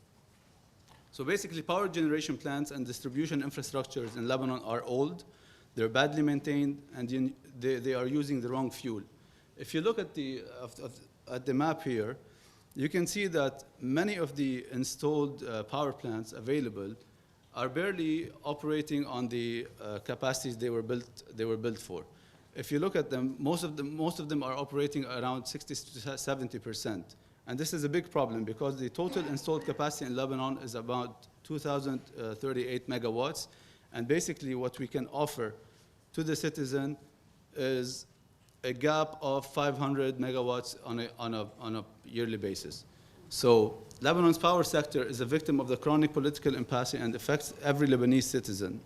So basically, power generation plants and distribution infrastructures in Lebanon are old, they're badly maintained, and they are using the wrong fuel. If you look at the map here, you can see that many of the installed power plants available are barely operating on the capacities they were built for. If you look at them, most of them are operating around 60 to 70%. And this is a big problem because the total installed capacity in Lebanon is about 2,038 megawatts. And basically what we can offer to the citizen is a gap of 500 megawatts on a yearly basis. So Lebanon's power sector is a victim of the chronic political impasse and affects every Lebanese citizen.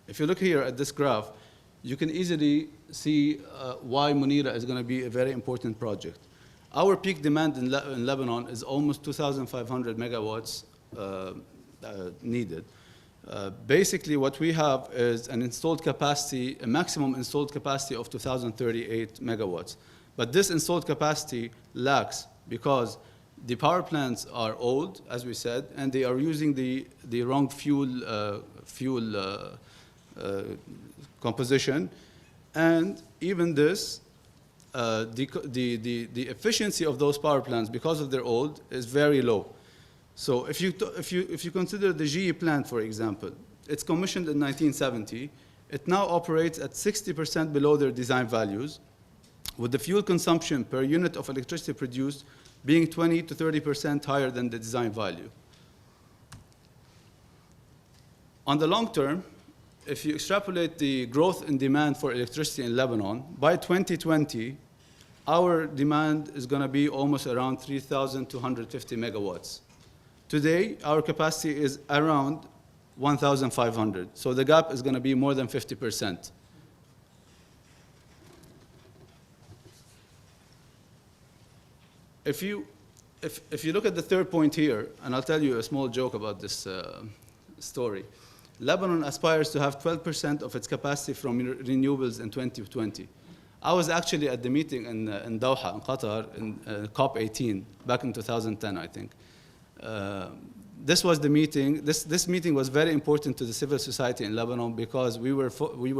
If you look here at this graph, you can easily see why Munira is going to be a very important project. Our peak demand in Lebanon is almost 2,500 megawatts needed. Basically, what we have is an installed capacity, a maximum installed capacity of 2,038 megawatts. But this installed capacity lacks because the power plants are old, as we said, and they are using the wrong fuel composition. And even this, the efficiency of those power plants, because of their old, is very low. So if you consider the GE plant, for example, it's commissioned in 1970. It now operates at 60% below their design values, with the fuel consumption per unit of electricity produced being 20 to 30% higher than the design value. On the long term, if you extrapolate the growth in demand for electricity in Lebanon, by 2020, our demand is going to be almost around 3,250 megawatts. Today, our capacity is around 1,500. So the gap is going to be more than 50%. If you look at the third point here, and I'll tell you a small joke about this story. Lebanon aspires to have 12% of its capacity from renewables in 2020. I was actually at the meeting in Doha, in Qatar, in COP18, back in 2010, I think. This was the meeting. This meeting was very important to the civil society in Lebanon because we were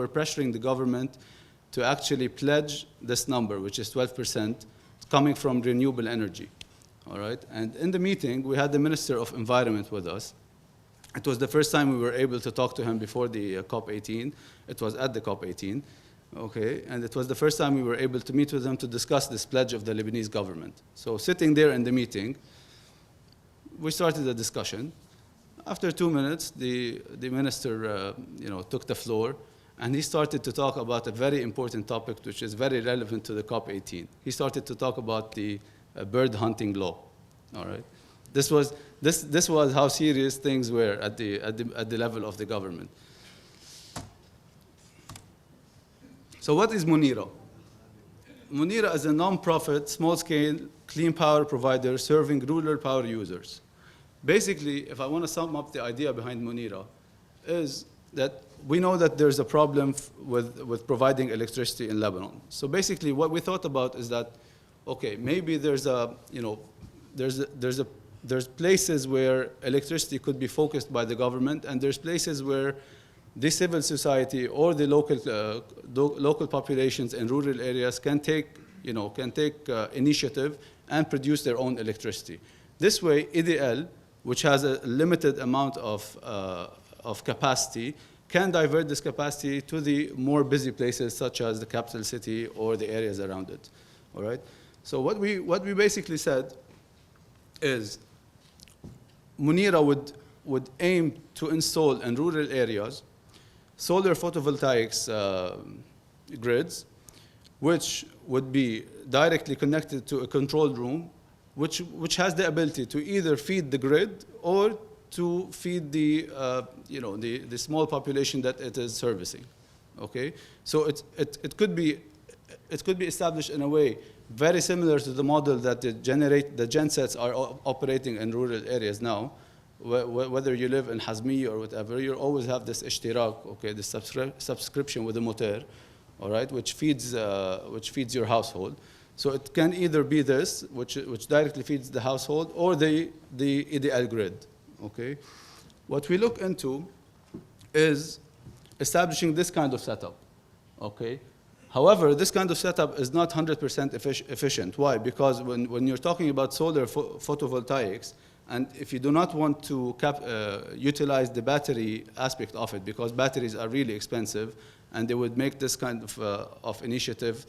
pressuring the government to actually pledge this number, which is 12%, coming from renewable energy. All right? And in the meeting, we had the Minister of Environment with us. It was the first time we were able to talk to him before the COP18. It was at the COP18. Okay, and it was the first time we were able to meet with him to discuss this pledge of the Lebanese government. So sitting there in the meeting, we started a discussion. After 2 minutes, the minister took the floor, and he started to talk about a very important topic which is very relevant to the COP18. He started to talk about the bird hunting law. All right, this was how serious things were at the level of the government. So what is Munira? Munira is a non-profit, small-scale, clean power provider serving rural power users. Basically, if I want to sum up the idea behind Munira, is that we know that there's a problem with providing electricity in Lebanon. So basically, what we thought about is that, okay, maybe there's places where electricity could be focused by the government, and there's places where the civil society or the local populations in rural areas can take initiative and produce their own electricity. This way, EDL, which has a limited amount of capacity, can divert this capacity to the more busy places, such as the capital city or the areas around it. All right. So what we basically said is, Munira would aim to install in rural areas solar photovoltaics grids, which would be directly connected to a control room, which has the ability to either feed the grid or to feed the small population that it is servicing. Okay, so it could be established in a way very similar to the model that the gensets are operating in rural areas now. Whether you live in Hazmi or whatever, you always have this ishtirak, okay, this subscription with the motor, all right, which feeds your household. So it can either be this, which directly feeds the household, or the EDL grid, okay. What we look into is establishing this kind of setup, okay. However, this kind of setup is not 100% efficient. Why? Because when you're talking about solar photovoltaics, and if you do not want to utilize the battery aspect of it, because batteries are really expensive, and they would make this kind of initiative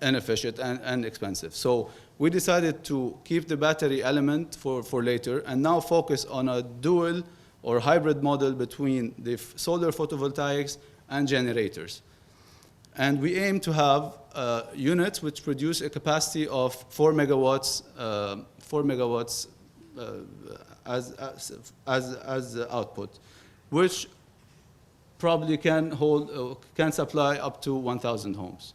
inefficient and expensive. So we decided to keep the battery element for later, and now focus on a dual or hybrid model between the solar photovoltaics and generators. And we aim to have units which produce a capacity of 4 megawatts as output, which probably can supply up to 1,000 homes.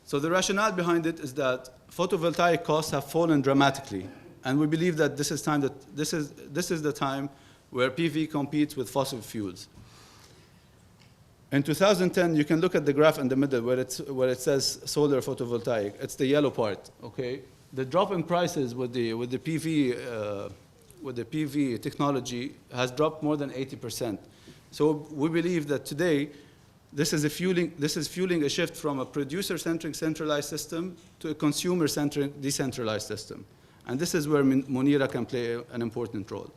So the rationale behind it is that photovoltaic costs have fallen dramatically, and we believe that this is the time where PV competes with fossil fuels. In 2010, you can look at the graph in the middle where it says solar photovoltaic. It's the yellow part, okay? The drop in prices with the PV technology has dropped more than 80%. So we believe that today, this is fueling a shift from a producer-centric centralized system to a consumer-centric decentralized system. And this is where Munira can play an important role.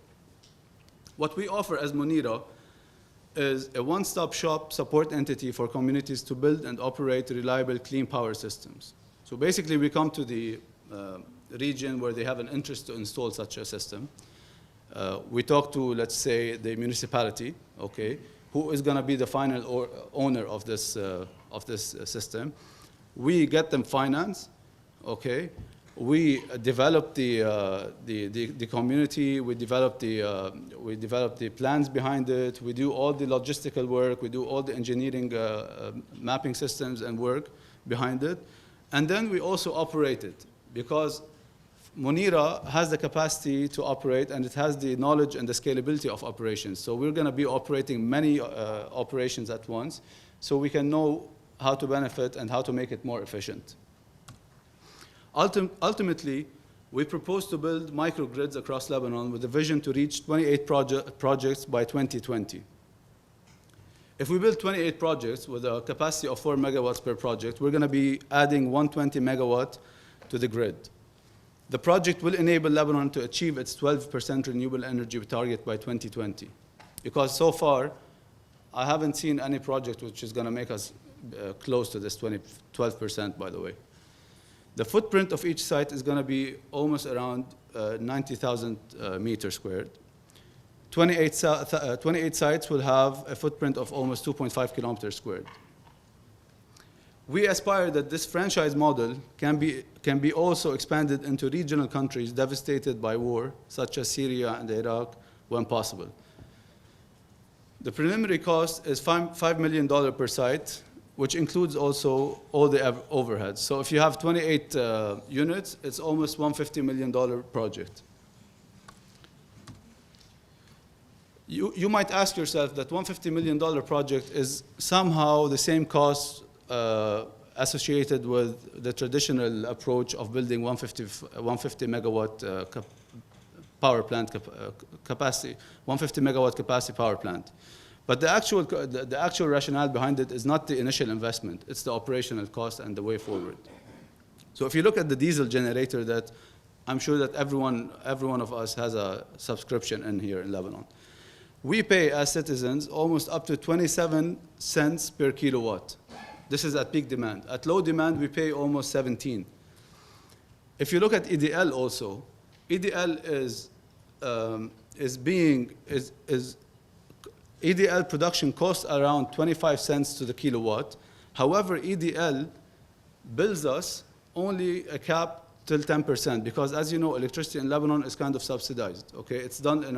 What we offer as Munira is a one-stop shop support entity for communities to build and operate reliable, clean power systems. So basically, we come to the region where they have an interest to install such a system. We talk to, let's say, the municipality, okay, who is going to be the final owner of this system. We get them finance, okay. We develop the community. We develop the plans behind it. We do all the logistical work. We do all the engineering mapping systems and work behind it. And then we also operate it because Munira has the capacity to operate and it has the knowledge and the scalability of operations. So we're going to be operating many operations at once so we can know how to benefit and how to make it more efficient. Ultimately, we propose to build microgrids across Lebanon with a vision to reach 28 projects by 2020. If we build 28 projects with a capacity of 4 megawatts per project, we're going to be adding 120 megawatt to the grid. The project will enable Lebanon to achieve its 12% renewable energy target by 2020. Because so far, I haven't seen any project which is going to make us close to this 12%, by the way. The footprint of each site is going to be almost around 90,000 meters squared. 28 sites will have a footprint of almost 2.5 kilometers squared. We aspire that this franchise model can be also expanded into regional countries devastated by war, such as Syria and Iraq, when possible. The preliminary cost is $5 million per site, which includes also all the overheads. So if you have 28 units, it's almost $150 million project. You might ask yourself that $150 million project is somehow the same cost associated with the traditional approach of building 150 megawatt power plant capacity, 150 megawatt capacity power plant. But the actual rationale behind it is not the initial investment, it's the operational cost and the way forward. So if you look at the diesel generator that I'm sure that every one of us has a subscription in here in Lebanon. We pay as citizens almost up to 27 cents per kilowatt. This is at peak demand. At low demand, we pay almost 17. If you look at EDL also, EDL EDL production costs around 25 cents to the kilowatt. However, EDL bills us only a cap till 10% because, as you know, electricity in Lebanon is kind of subsidized. Okay, it's done in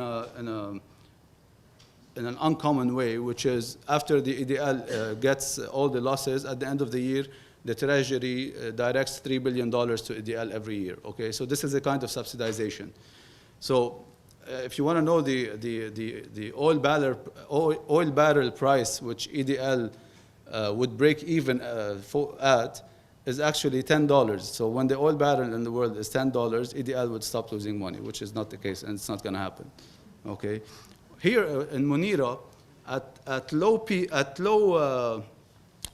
an uncommon way, which is after the EDL gets all the losses at the end of the year, the Treasury directs $3 billion to EDL every year. Okay, so this is a kind of subsidization. So if you want to know the oil barrel price, which EDL would break even at, is actually $10. So when the oil barrel in the world is $10, EDL would stop losing money, which is not the case, and it's not going to happen. Okay, here in Munira, at low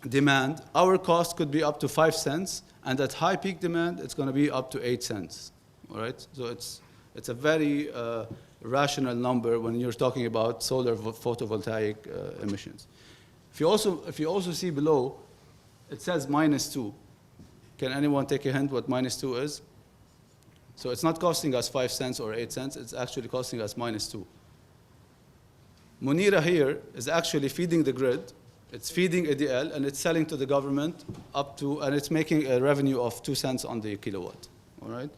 demand, our cost could be up to 5 cents, and at high peak demand, it's going to be up to 8 cents. All right, so it's a very rational number when you're talking about solar photovoltaic emissions. If you also see below, it says -2. Can anyone take a hint what -2 is? So it's not costing us 5 cents or 8 cents, it's actually costing us -2. Munira here is actually feeding the grid, it's feeding EDL, and it's selling to the government and it's making a revenue of 2 cents on the kilowatt, all right?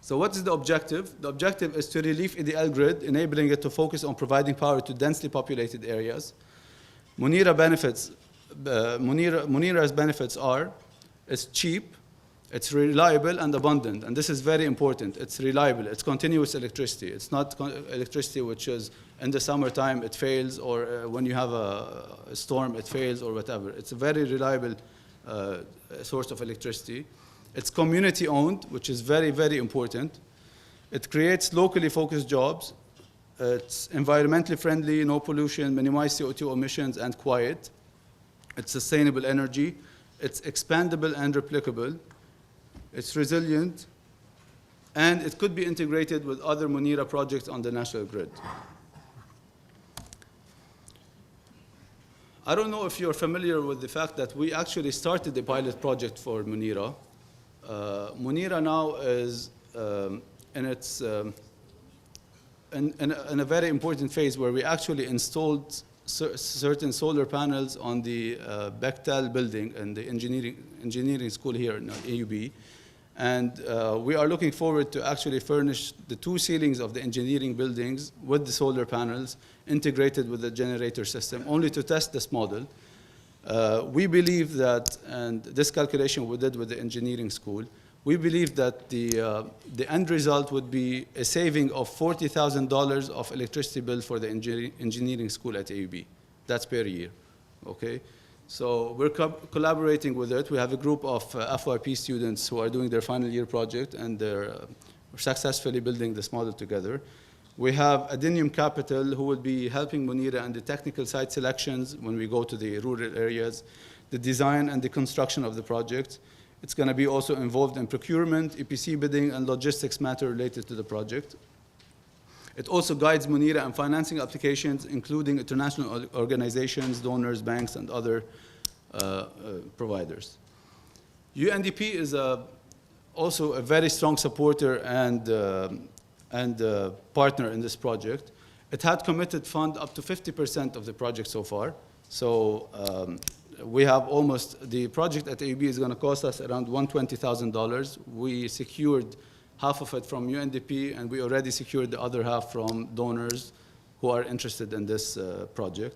So what is the objective? The objective is to relieve EDL grid, enabling it to focus on providing power to densely populated areas. Munira's benefits are, it's cheap, it's reliable and abundant, and this is very important. It's reliable, it's continuous electricity. It's not electricity which is in the summertime it fails, or when you have a storm it fails, or whatever. It's a very reliable source of electricity. It's community owned, which is very, very important. It creates locally focused jobs. It's environmentally friendly, no pollution, minimize CO2 emissions, and quiet. It's sustainable energy. It's expandable and replicable. It's resilient. And it could be integrated with other Munira projects on the national grid. I don't know if you're familiar with the fact that we actually started the pilot project for Munira. Munira now is in its in a very important phase where we actually installed certain solar panels on the Bechtel building and the engineering school here in AUB. And we are looking forward to actually furnish the 2 ceilings of the engineering buildings with the solar panels integrated with the generator system, only to test this model. We believe that, and this calculation we did with the engineering school, we believe that the end result would be a saving of $40,000 of electricity bill for the engineering school at AUB. That's per year, okay? So we're collaborating with it. We have a group of FYP students who are doing their final year project, and they're successfully building this model together. We have Adenium Capital, who will be helping Munira in the technical site selections when we go to the rural areas, the design and the construction of the project. It's going to be also involved in procurement, EPC bidding, and logistics matter related to the project. It also guides Munira in financing applications, including international organizations, donors, banks, and other providers. UNDP is also a very strong supporter and partner in this project. It had committed fund up to 50% of the project so far. So we have almost, the project at AUB is going to cost us around $120,000. We secured half of it from UNDP, and we already secured the other half from donors who are interested in this project.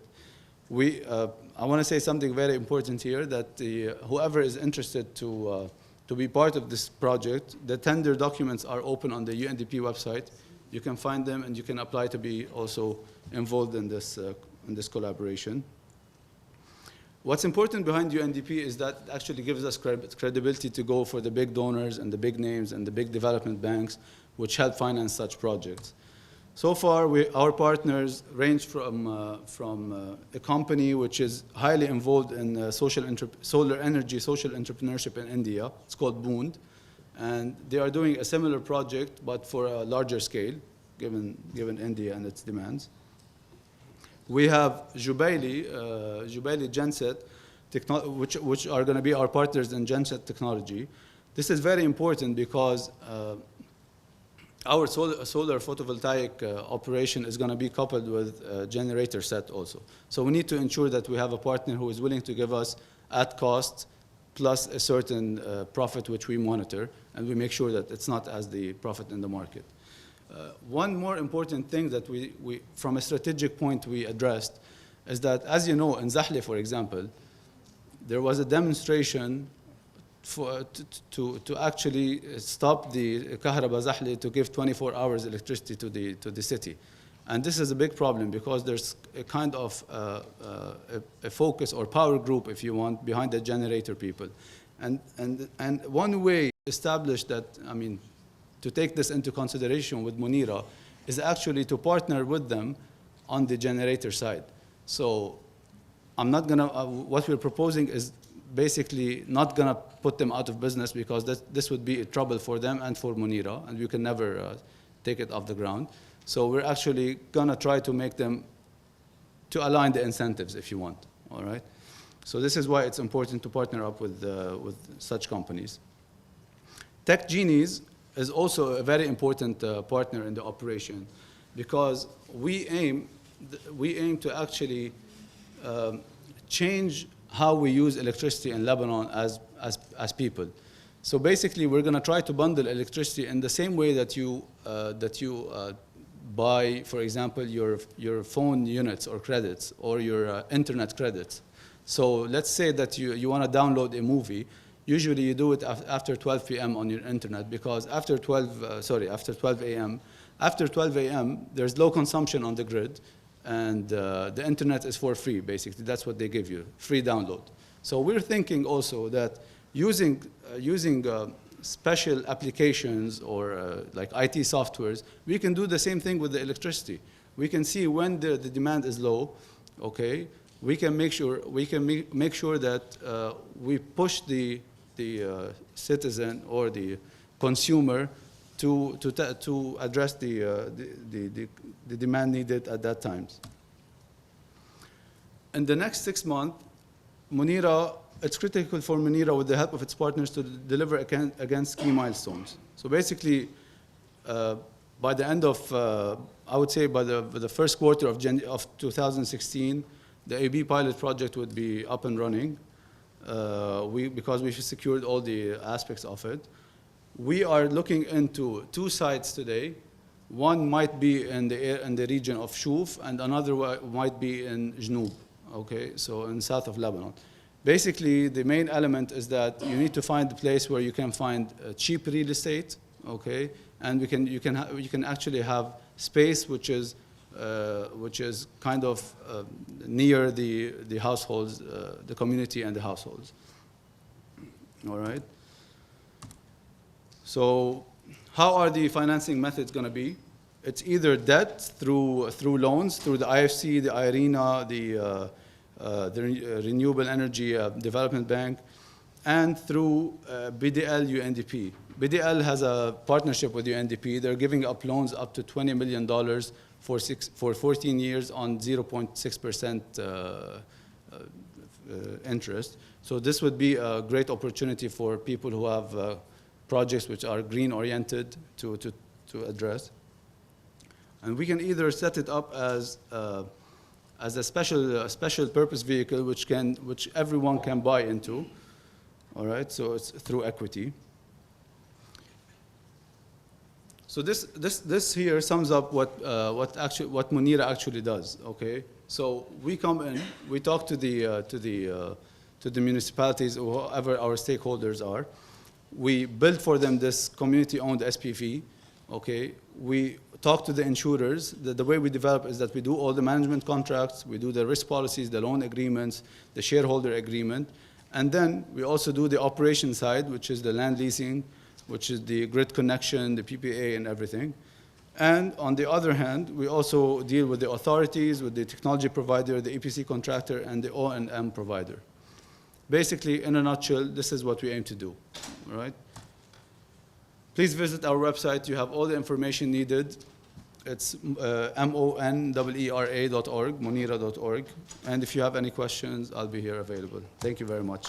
I want to say something very important here, that whoever is interested to be part of this project, the tender documents are open on the UNDP website. You can find them, and you can apply to be also involved in this collaboration. What's important behind UNDP is that it actually gives us credibility to go for the big donors and the big names and the big development banks which help finance such projects. So far, our partners range from a company which is highly involved in solar energy, social entrepreneurship in India. It's called Boond. And they are doing a similar project, but for a larger scale, given India and its demands. We have Jubaili Genset, which are going to be our partners in Genset technology. This is very important because our solar photovoltaic operation is going to be coupled with a generator set also. So we need to ensure that we have a partner who is willing to give us at cost plus a certain profit which we monitor, and we make sure that it's not as the profit in the market. One more important thing that we, from a strategic point, we addressed is that, as you know, in Zahle, for example, there was a demonstration to actually stop the Kahraba Zahle to give 24 hours electricity to the city. And this is a big problem because there's a kind of a focus or power group, if you want, behind the generator people. And one way established that, I mean, to take this into consideration with Munira is actually to partner with them on the generator side. So I'm not going to, what we're proposing is basically not going to put them out of business because this would be a trouble for them and for Munira, and we can never take it off the ground. So we're actually going to try to make them, to align the incentives, if you want, all right? So this is why it's important to partner up with such companies. Tech Genies is also a very important partner in the operation because we aim to actually change how we use electricity in Lebanon as people. So basically, we're going to try to bundle electricity in the same way that you buy, for example, your phone units or credits or your internet credits. So let's say that you want to download a movie. Usually you do it after 12 p.m. on your internet because after 12 a.m., After 12 a.m., there's low consumption on the grid, and the internet is for free, basically. That's what they give you, free download. So we're thinking also that using special applications or like IT softwares, we can do the same thing with the electricity. We can see when the demand is low, okay? We can make sure that we push the citizen or the consumer to address the demand needed at that time. In the next 6 months, Munira, it's critical for Munira, with the help of its partners, to deliver against key milestones. So basically, by the end of, I would say by the first quarter of 2016, the AB pilot project would be up and running because we've secured all the aspects of it. We are looking into 2 sites today. One might be in the region of Shuf, and another might be in Jnoub, okay, so in south of Lebanon. Basically, the main element is that you need to find a place where you can find cheap real estate, okay, and you can actually have space which is kind of near the households, the community and the households. All right. So how are the financing methods going to be? It's either debt through loans, through the IFC, the IRENA, the Renewable Energy Development Bank, and through BDL UNDP. BDL has a partnership with UNDP. They're giving up loans up to $20 million for 14 years on 0.6% interest. So this would be a great opportunity for people who have projects which are green-oriented to address. And we can either set it up as a special purpose vehicle which everyone can buy into, all right? So it's through equity. So this here sums up what Munira actually does, okay? So we come in, we talk to the municipalities or whoever our stakeholders are. We build for them this community-owned SPV, okay? We talk to the insurers. The way we develop is that we do all the management contracts, we do the risk policies, the loan agreements, the shareholder agreement, and then we also do the operation side, which is the land leasing, which is the grid connection, the PPA, and everything. And on the other hand, we also deal with the authorities, with the technology provider, the EPC contractor, and the O&M provider. Basically, in a nutshell, this is what we aim to do, all right? Please visit our website. You have all the information needed. It's monera.org, monera.org. And if you have any questions, I'll be here available. Thank you very much.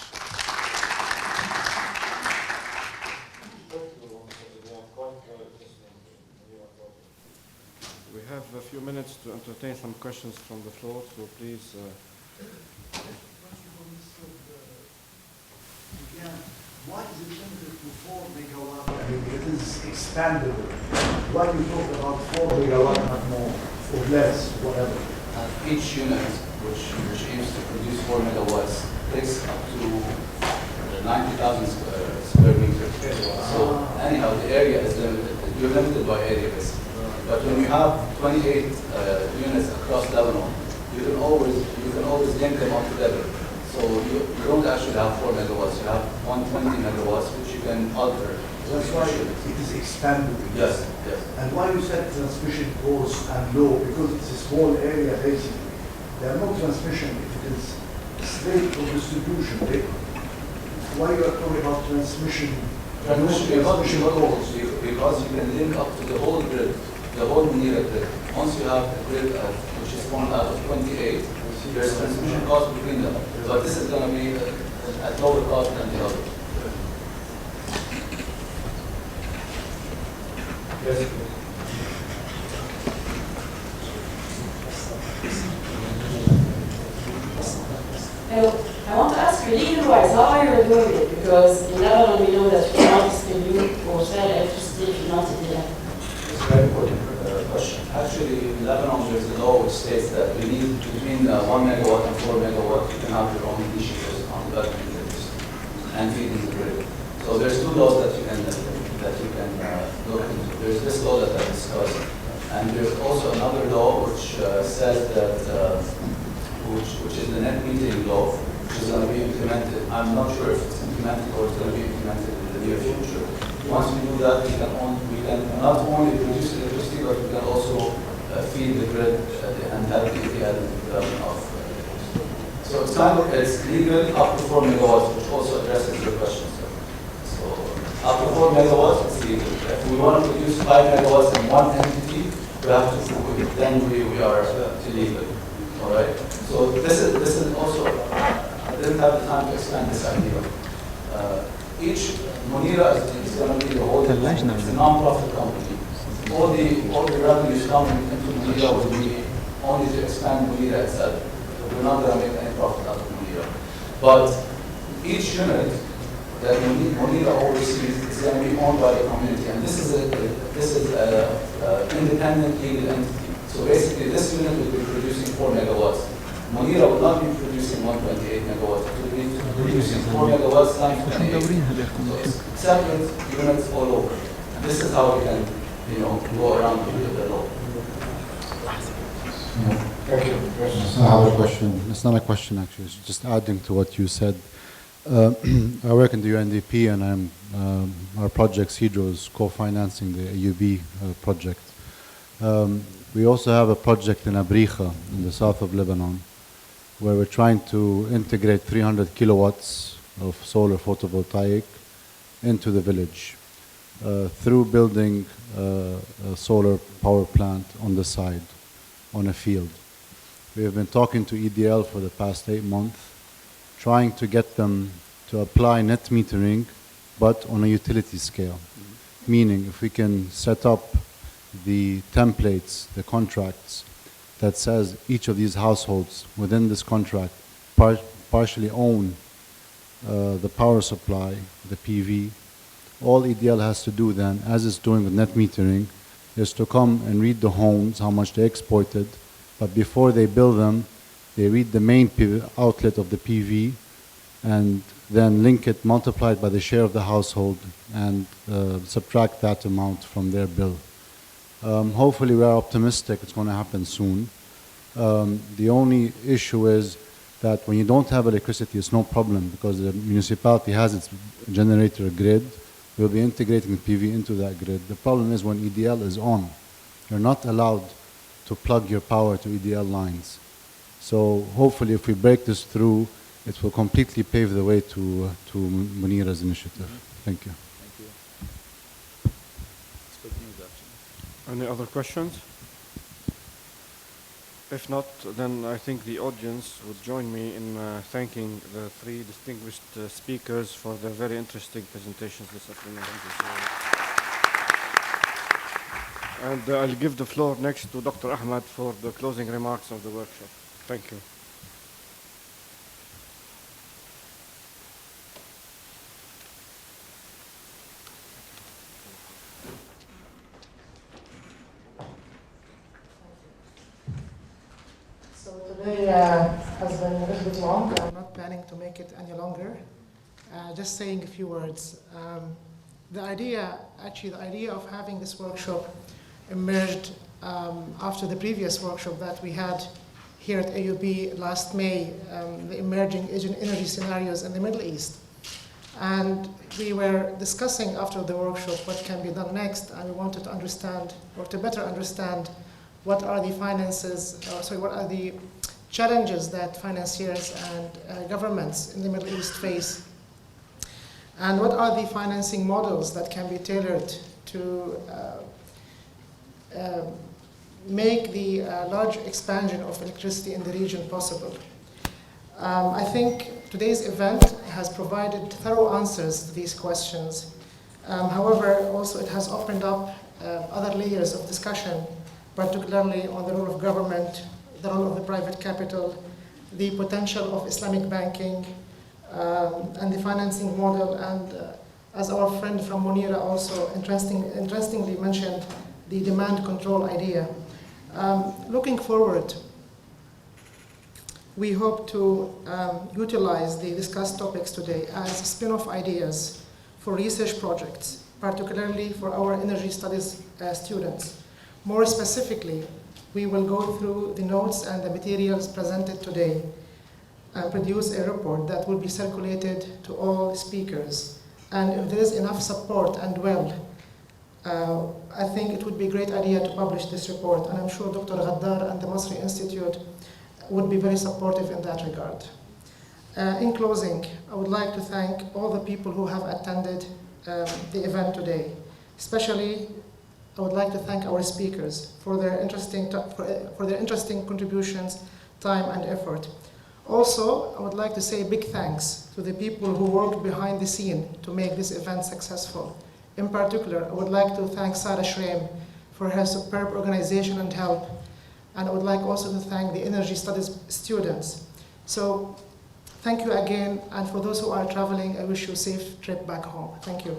We have a few minutes to entertain some questions from the floor, so please. Why is it limited to 4 megawatt? I mean, it is expandable. Why do you talk about 4 megawatt, not more, or less, whatever? Each unit, which aims to produce 4 megawatts, takes up to 90,000 square meters. So anyhow, the area is limited. You're limited by area, basically. But when you have 28 units across Lebanon, you can always link them all together. So you don't actually have 4 megawatts. You have 120 megawatts, which you can alter. That's why it is expandable. Yes, yes. And why you said transmission costs and low? Because it's a small area, basically. There are no transmission if it is straight for distribution. Why you are talking about transmission costs? Because you can link up to the whole grid, the whole Munira grid. Once you have a grid which is formed out of 28, there's transmission cost between them. But this is going to be at lower cost than the other. Yes. I want to ask you, legal-wise, how are you doing it? Because in Lebanon we know that you cannot distribute or sell electricity if you're not in the land. It's a very important question. Actually, in Lebanon, there's a law which states that we need between 1 megawatt and 4 megawatt, you can have your own initiatives on development and feeding the grid. So there's 2 laws that you can look into. There's this law that I discussed, And there's also another law which says that, which is the net metering law, which is going to be implemented. I'm not sure if it's implemented or it's going to be implemented in the near future. Once we do that, we can not only produce electricity, but we can also feed the grid and have the development of electricity. So it's legal up to 4 megawatts, which also addresses your question, sir. So up to 4 megawatts, it's legal. If we want to produce 5 megawatts in one entity, we have to, then we are illegal. All right. So this is also. I didn't have the time to expand this idea. Each Munira is going to be the whole. It's a non-profit company. All the revenues coming into Munira will be only to expand Munira itself. We're not going to make any profit out of Munira. But each unit that Munira oversees is going to be owned by the community, and this is a independent legal entity. So basically, this unit will be producing 4 megawatts. Munira will not be producing 128 megawatts. It will be producing 4 megawatts times 28. So it's separate units all over. And this is how we can, go around the law. Thank you. Yes. I have a question. It's not a question, actually. It's just adding to what you said. I work in the UNDP, and our project, CEDRO, is co-financing the AUB project. We also have a project in Abricha, in the south of Lebanon, where we're trying to integrate 300 kilowatts of solar photovoltaic into the village through building a solar power plant on the side, on a field. We have been talking to EDL for the past 8 months, trying to get them to apply net metering, but on a utility scale. Meaning, if we can set up the templates, the contracts, that says each of these households within this contract partially own the power supply, the PV. All EDL has to do then, as it's doing with net metering, is to come and read the homes, how much they exported, but before they bill them, they read the main outlet of the PV and then link it, multiply it by the share of the household, and subtract that amount from their bill. Hopefully we are optimistic it's going to happen soon. The only issue is that when you don't have electricity, it's no problem because the municipality has its generator grid. We'll be integrating the PV into that grid. The problem is when EDL is on, you're not allowed to plug your power to EDL lines. So hopefully if we break this through, it will completely pave the way to Munira's initiative. Thank you. Any other questions? If not, then I think the audience would join me in thanking the 3 distinguished speakers for their very interesting presentations this afternoon. And I'll give the floor next to Dr. Ahmad for the closing remarks of the workshop. Thank you. Today has been a little bit long. I'm not planning to make it any longer. Just saying a few words. The idea of having this workshop emerged after the previous workshop that we had here at AUB last May, the emerging energy scenarios in the Middle East. And we were discussing after the workshop what can be done next, and we wanted to understand, or to better understand, what are the what are the challenges that financiers and governments in the Middle East face, and what are the financing models that can be tailored to make the large expansion of electricity in the region possible. I think today's event has provided thorough answers to these questions. However, also it has opened up other layers of discussion, particularly on the role of government, the role of the private capital, the potential of Islamic banking, and the financing model. And as our friend from Munira also interestingly mentioned, the demand control idea. Looking forward, we hope to utilize the discussed topics today as spin-off ideas for research projects, particularly for our energy studies students. More specifically, we will go through the notes and the materials presented today and produce a report that will be circulated to all speakers. And if there is enough support and will, I think it would be a great idea to publish this report, and I'm sure Dr. Ghaddar and the Masri Institute would be very supportive in that regard. In closing, I would like to thank all the people who have attended the event today. Especially, I would like to thank our speakers for their interesting contributions, time and effort. Also, I would like to say big thanks to the people who worked behind the scene to make this event successful. In particular, I would like to thank Sarah Shreem for her superb organization and help. And I would like also to thank the Energy Studies students. So, thank you again, and for those who are traveling, I wish you a safe trip back home. Thank you.